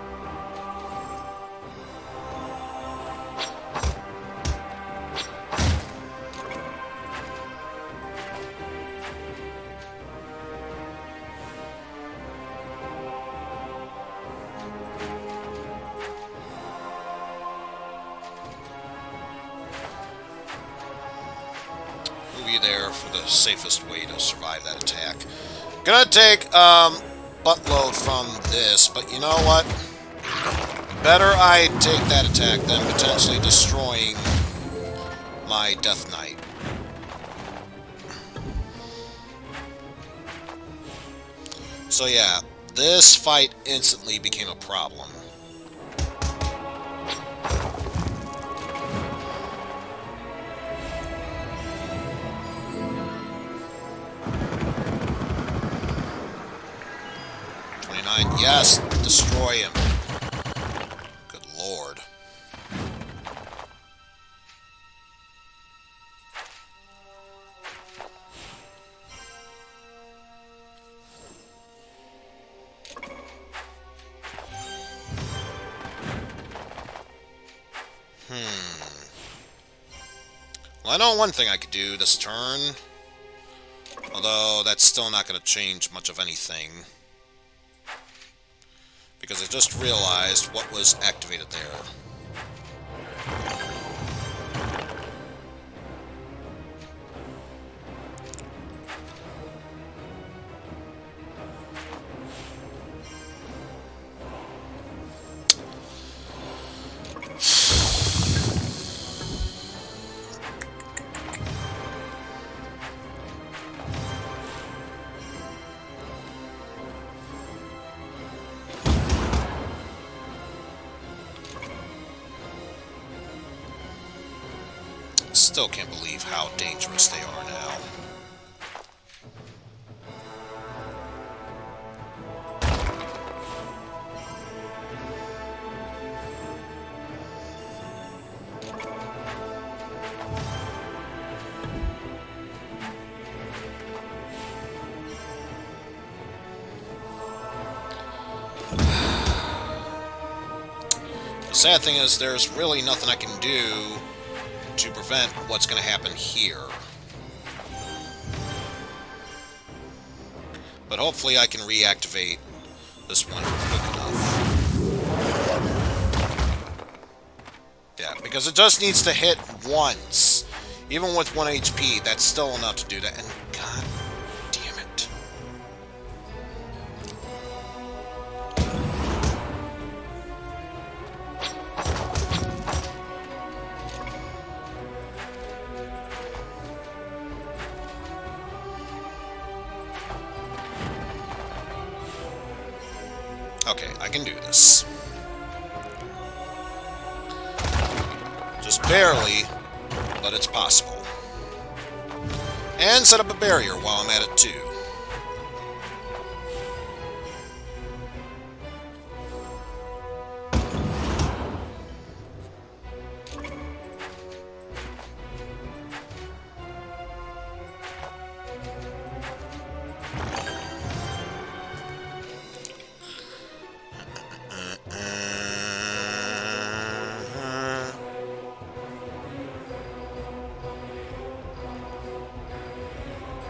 Move you there for the safest way to survive that attack. Gonna take, buttload from this, but you know what? Better I take that attack than potentially destroying my Death Knight. So yeah, this fight instantly became a problem. Yes, destroy him. Good lord. Well, I know one thing I could do this turn. Although, that's still not going to change much of anything. Because I just realized what was activated there. Still can't believe how dangerous they are now. The sad thing is, there's really nothing I can do to prevent what's going to happen here. But hopefully I can reactivate this one quick enough. Yeah, because it just needs to hit once. Even with 1 HP, that's still enough to do that. And god damn it. Okay, I can do this. Just barely, but it's possible. And set up a barrier while I'm at it, too.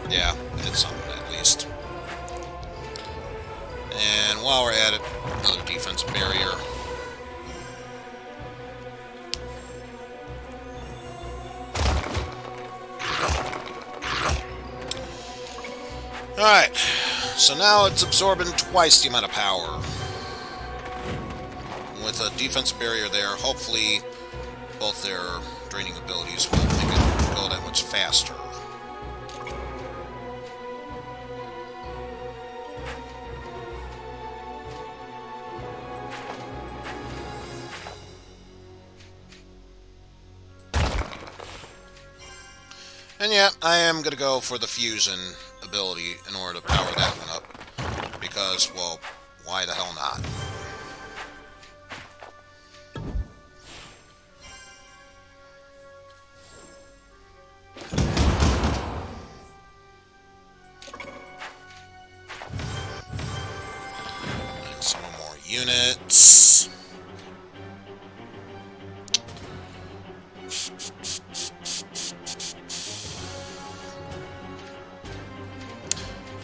Yeah, it's something at least. And while we're at it, another defense barrier. Alright, so now it's absorbing twice the amount of power. With a defense barrier there, hopefully both their draining abilities will make it go that much faster. And yeah, I am going to go for the fusion ability in order to power that one up. Because, well, why the hell not? And some more units.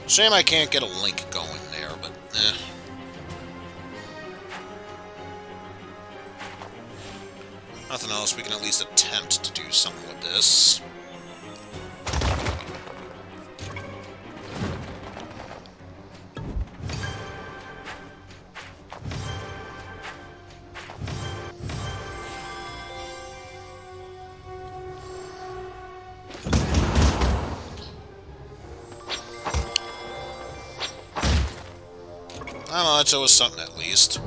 Shame I can't get a link going there, but eh. Nothing else, we can at least attempt to do something with this. Not much, it was something at least.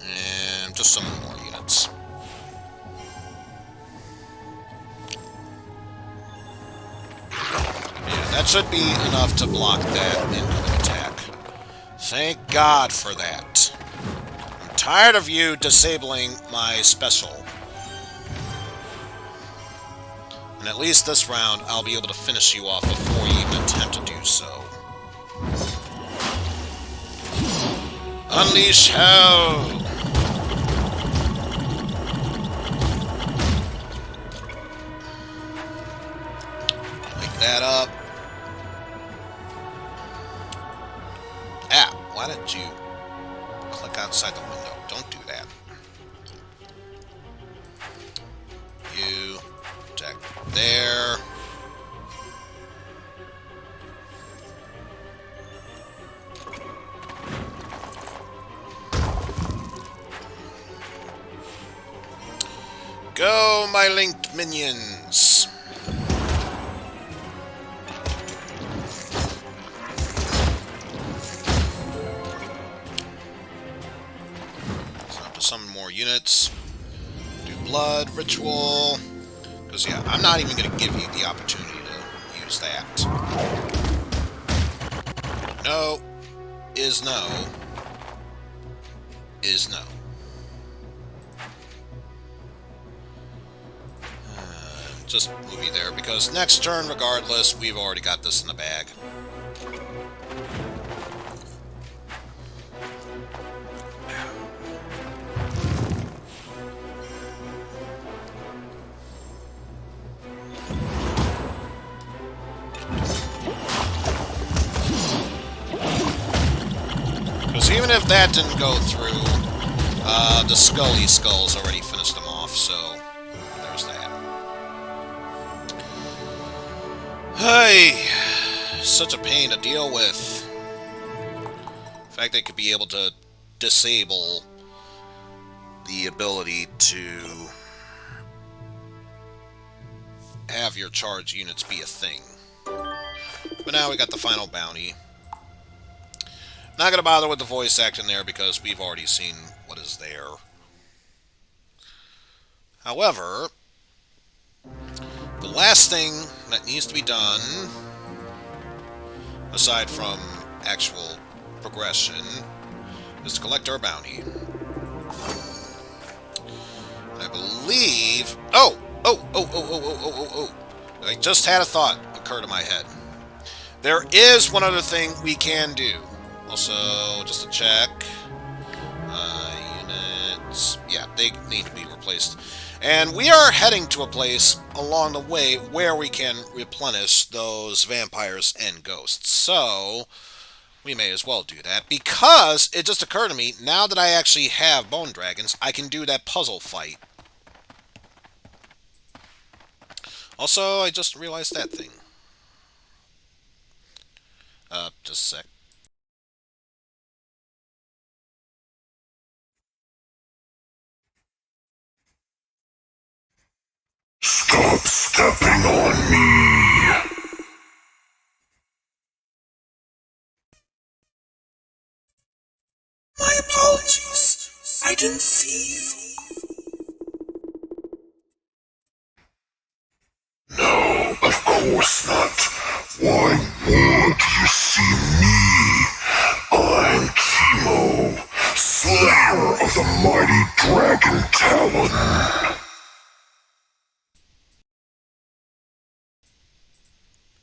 And just some more units. Yeah, that should be enough to block that incoming attack. Thank God for that. I'm tired of you disabling my special. And at least this round, I'll be able to finish you off before you even attempt to do so. Unleash hell! Wake that up. Ah, why did you click outside the window? Don't do that. You attack there. Go, my linked minions! Time to summon more units. Do blood, ritual. Because, yeah, I'm not even going to give you the opportunity to use that. No is no is no. Just move you there, because next turn, regardless, we've already got this in the bag. Because even if that didn't go through, the Scully Skulls already finished them off, so there's that. Hey, such a pain to deal with. The fact they could be able to disable the ability to have your charge units be a thing. But now we got the final bounty. Not gonna bother with the voice acting there because we've already seen what is there. However, the last thing that needs to be done, aside from actual progression, is to collect our bounty. And I believe... Oh! I just had a thought occur to my head. There is one other thing we can do. Also, just to check. Units... Yeah, they need to be replaced. And we are heading to a place along the way where we can replenish those vampires and ghosts. So, we may as well do that. Because it just occurred to me, now that I actually have bone dragons, I can do that puzzle fight. Also, I just realized that thing. Just a sec. Stop stepping on me! My apologies. I didn't see you. No, of course not. Why would you see me? I'm Chemo, Slayer of the mighty Dragon Talon.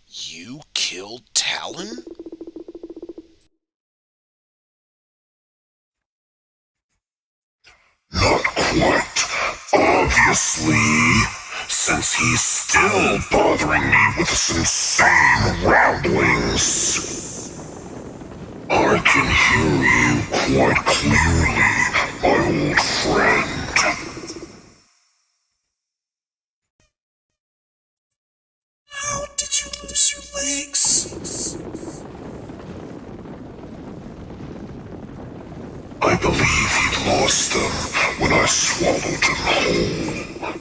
You killed Talon? Not quite, obviously, since he's still bothering me with his insane ramblings. I can hear you quite clearly, my old friend. How did you lose your legs? I believe he'd lost them when I swallowed him whole.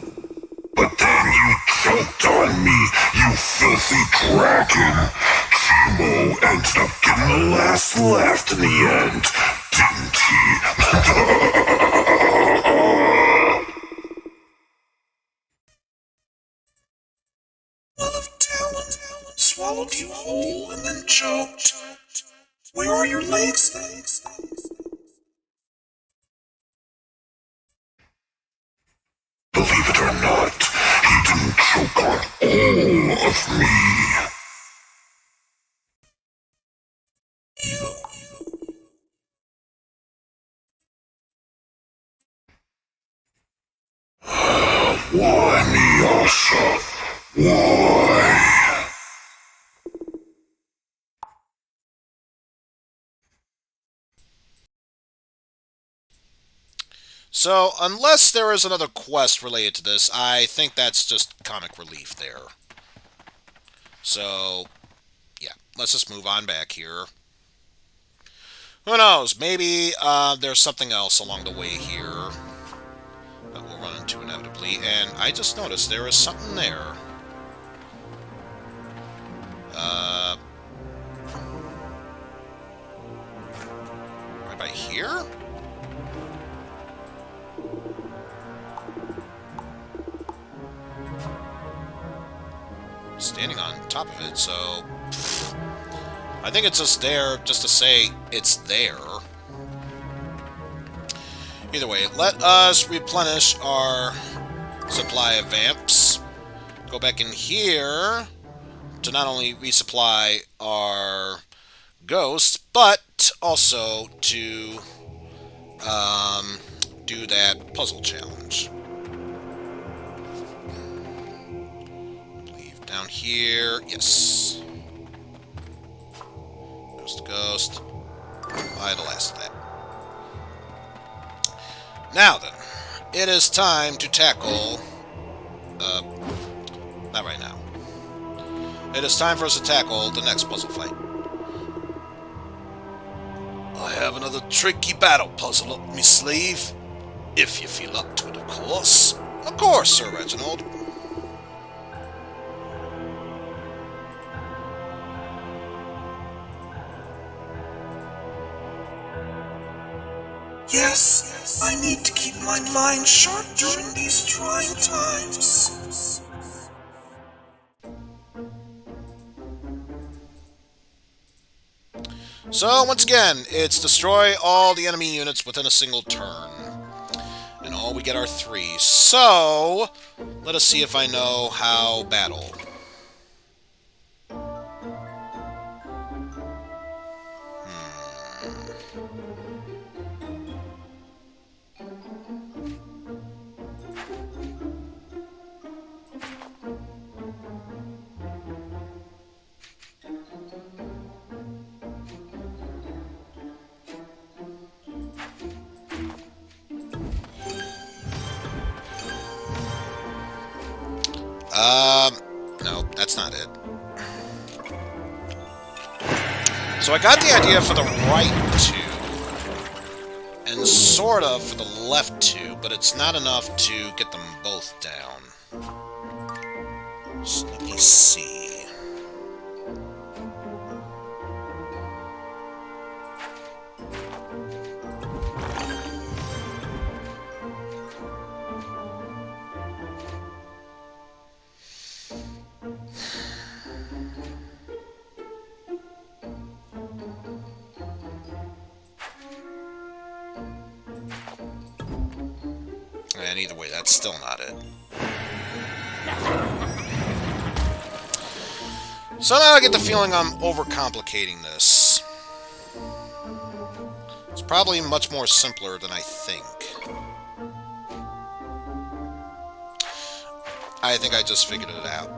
But then you choked on me, you filthy dragon. Chemo ended up getting the last laugh in the end, didn't he? Well, if Talon swallowed you whole and then choked, where are your legs then? Believe it or not, he didn't choke got all of me. Why me, Asha? Why? So, unless there is another quest related to this, I think that's just comic relief there. So, yeah, let's just move on back here. Who knows? Maybe there's something else along the way here that we'll run into inevitably. And I just noticed there is something there. Right by here? Standing on top of it, so I think it's just there just to say it's there. Either way, let us replenish our supply of vamps. Go back in here to not only resupply our ghosts, but also to do that puzzle challenge. Leave down here. Yes. Ghost to ghost. I had the last of that. Now then, it is time to tackle... not right now. It is time for us to tackle the next puzzle fight. I have another tricky battle puzzle up my sleeve. If you feel up to it, of course. Of course, Sir Reginald. Yes, I need to keep my mind sharp during these trying times. So, once again, it's destroy all the enemy units within a single turn. And all we get are 3. So, let us see if I know how battle. No, that's not it. So I got the idea for the right 2, and sort of for the left 2, but it's not enough to get them both down. So let me see. And either way, that's still not it. So now I get the feeling I'm overcomplicating this. It's probably much more simpler than I think. I think I just figured it out.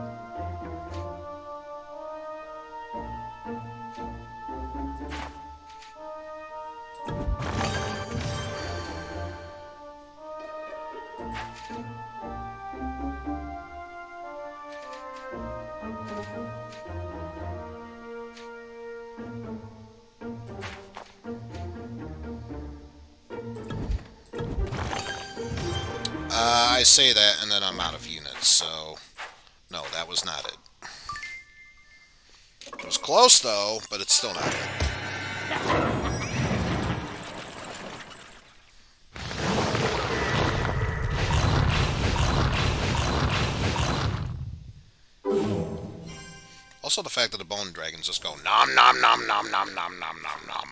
I say that, and then I'm out of units, so... No, that was not it. It was close, though, but it's still not it. Also, the fact that the bone dragons just go nom nom nom nom nom nom nom nom nom.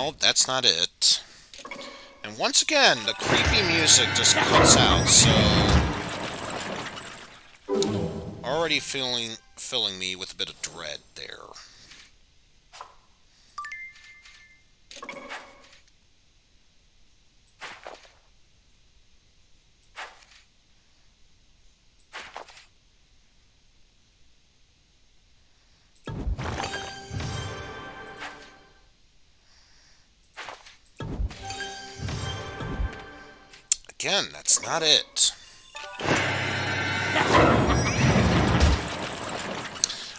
no, that's not it. And once again, the creepy music just cuts out, so... Already filling me with a bit of dread there. Again, that's not it.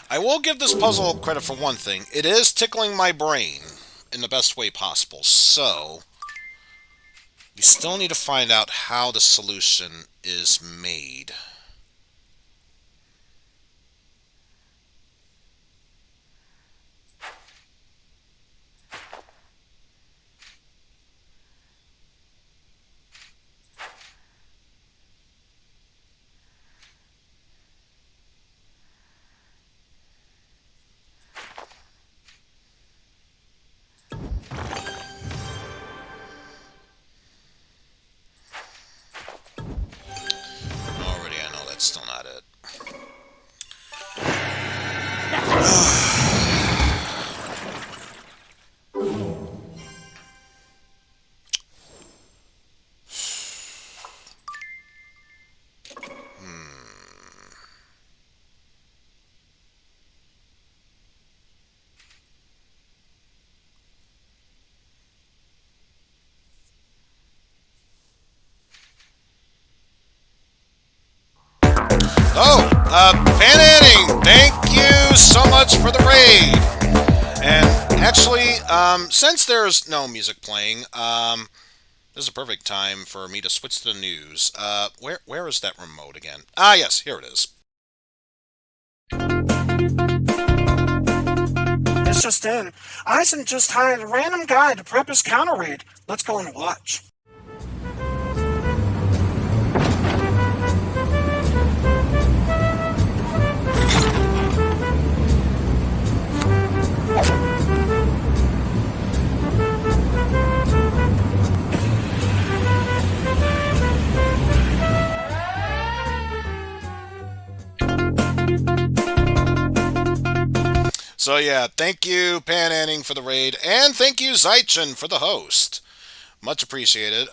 I will give this puzzle credit for one thing. It is tickling my brain in the best way possible, so... we still need to find out how the solution is made. Already, I know that's still not it. Oh, Panning, thank you so much for the raid. And actually, since there's no music playing, this is a perfect time for me to switch to the news. Where is that remote again? Ah, yes, here it is. It's just in. Eizen just hired a random guy to prep his counter raid. Let's go and watch. So yeah, thank you Panning for the raid, and thank you Zeichen for the host. Much appreciated.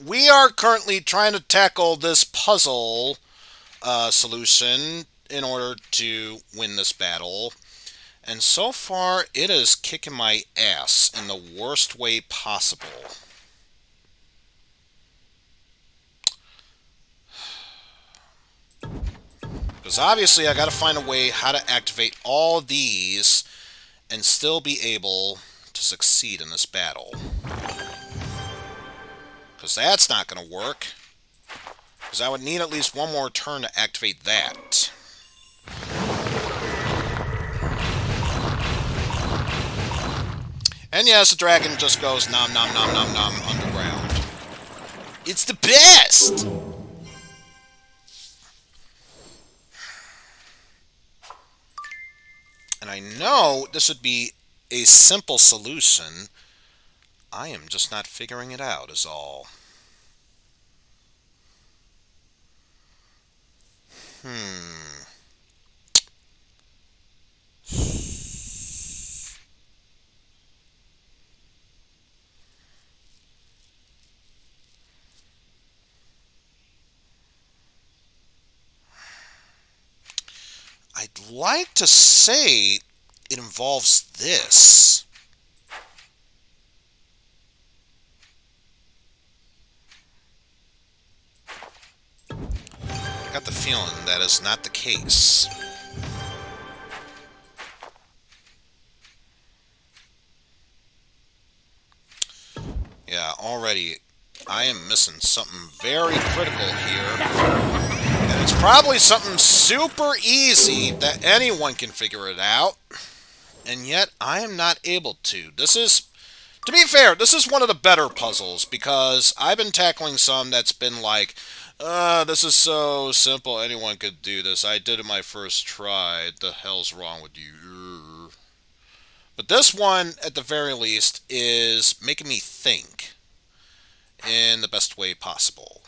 We are currently trying to tackle this puzzle solution in order to win this battle. And so far, it is kicking my ass in the worst way possible. Because obviously, I got to find a way how to activate all of these and still be able to succeed in this battle. Because that's not going to work. Because I would need at least one more turn to activate that. And yes, the dragon just goes nom nom nom nom nom underground. It's the best! And I know this would be a simple solution. I am just not figuring it out, is all. I'd like to say it involves this. I got the feeling that is not the case. Yeah, already I am missing something very critical here. And it's probably something super easy that anyone can figure it out. And yet, I am not able to. This is, to be fair, this is one of the better puzzles, because I've been tackling some that's been like, this is so simple, anyone could do this. I did it my first try. The hell's wrong with you? But this one, at the very least, is making me think in the best way possible.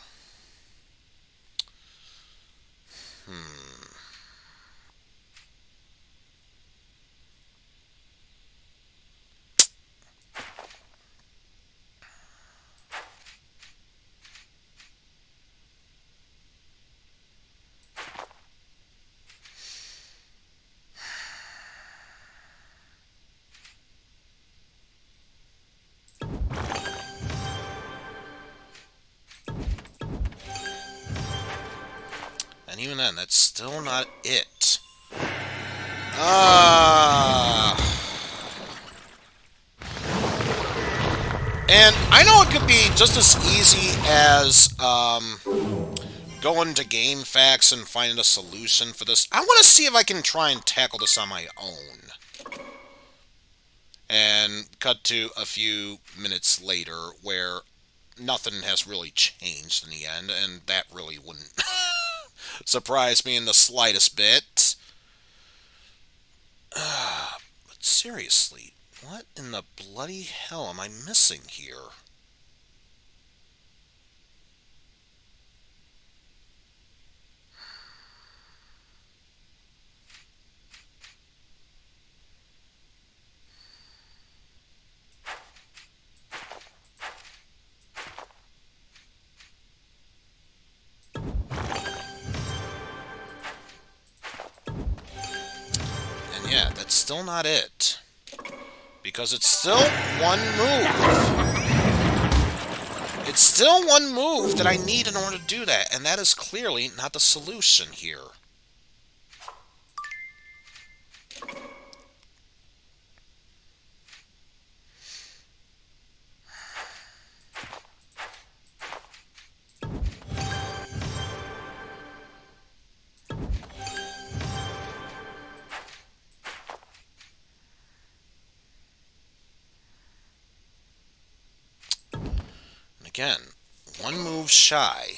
And even then, that's still not it. And I know it could be just as easy as going to Game Facts and finding a solution for this. I want to see if I can try and tackle this on my own. And cut to a few minutes later where nothing has really changed in the end, and that really wouldn't surprise me in the slightest bit. But seriously, what in the bloody hell am I missing here? And yeah, that's still not it. Because it's still one move. It's still one move that I need in order to do that, and that is clearly not the solution here. Again, one move shy.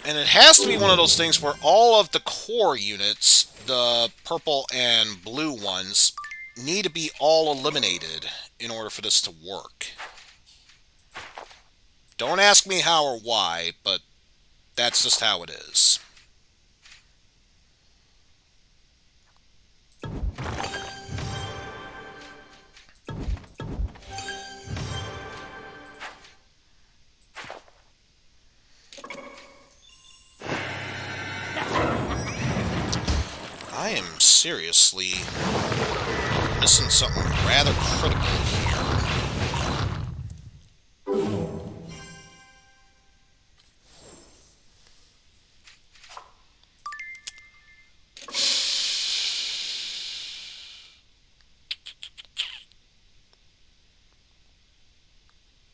And it has to be one of those things where all of the core units, the purple and blue ones, need to be all eliminated in order for this to work. Don't ask me how or why, but that's just how it is. I am seriously missing something rather critical here.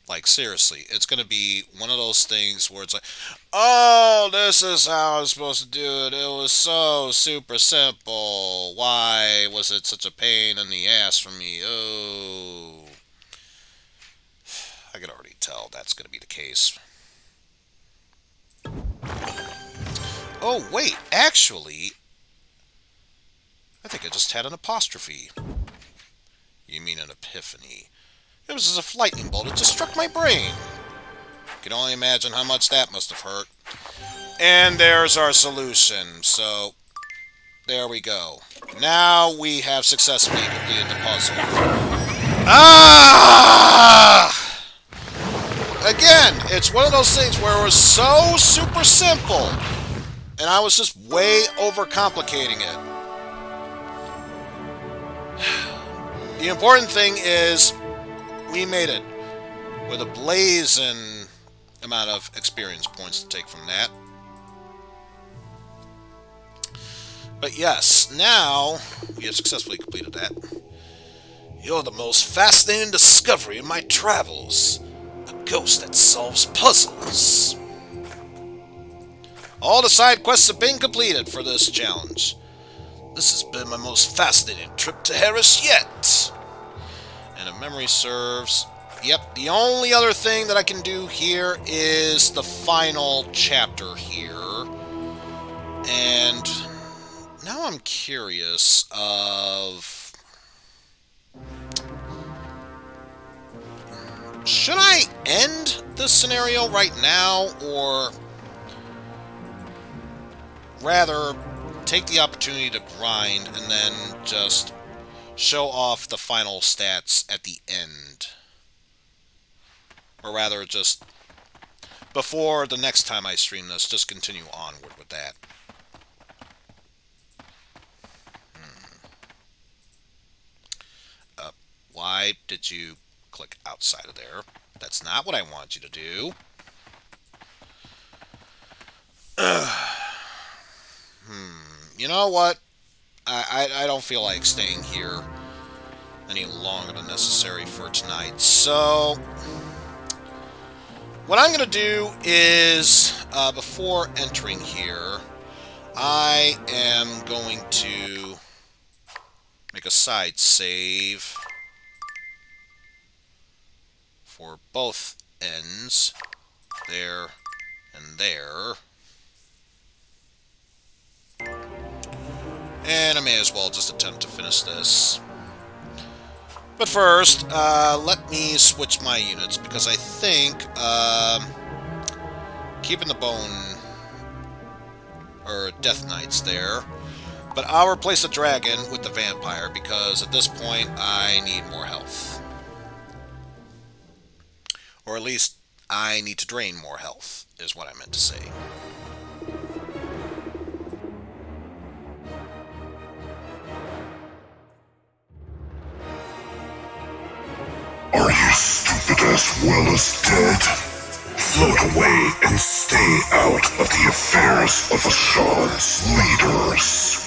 Like, seriously, it's going to be one of those things where it's like, oh, this is how I was supposed to do it. It was so super simple. Why was it such a pain in the ass for me? Oh. I could already tell that's going to be the case. Oh, wait, actually, I think I just had an apostrophe. You mean an epiphany. It was as if lightning bolt had just struck my brain. You can only imagine how much that must have hurt. And there's our solution. So, there we go. Now we have successfully completed the puzzle. Ah! Again, it's one of those things where it was so super simple. And I was just way overcomplicating it. The important thing is, we made it with a blazing amount of experience points to take from that. But yes, now we have successfully completed that. You're the most fascinating discovery in my travels. A ghost that solves puzzles. All the side quests have been completed for this challenge. This has been my most fascinating trip to Harris yet. And if memory serves, yep, the only other thing that I can do here is the final chapter here. And now I'm curious of... Should I end this scenario right now, or rather take the opportunity to grind and then just show off the final stats at the end? Or rather, just before the next time I stream this, just continue onward with that. Why did you click outside of there? That's not what I want you to do. You know what? I don't feel like staying here any longer than necessary for tonight. So, what I'm going to do is, before entering here, I am going to make a side save for both ends, there and there. And I may as well just attempt to finish this. But first, let me switch my units, because I think keeping the bone, or Death Knights there, but I'll replace the dragon with the vampire, because at this point I need more health. Or at least I need to drain more health, is what I meant to say. Are you stupid as well as dead? Float away and stay out of the affairs of Ashar's leaders.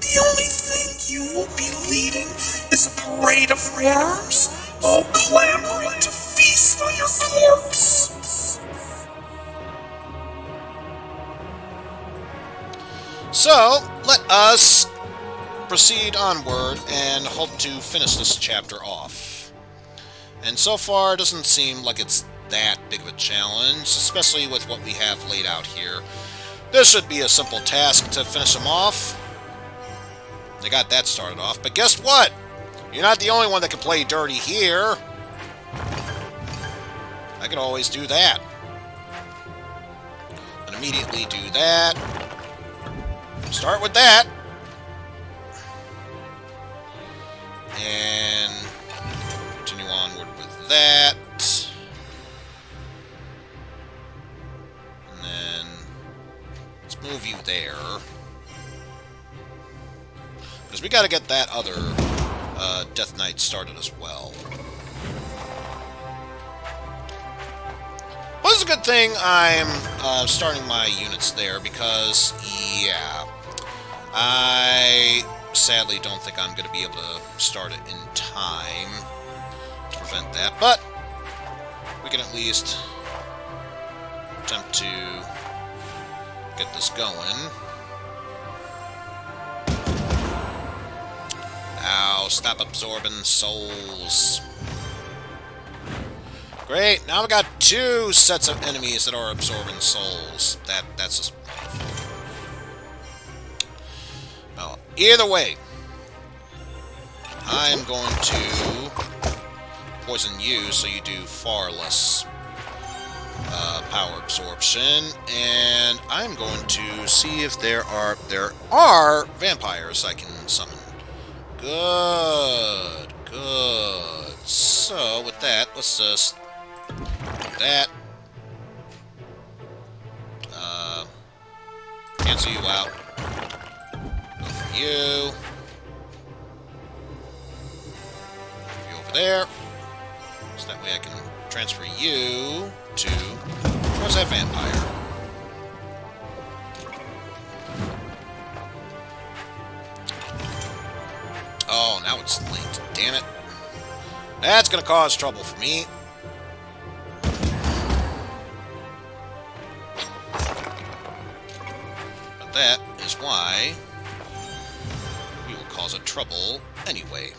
The only thing you will be leading is a parade of worms, all clamoring to feast on your corpse. So, let us proceed onward and hope to finish this chapter off. And so far, it doesn't seem like it's that big of a challenge, especially with what we have laid out here. This should be a simple task to finish them off. They got that started off, but guess what? You're not the only one that can play dirty here. I can always do that. And immediately do that. Start with that. And continue onward with that. And then let's move you there. Because we got to get that other Death Knight started as well. Well, this is a good thing I'm starting my units there, because, yeah, I sadly don't think I'm going to be able to start it in time to prevent that, but we can at least attempt to get this going. Ow, stop absorbing souls. Great, now we got 2 sets of enemies that are absorbing souls. That's just wonderful. Well, either way, I'm going to poison you so you do far less power absorption, and I'm going to see if there are vampires I can summon. Good, good. So, with that, let's just do that. Cancel you out. Go for you. Move you over there. So that way I can transfer you to... Where's that vampire? Oh, now it's linked. Damn it. That's gonna cause trouble for me. But that is why we will cause a trouble anyway.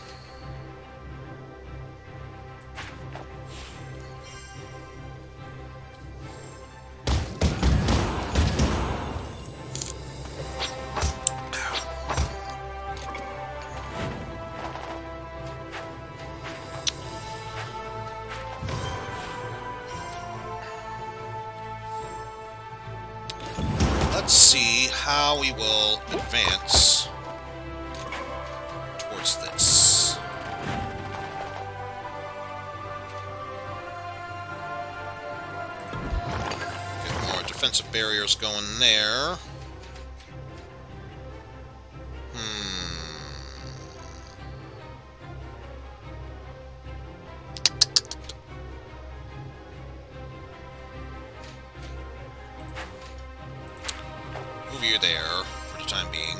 let's see how we will advance towards this. Get more defensive barriers going there. Move you there for the time being.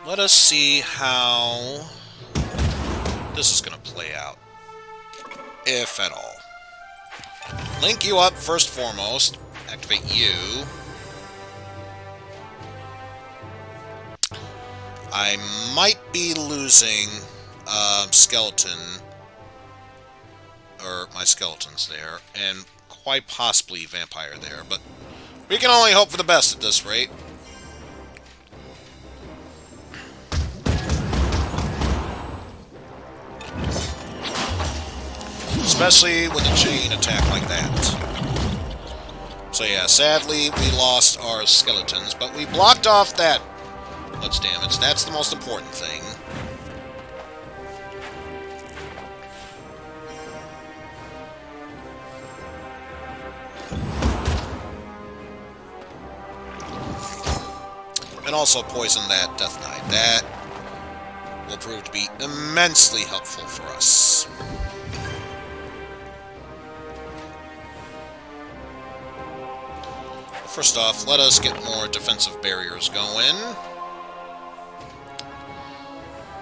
Let us see how this is going to play out, if at all. Link you up first foremost. Activate you. I might be losing skeleton, or my skeletons there, and quite possibly vampire there, but we can only hope for the best at this rate. Especially with a chain attack like that. So yeah, sadly we lost our skeletons, but we blocked off that much damage. That's the most important thing. And also poison that Death Knight. That will prove to be immensely helpful for us. First off, let us get more defensive barriers going.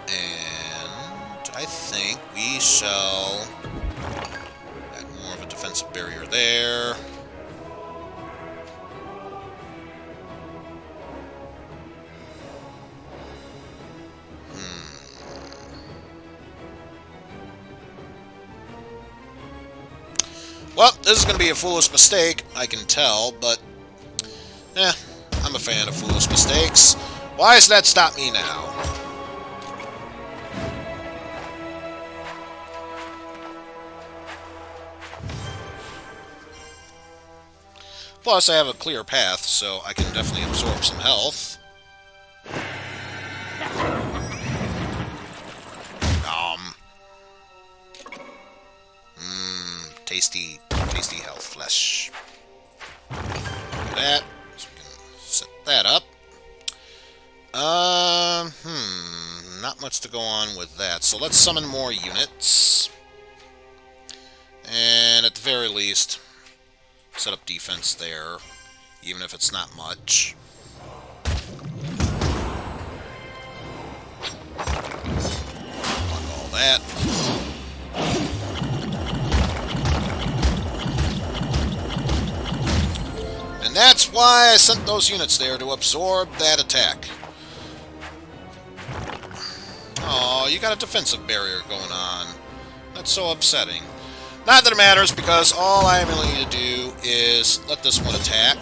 And I think we shall add more of a defensive barrier there. Well, this is going to be a foolish mistake, I can tell, but I'm a fan of foolish mistakes. Why does that stop me now? Plus, I have a clear path, so I can definitely absorb some health. Tasty, tasty health flesh. Like that. So we can set that up. Not much to go on with that. So let's summon more units. And at the very least, set up defense there, even if it's not much. Block all that. And that's why I sent those units there, to absorb that attack. Oh, you got a defensive barrier going on. That's so upsetting. Not that it matters, because all I really need to do is let this one attack.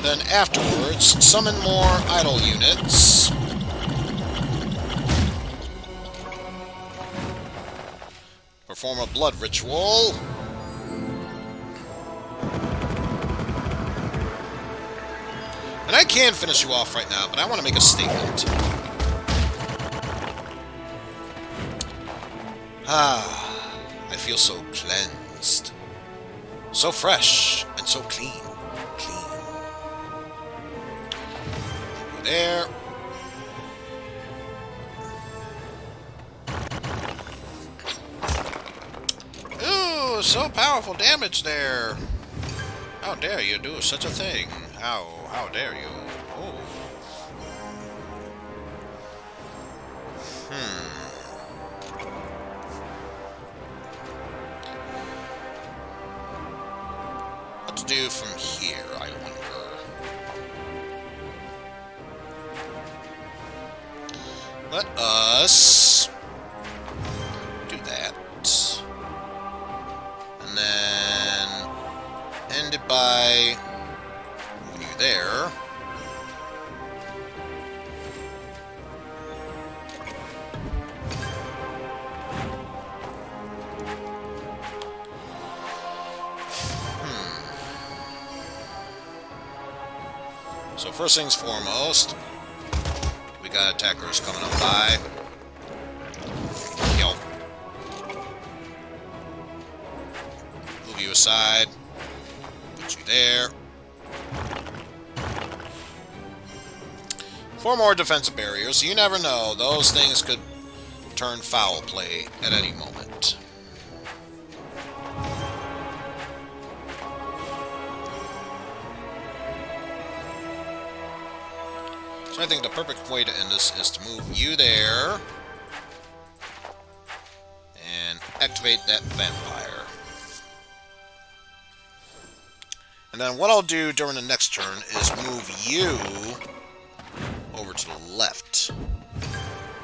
Then afterwards, summon more idle units. Perform a blood ritual. And I can finish you off right now, but I want to make a statement. I feel so cleansed. So fresh and so clean. There. Ooh, so powerful damage there. How dare you do such a thing? How dare you? Oh. What to do from here, I wonder. Let us do that. And then end it by moving you there. So first things foremost, we got attackers coming up by. Yo. Move you aside. Put you there. 4 more defensive barriers. You never know. Those things could turn foul play at any moment. So I think the perfect way to end this is to move you there and activate that vampire. And then what I'll do during the next turn is move you over to the left.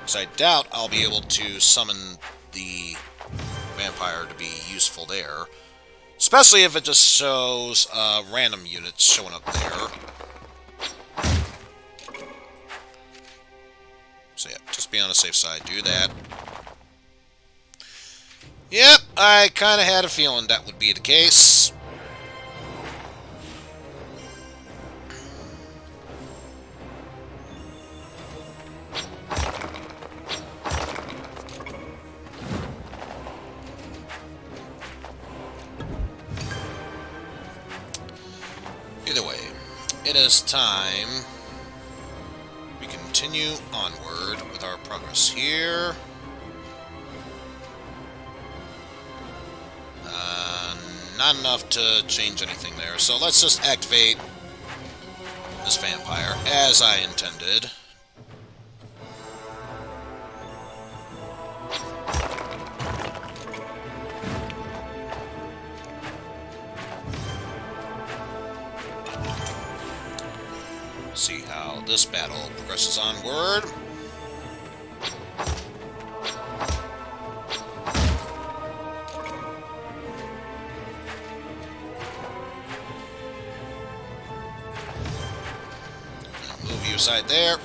Because I doubt I'll be able to summon the vampire to be useful there. Especially if it just shows random units showing up there. So yeah, just be on the safe side. Do that. Yep, I kind of had a feeling that would be the case. Either way, it is time we continue onward with our progress here. Not enough to change anything there, so let's just activate this vampire as I intended. See how this battle progresses onward. Move you aside there.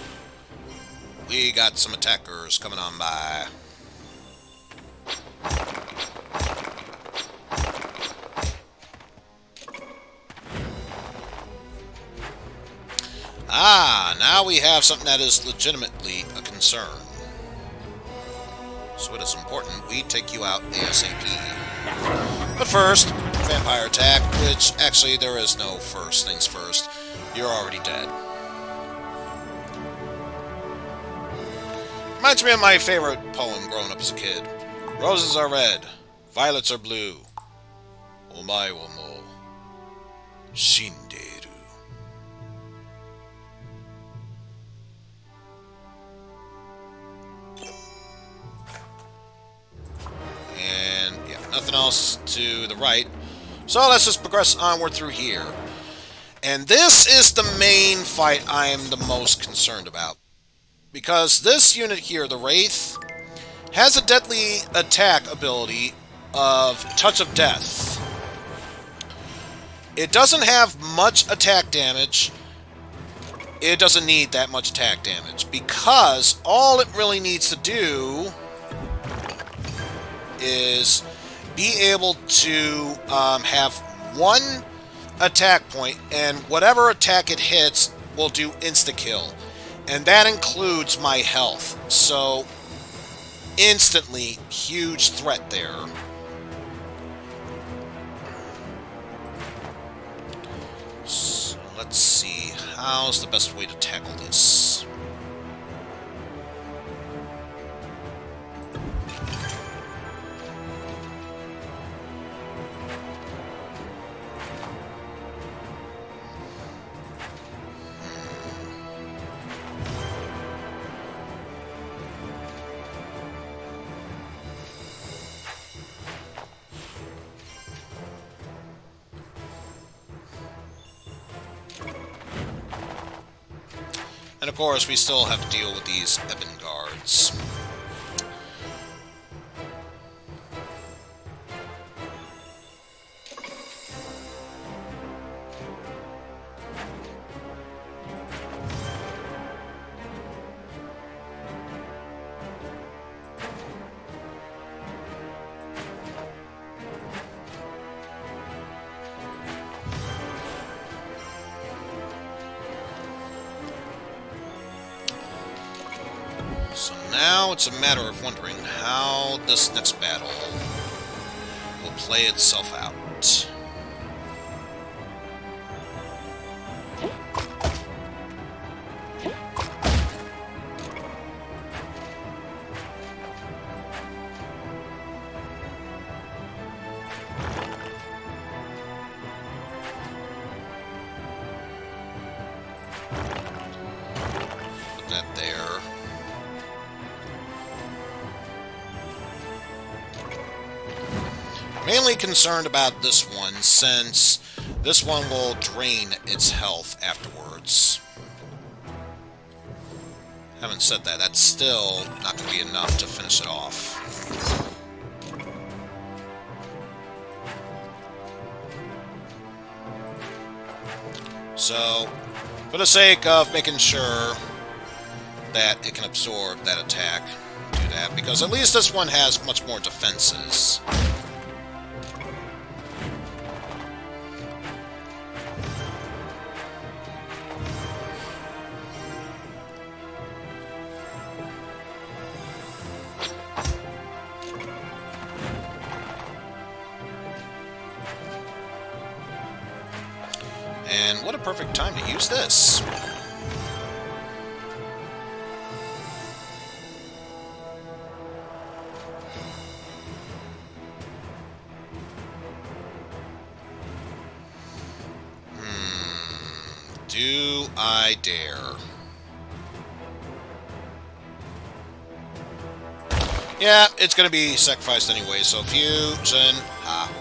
We got some attackers coming on by. Ah, now we have something that is legitimately a concern. So it is important we take you out ASAP. But first, vampire attack, which actually there is no first things first. You're already dead. Reminds me of my favorite poem growing up as a kid. Roses are red, violets are blue. Omae wo mo shindeiru. And yeah, nothing else to the right. So let's just progress onward through here. And this is the main fight I am the most concerned about. Because this unit here, the Wraith, has a deadly attack ability of Touch of Death. It doesn't have much attack damage. It doesn't need that much attack damage. Because all it really needs to do is be able to have one attack point, and whatever attack it hits will do insta-kill. And that includes my health. So, instantly, huge threat there. So, let's see. How's the best way to tackle this? And of course, we still have to deal with these Ebon guards. So now it's a matter of wondering how this next battle will play itself out. Put that there. Mainly concerned about this one, since this one will drain its health afterwards. Having said that, that's still not going to be enough to finish it off. So, for the sake of making sure that it can absorb that attack, do that, because at least this one has much more defenses. And what a perfect time to use this. Do I dare? Yeah, it's gonna be sacrificed anyway, so fusion. Ah.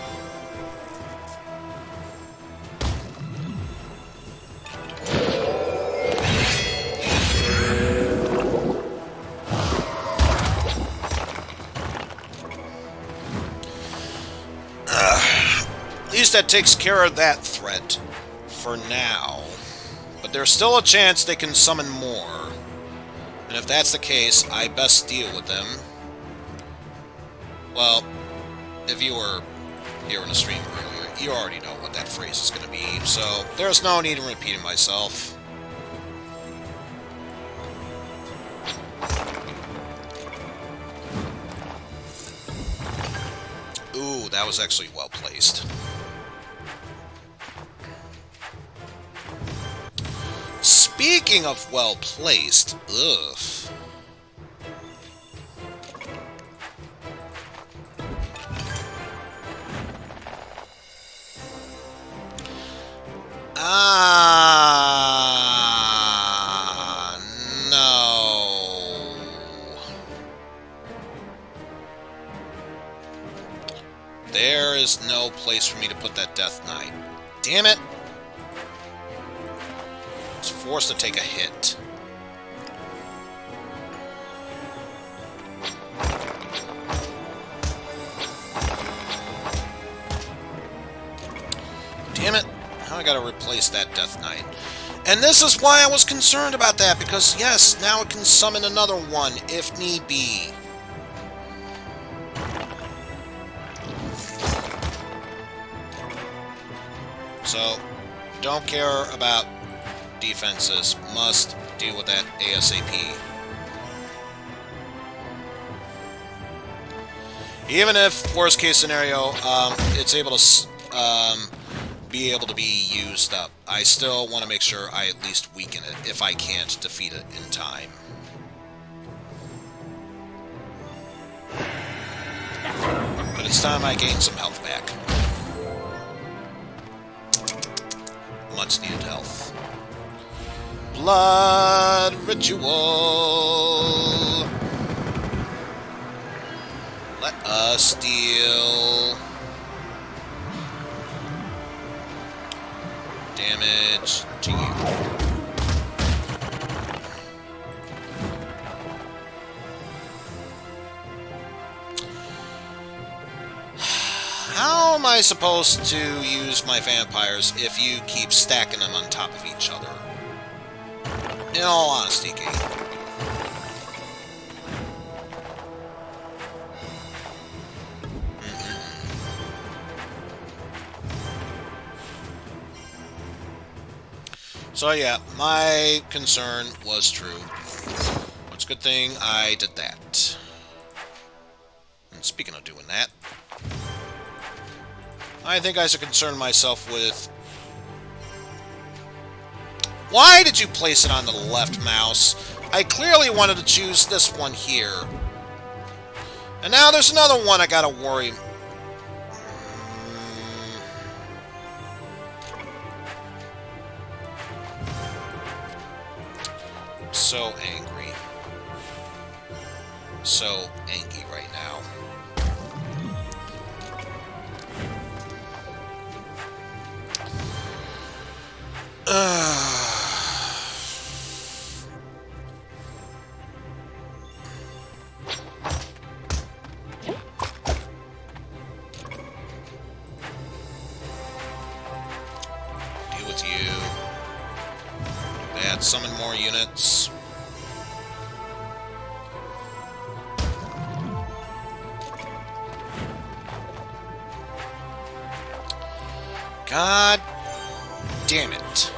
At least that takes care of that threat for now. But there's still a chance they can summon more. And if that's the case, I best deal with them. Well, if you were here in the stream earlier, you already know what that phrase is going to be, so there's no need in repeating myself. Ooh, that was actually well placed. Speaking of well placed, ugh. No. There is no place for me to put that Death Knight. Damn it. It's forced to take a hit. Damn it. Now I gotta replace that Death Knight. And this is why I was concerned about that, because yes, now it can summon another one if need be. So, don't care about defenses. Must deal with that ASAP. Even if, worst case scenario, it's able to be used up, I still want to make sure I at least weaken it if I can't defeat it in time. But it's time I gain some health back. Much needed health. Blood ritual. Let us deal damage to you. How am I supposed to use my vampires if you keep stacking them on top of each other? In all honesty, game. So yeah, my concern was true. Which It's a good thing I did that. And speaking of doing that, I think I should concern myself with... Why did you place it on the left mouse? I clearly wanted to choose this one here. And now there's another one I gotta worry. So angry. So angry right now. Deal with you. Bad, summon more units. God damn it.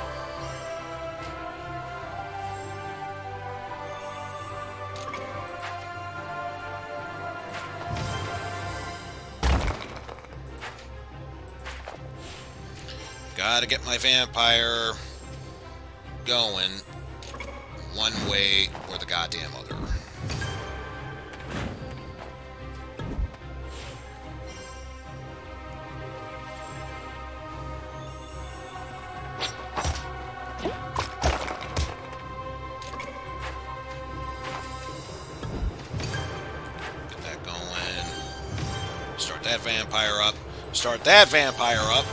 Gotta get my vampire going one way or the goddamn other. Get that going. Start that vampire up. Start that vampire up.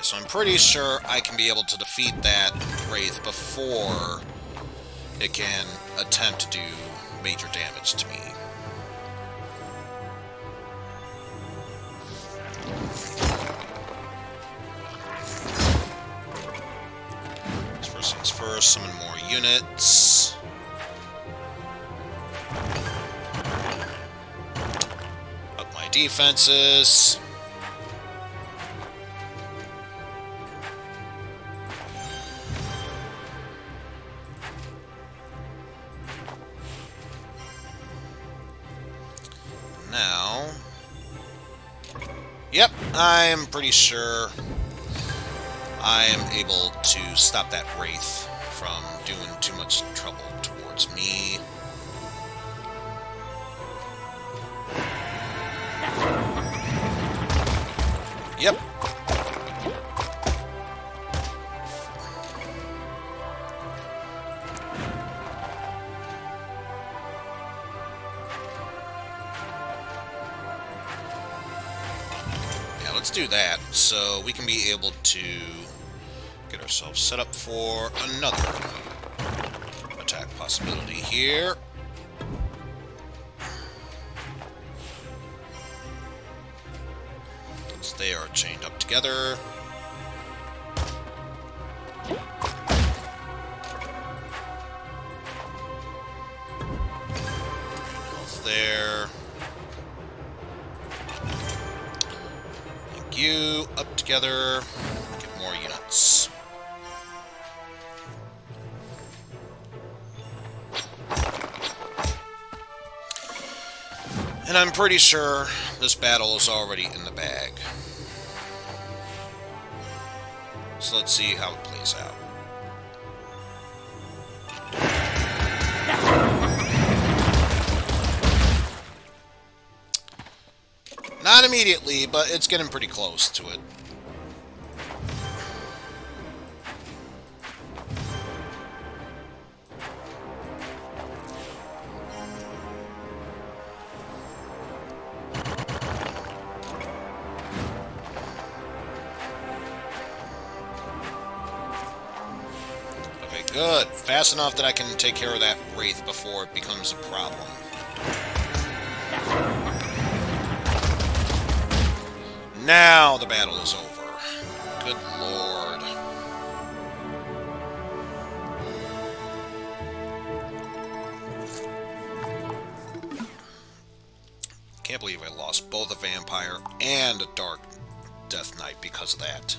So I'm pretty sure I can be able to defeat that Wraith before it can attempt to do major damage to me. So first things first, summon more units. Up my defenses. Now, yep, I'm pretty sure I am able to stop that Wraith from doing too much trouble towards me. Yep. Let's do that, so we can be able to get ourselves set up for another attack possibility here. So they are chained up together. Health there. You up together, get more units. And I'm pretty sure this battle is already in the bag. So let's see how it plays out. Not immediately, but it's getting pretty close to it. Okay, good. Fast enough that I can take care of that Wraith before it becomes a problem. Now the battle is over. Good lord. Can't believe I lost both a vampire and a dark Death Knight because of that.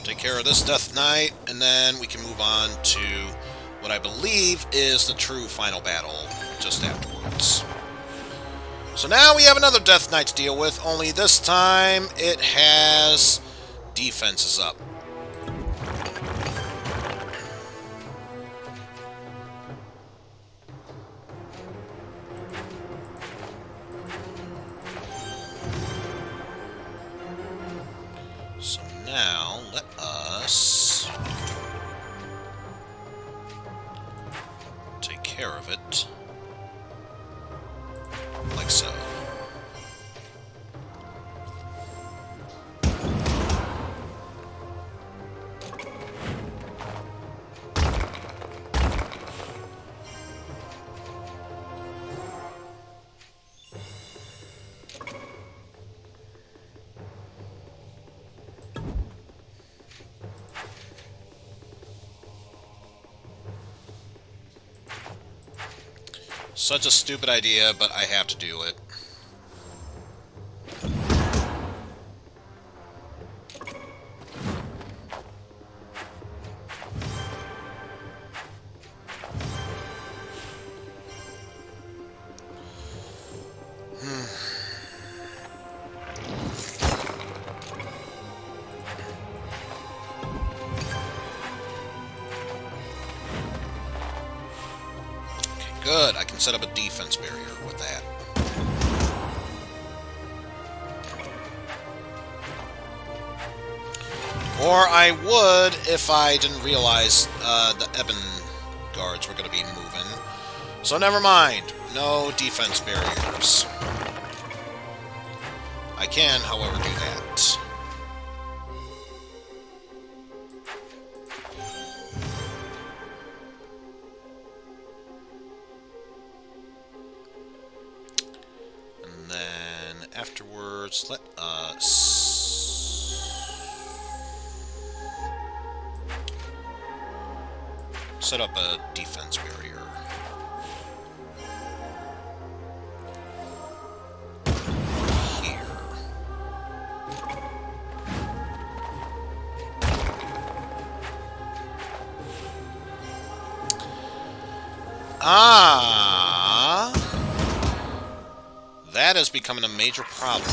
Take care of this Death Knight, and then we can move on to what I believe is the true final battle just afterwards. So now we have another Death Knight to deal with, only this time it has defenses up. So now, let us take care of it, like so. Such a stupid idea, but I have to do it. Good, I can set up a defense barrier with that. Or I would if I didn't realize the Ebon guards were going to be moving. So never mind, no defense barriers. I can, however, do that. Afterwards, let us set up a defense barrier. Here. That is becoming a major problem.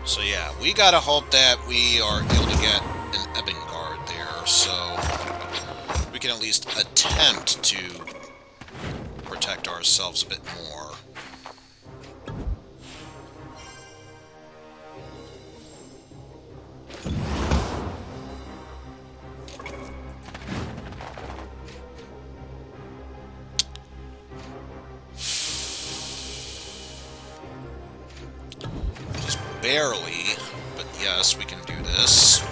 So yeah, we gotta hope that we are able to get an Ebon guard there, so we can at least attempt to protect ourselves a bit more. Just barely, but yes, we can do this.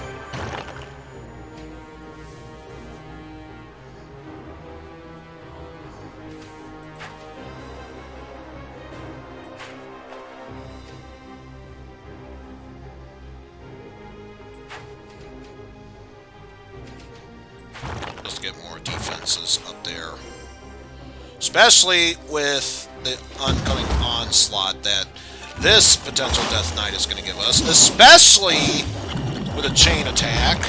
Just to get more defenses up there. Especially with the oncoming onslaught that this potential Death Knight is going to give us. Especially with a chain attack.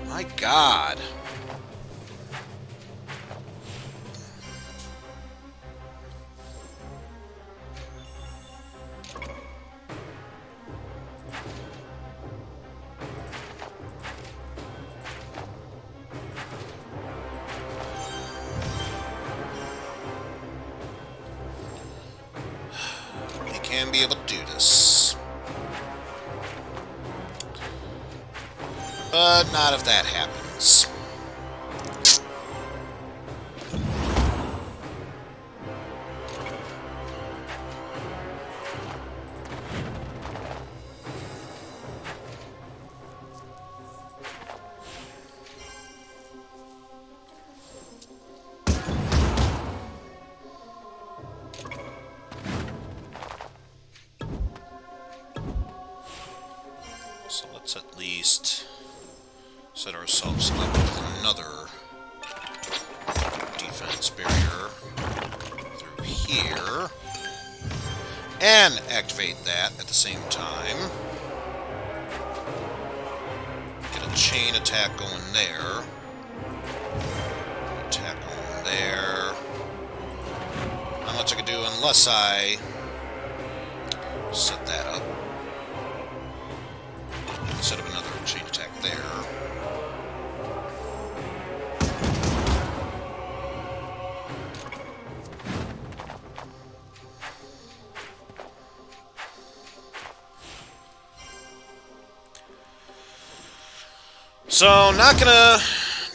My God. Can be able to do this. But not if that happens. Let's at least set ourselves up with another defense barrier through here. And activate that at the same time. Get a chain attack going there. Attack going there. Not much I can do unless I set that up. Set up another chain attack there. So, not gonna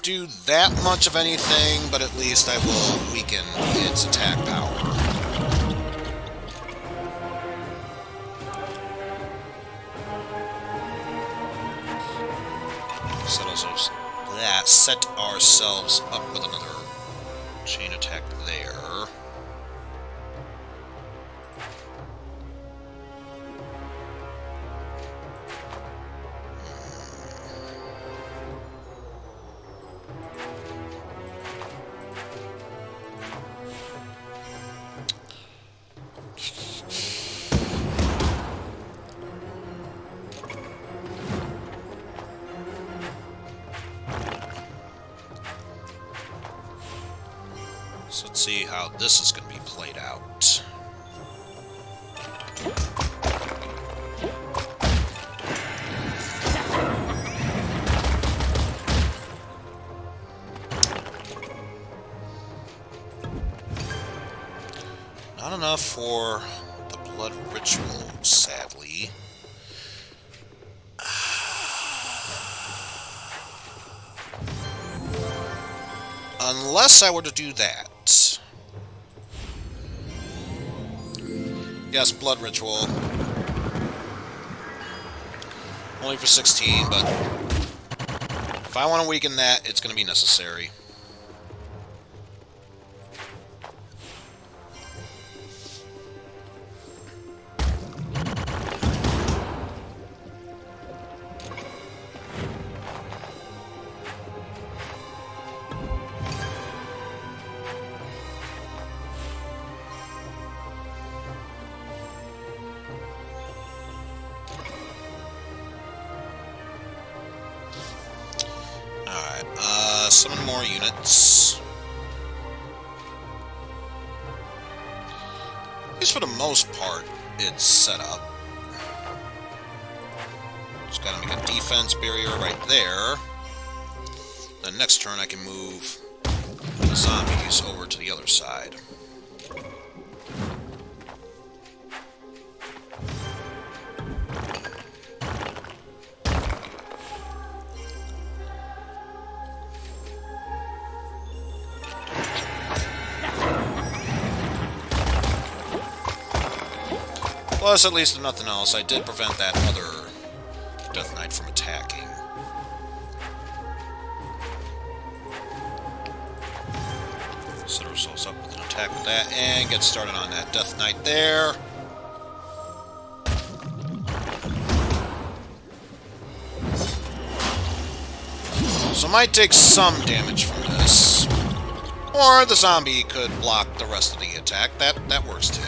do that much of anything, but at least I will weaken its attack power. Set ourselves up with another chain attack there. So let's see how this is going to be played out. Not enough for the blood ritual, sadly. Unless I were to do that. Yes, blood ritual. Only for 16, but if I want to weaken that, it's going to be necessary. Summon more units. At least for the most part, it's set up. Just gotta make a defense barrier right there. Then next turn I can move the zombies over to the other side. Plus, at least if nothing else, I did prevent that other Death Knight from attacking. Set ourselves up with an attack with that, and get started on that Death Knight there. So might take some damage from this. Or the zombie could block the rest of the attack. That works too.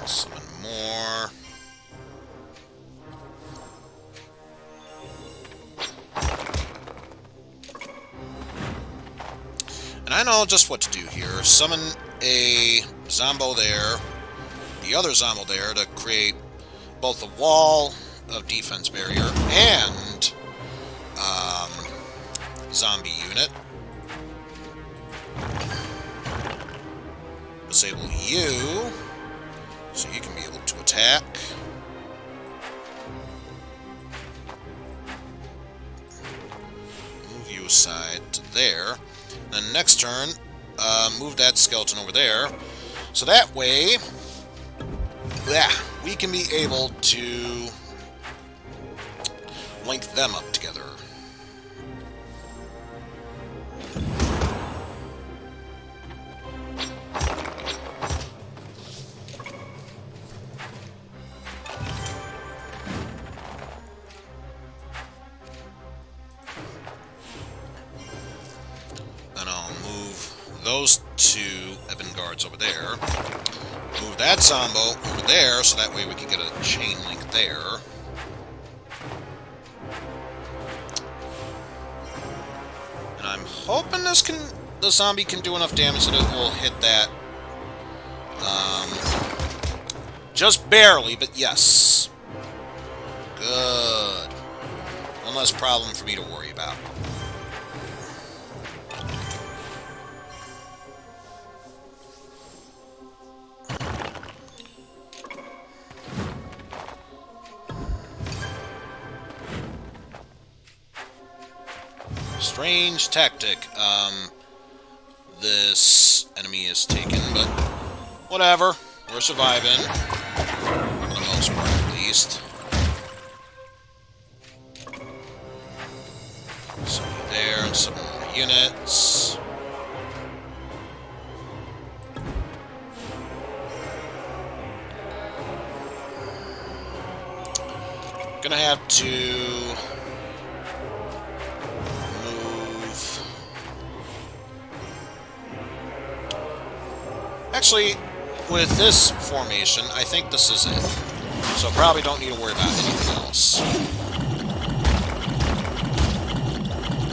Summon more. And I know just what to do here. Summon a Zombo there, the other Zombo there, to create both a wall of defense barrier and zombie unit. Disable you, so you can be able to attack. Move you aside to there. Then next turn, move that skeleton over there. So that way, we can be able to link them up together. And I'll move those two Ebon guards over there. Move that Zombo over there, so that way we can get a chain link there. And I'm hoping the zombie can do enough damage that it will hit that. Just barely, but yes. Good. One less problem for me to worry about. Strange tactic. This enemy is taken, but whatever. We're surviving. For the most part, at least. So there, and some more units. Gonna have to actually, with this formation, I think this is it. So probably don't need to worry about anything else.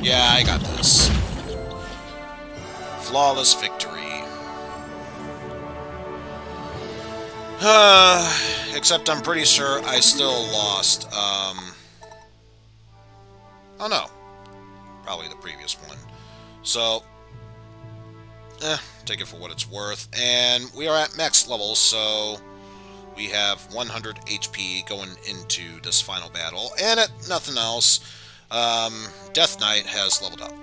Yeah, I got this. Flawless victory. Except I'm pretty sure I still lost, oh no. Probably the previous one. So, take it for what it's worth. And we are at max level, so we have 100 HP going into this final battle. And at nothing else, Death Knight has leveled up.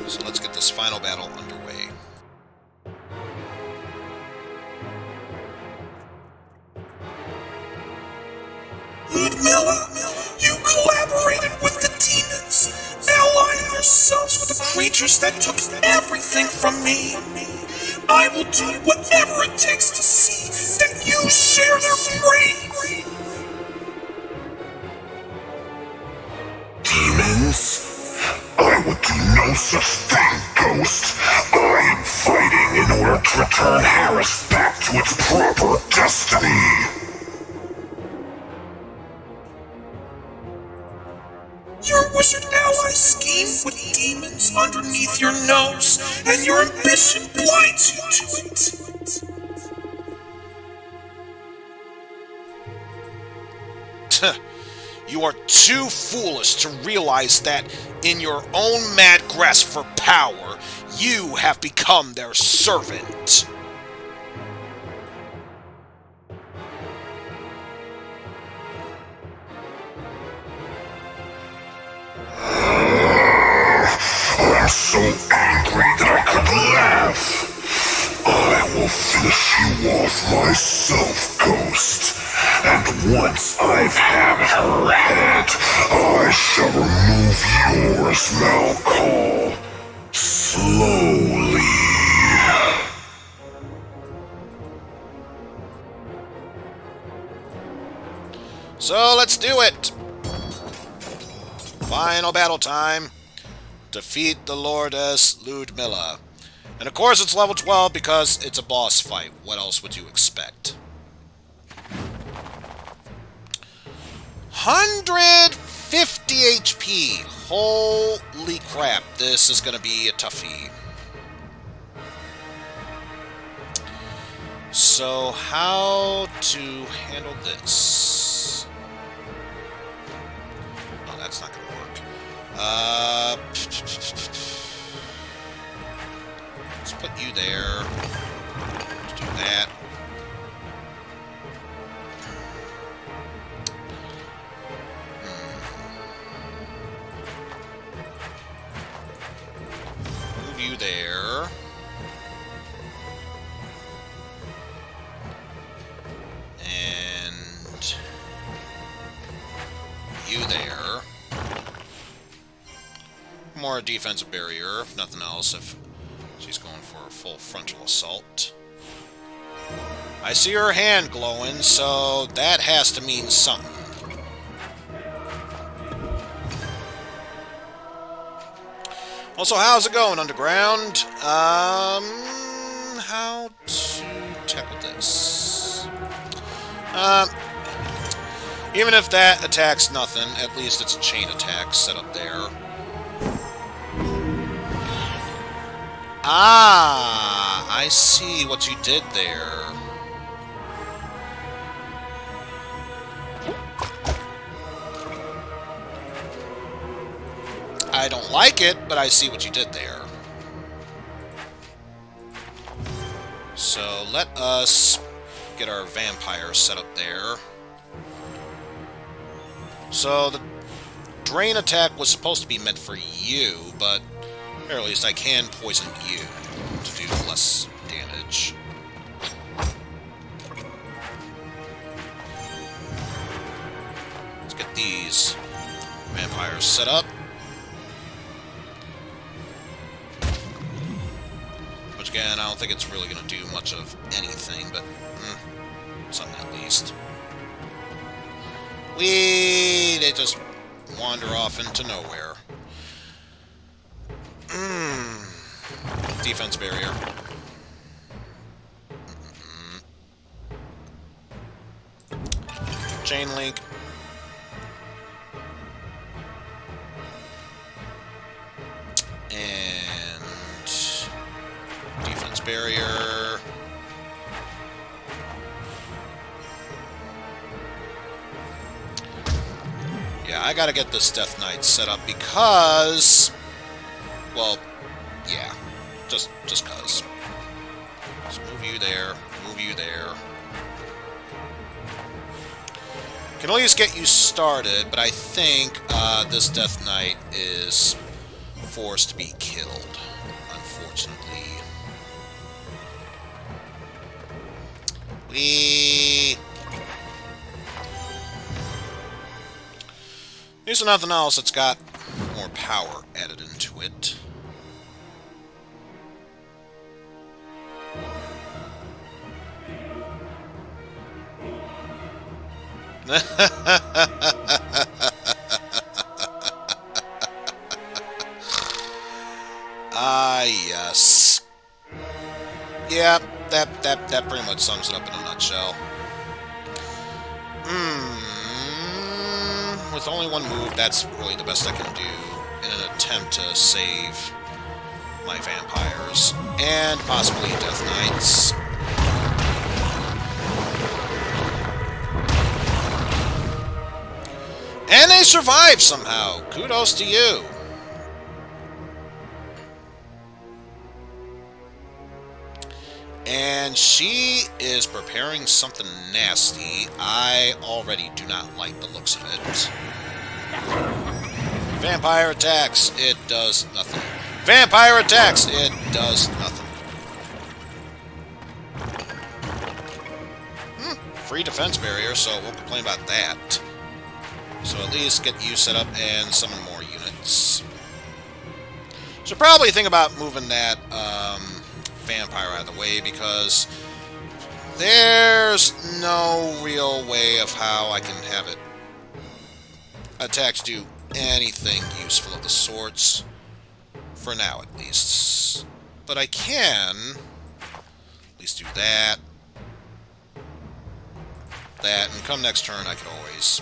So let's get this final battle underway. Ludmilla, you collaborated with the demons, allying yourselves with the creatures that took everything from me. I will do whatever it takes to see that you share their grave. Demons? I would do no such thing, Ghost. I am fighting in order to return Harris back to its proper destiny. Your wizard ally schemed with demons underneath your nose, and your ambition blinds you to it. You are too foolish to realize that in your own mad grasp for power, you have become their servant. I'm so angry that I could laugh. I will finish you off myself, Ghost. And once I've had her head, I shall remove yours, Malcol. Slowly. So let's do it! Final battle time. Defeat the Lordess Ludmilla. And of course it's level 12 because it's a boss fight. What else would you expect? 150 HP. Holy crap. This is going to be a toughie. So how to handle this? Oh, that's not going to work. Let's put you there. Let's do that. more defensive barrier, if nothing else, if she's going for a full frontal assault. I see her hand glowing, so that has to mean something. Also, how's it going, Underground? How to tackle this? Even if that attacks nothing, at least it's a chain attack set up there. Ah, I see what you did there. I don't like it, but I see what you did there. So let us get our vampire set up there. So the drain attack was supposed to be meant for you, but or at least I can poison you to do less damage. Let's get these vampires set up. Which again, I don't think it's really going to do much of anything, but something at least. They just wander off into nowhere. Defense barrier. Chain link. And defense barrier. Yeah, I gotta get this Death Knight set up because, well, yeah, just cause. Just move you there, move you there. Can at least get you started, but I think this Death Knight is forced to be killed, unfortunately. There's nothing else that's got more power added into it. Ah, yes. Yeah, that pretty much sums it up in a nutshell. With only one move, that's really the best I can do in an attempt to save my vampires and possibly Death Knights. And they survived somehow. Kudos to you. And she is preparing something nasty. I already do not like the looks of it. Vampire attacks. It does nothing. Vampire attacks. It does nothing. Free defense barrier, so I won't complain about that. So at least get you set up and summon more units. Should probably think about moving that vampire out of the way, because there's no real way of how I can have it attack to do anything useful of the sorts. For now, at least. But I can at least do that. That, and come next turn I could always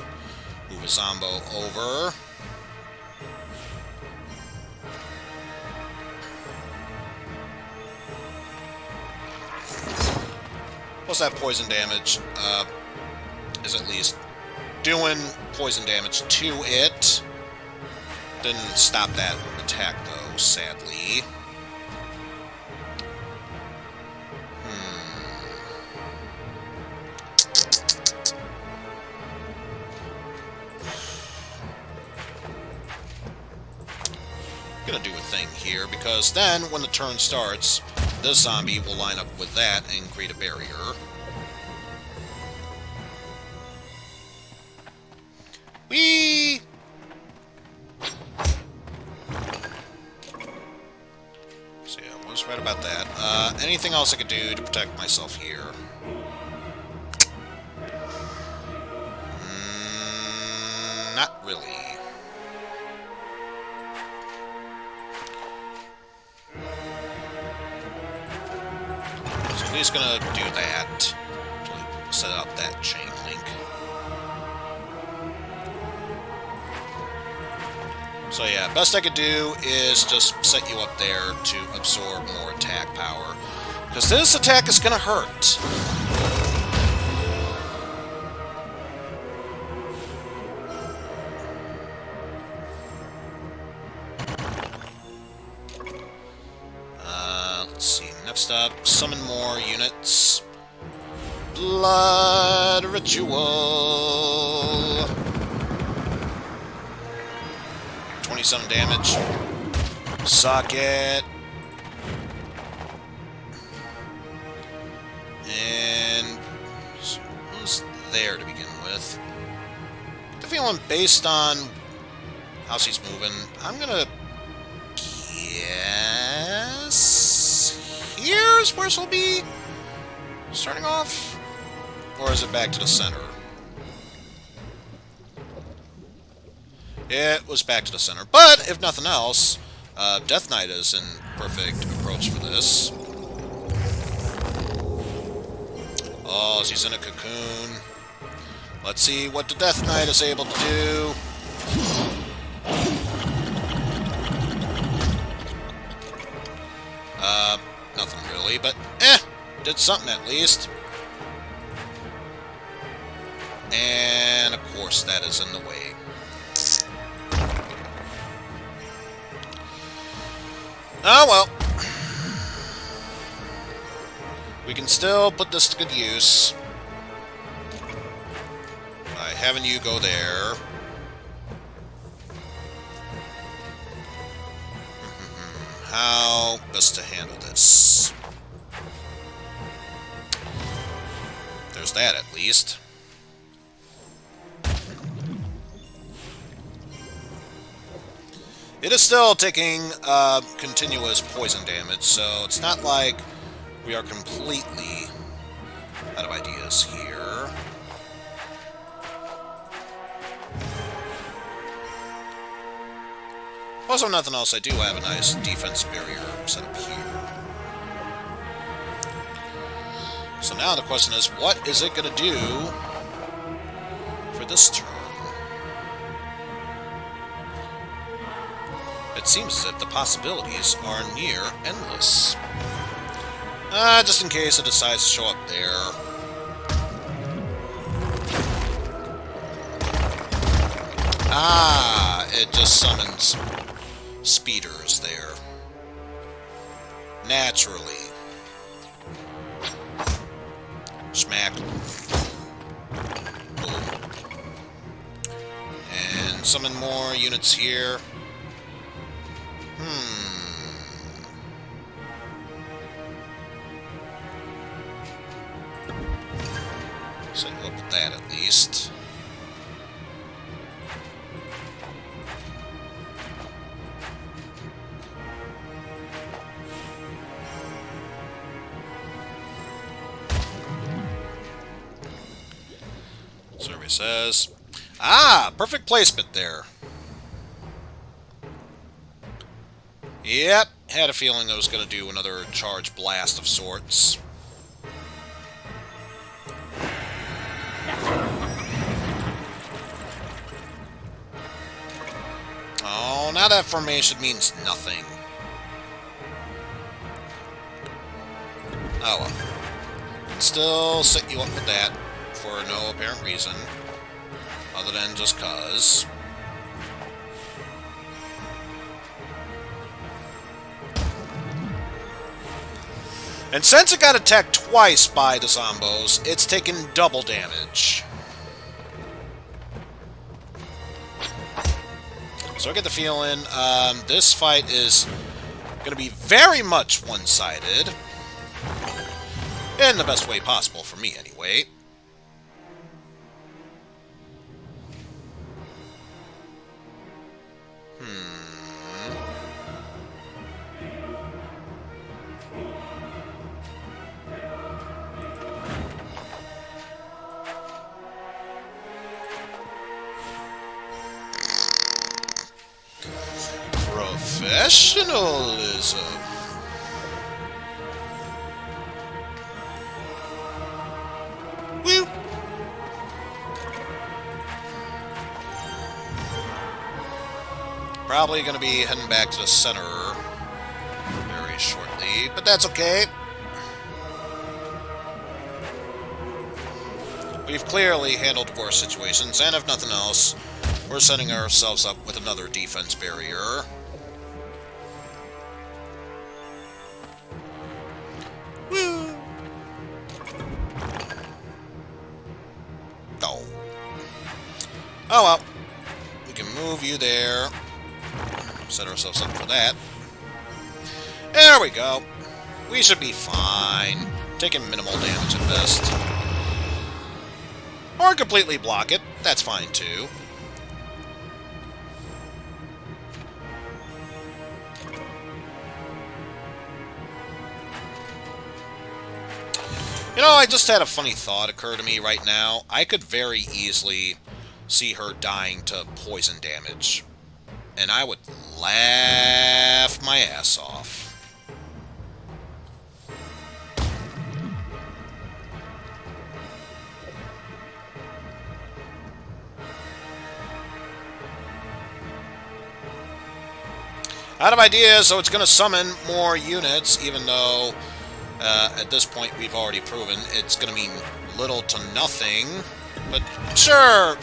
move a Zombo over. Plus that poison damage is at least doing poison damage to it. Didn't stop that attack though, sadly. Gonna do a thing here, because then when the turn starts, this zombie will line up with that and create a barrier. Whee! anything else I could do to protect myself here? Not really. So he's gonna do that. To set up that chain link. So yeah, best I could do is just set you up there to absorb more attack power. Because this attack is gonna hurt. Let's see, next up, summon more units. Blood Ritual. 27 damage. Socket. And so who's there to begin with? The feeling based on how she's moving, I'm gonna guess here's where she'll be starting off, or is it back to the center? It was back to the center. But, if nothing else, Death Knight is in perfect approach for this. Oh, she's in a cocoon. Let's see what the Death Knight is able to do. Nothing really, but did something at least. And, of course, that is in the way. Oh well. We can still put this to good use by having you go there. How best to handle this? There's that at least. It is still taking continuous poison damage, so it's not like we are completely out of ideas here. Also, nothing else, I do have a nice defense barrier set up here. So now the question is, what is it going to do for this turn? It seems as if the possibilities are near endless. Just in case it decides to show up there. It just summons speeders there. Naturally. Smack. Boom. And summon more units here. Set you up with that at least. Survey says, perfect placement there. Yep, had a feeling I was going to do another charge blast of sorts. Oh, now that formation means nothing. Oh well. Can still set you up with that for no apparent reason, other than just cause. And since it got attacked twice by the Zombos, it's taken double damage. So I get the feeling this fight is going to be very much one-sided. In the best way possible for me, anyway. Professionalism. Woo! Probably going to be heading back to the center very shortly, but that's okay. We've clearly handled worse situations, and if nothing else, we're setting ourselves up with another defense barrier. Woo! Oh. Oh well. We can move you there. Set ourselves up for that. There we go. We should be fine. Taking minimal damage at best. Or completely block it. That's fine too. You know, I just had a funny thought occur to me right now. I could very easily see her dying to poison damage. And I would laugh my ass off. Out of ideas, so it's going to summon more units, even though at this point we've already proven it's going to mean little to nothing. But sure,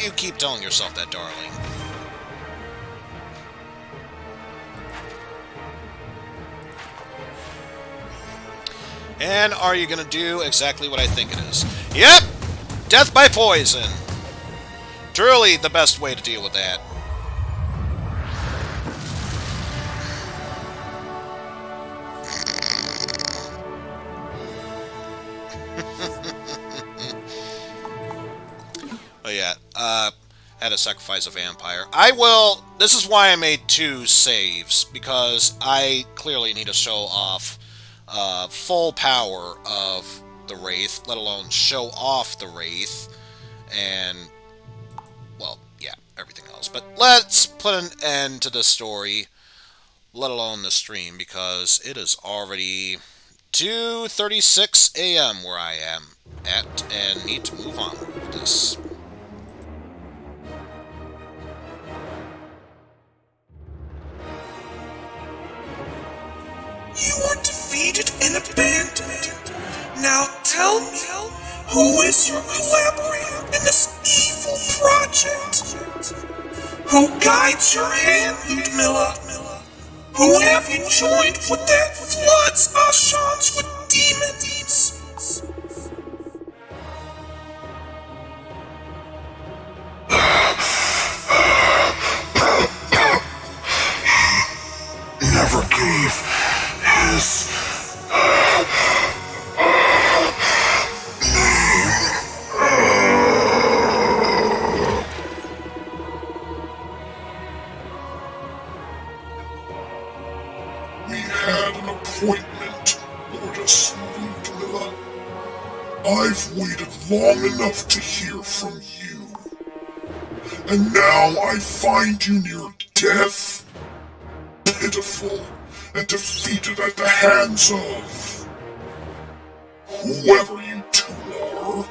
you keep telling yourself that, darling. And are you going to do exactly what I think it is? Yep! Death by poison! Truly the best way to deal with that. Oh yeah, had to sacrifice a vampire. This is why I made 2 saves, because I clearly need to show off full power of the Wraith, let alone show off the Wraith, and, well, yeah, everything else. But let's put an end to the story, let alone the stream, because it is already 2:36 a.m. where I am at, and need to move on with this. You are defeated and abandoned. Now tell me, who is your collaborator in this evil project? Who guides your hand, Ludmilla? Who have you joined with that floods Ashans with demons? Never gave his We had an appointment, Lordess Ludmilla. I've waited long enough to hear from you. And now I find you near death, pitiful and defeated at the hands of whoever you 2 are.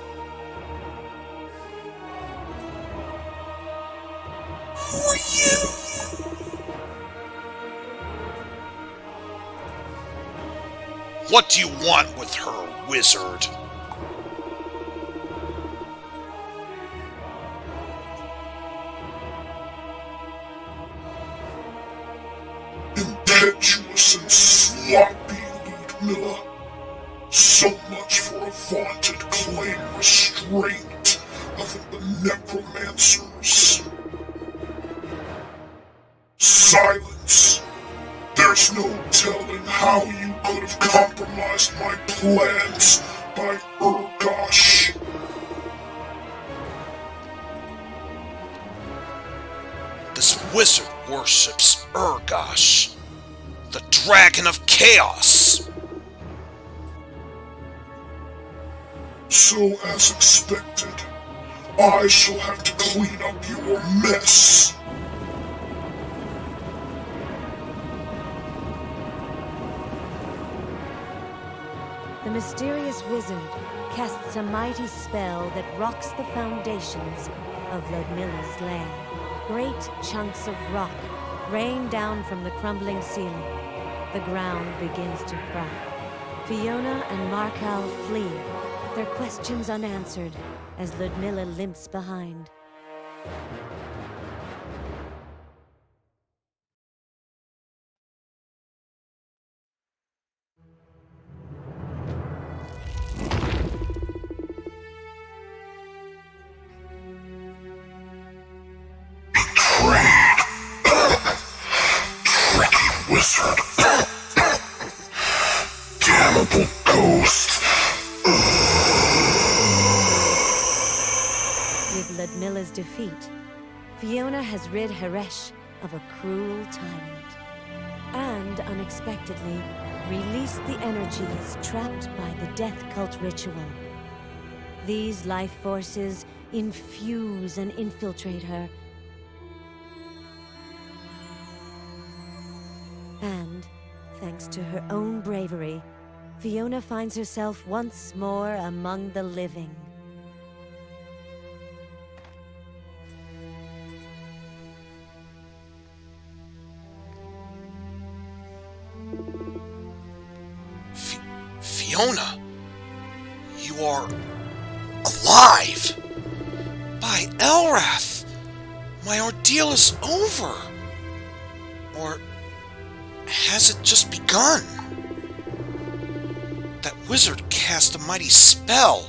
Who are you? What do you want with her, wizard? Impetuous and sloppy, Ludmilla. So much for a vaunted claim restraint of the necromancers. Silence. There's no telling how you could have compromised my plans by Urgosh. This wizard worships Urgosh, the Dragon of Chaos. So, as expected, I shall have to clean up your mess. mysterious wizard casts a mighty spell that rocks the foundations of Ludmilla's lair. Great chunks of rock rain down from the crumbling ceiling. The ground begins to crack. Fiona and Markal flee, their questions unanswered as Ludmilla limps behind. Tricky wizard. Damnable ghost. With Ludmilla's defeat, Fiona has rid Haresh of a cruel tyrant, and unexpectedly released the energies trapped by the death cult ritual. These life forces infuse and infiltrate her, and, thanks to her own bravery, Fiona finds herself once more among the living. Fiona, you are alive! By Elrath, my ordeal is over! Or has it just begun? That wizard cast a mighty spell.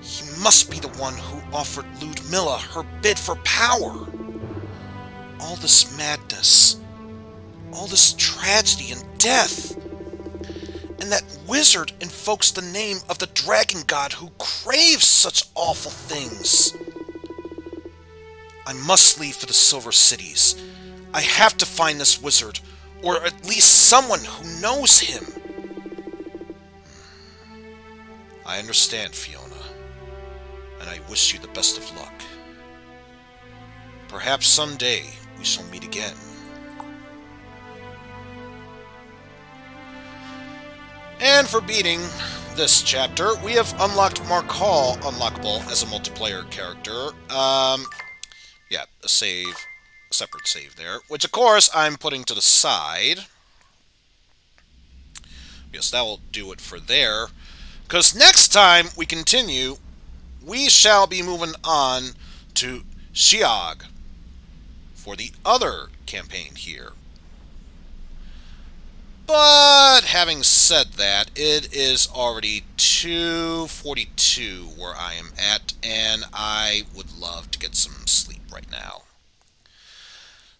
He must be the one who offered Ludmilla her bid for power. All this madness, all this tragedy and death. And that wizard invokes the name of the dragon god who craves such awful things. I must leave for the Silver Cities. I have to find this wizard, or at least someone who knows him. I understand, Fiona, and I wish you the best of luck. Perhaps someday we shall meet again. And for beating this chapter, we have unlocked Markal unlockable as a multiplayer character. Yeah, a separate save there, which of course I'm putting to the side. Yes, that will do it for there. Because next time we continue, we shall be moving on to Shiag for the other campaign here. But having said that, it is already 2:42 where I am at, and I would love to get some sleep right now.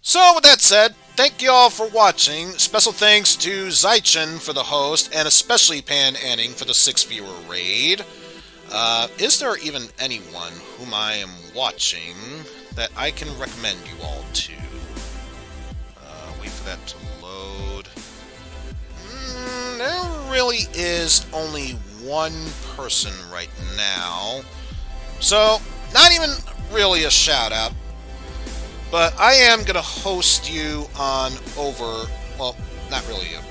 So with that said, thank you all for watching. Special thanks to Zeichen for the host, and especially Pan Anning for the 6-viewer raid. Is there even anyone whom I am watching that I can recommend you all to? Wait for that to load. There really is only one person right now. So, not even really a shout out. But I am going to host you on over, well, not really a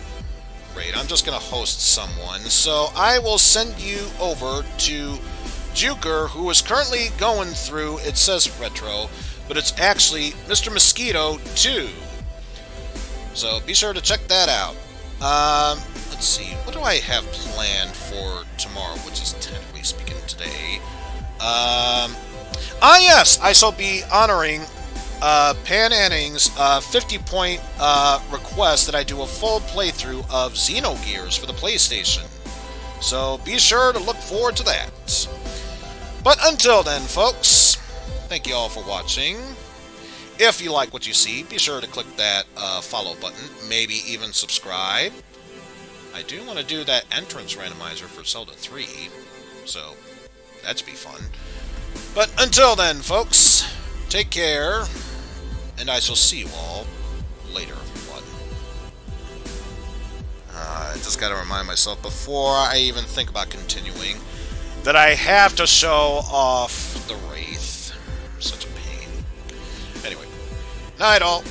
raid. I'm just going to host someone. So I will send you over to Juker, who is currently going through, it says retro, but it's actually Mr. Mosquito 2. So be sure to check that out. Let's see, what do I have planned for tomorrow, which is technically speaking today? Yes, I shall be honoring Pan Anning's 50-point request that I do a full playthrough of Xenogears for the PlayStation. So be sure to look forward to that. But until then, folks, thank you all for watching. If you like what you see, be sure to click that follow button, maybe even subscribe. I do want to do that entrance randomizer for Zelda 3, so that should be fun. But until then, folks, take care, and I shall see you all later, everyone. I just gotta remind myself before I even think about continuing that I have to show off the Wraith. Such a pain. Anyway, night all.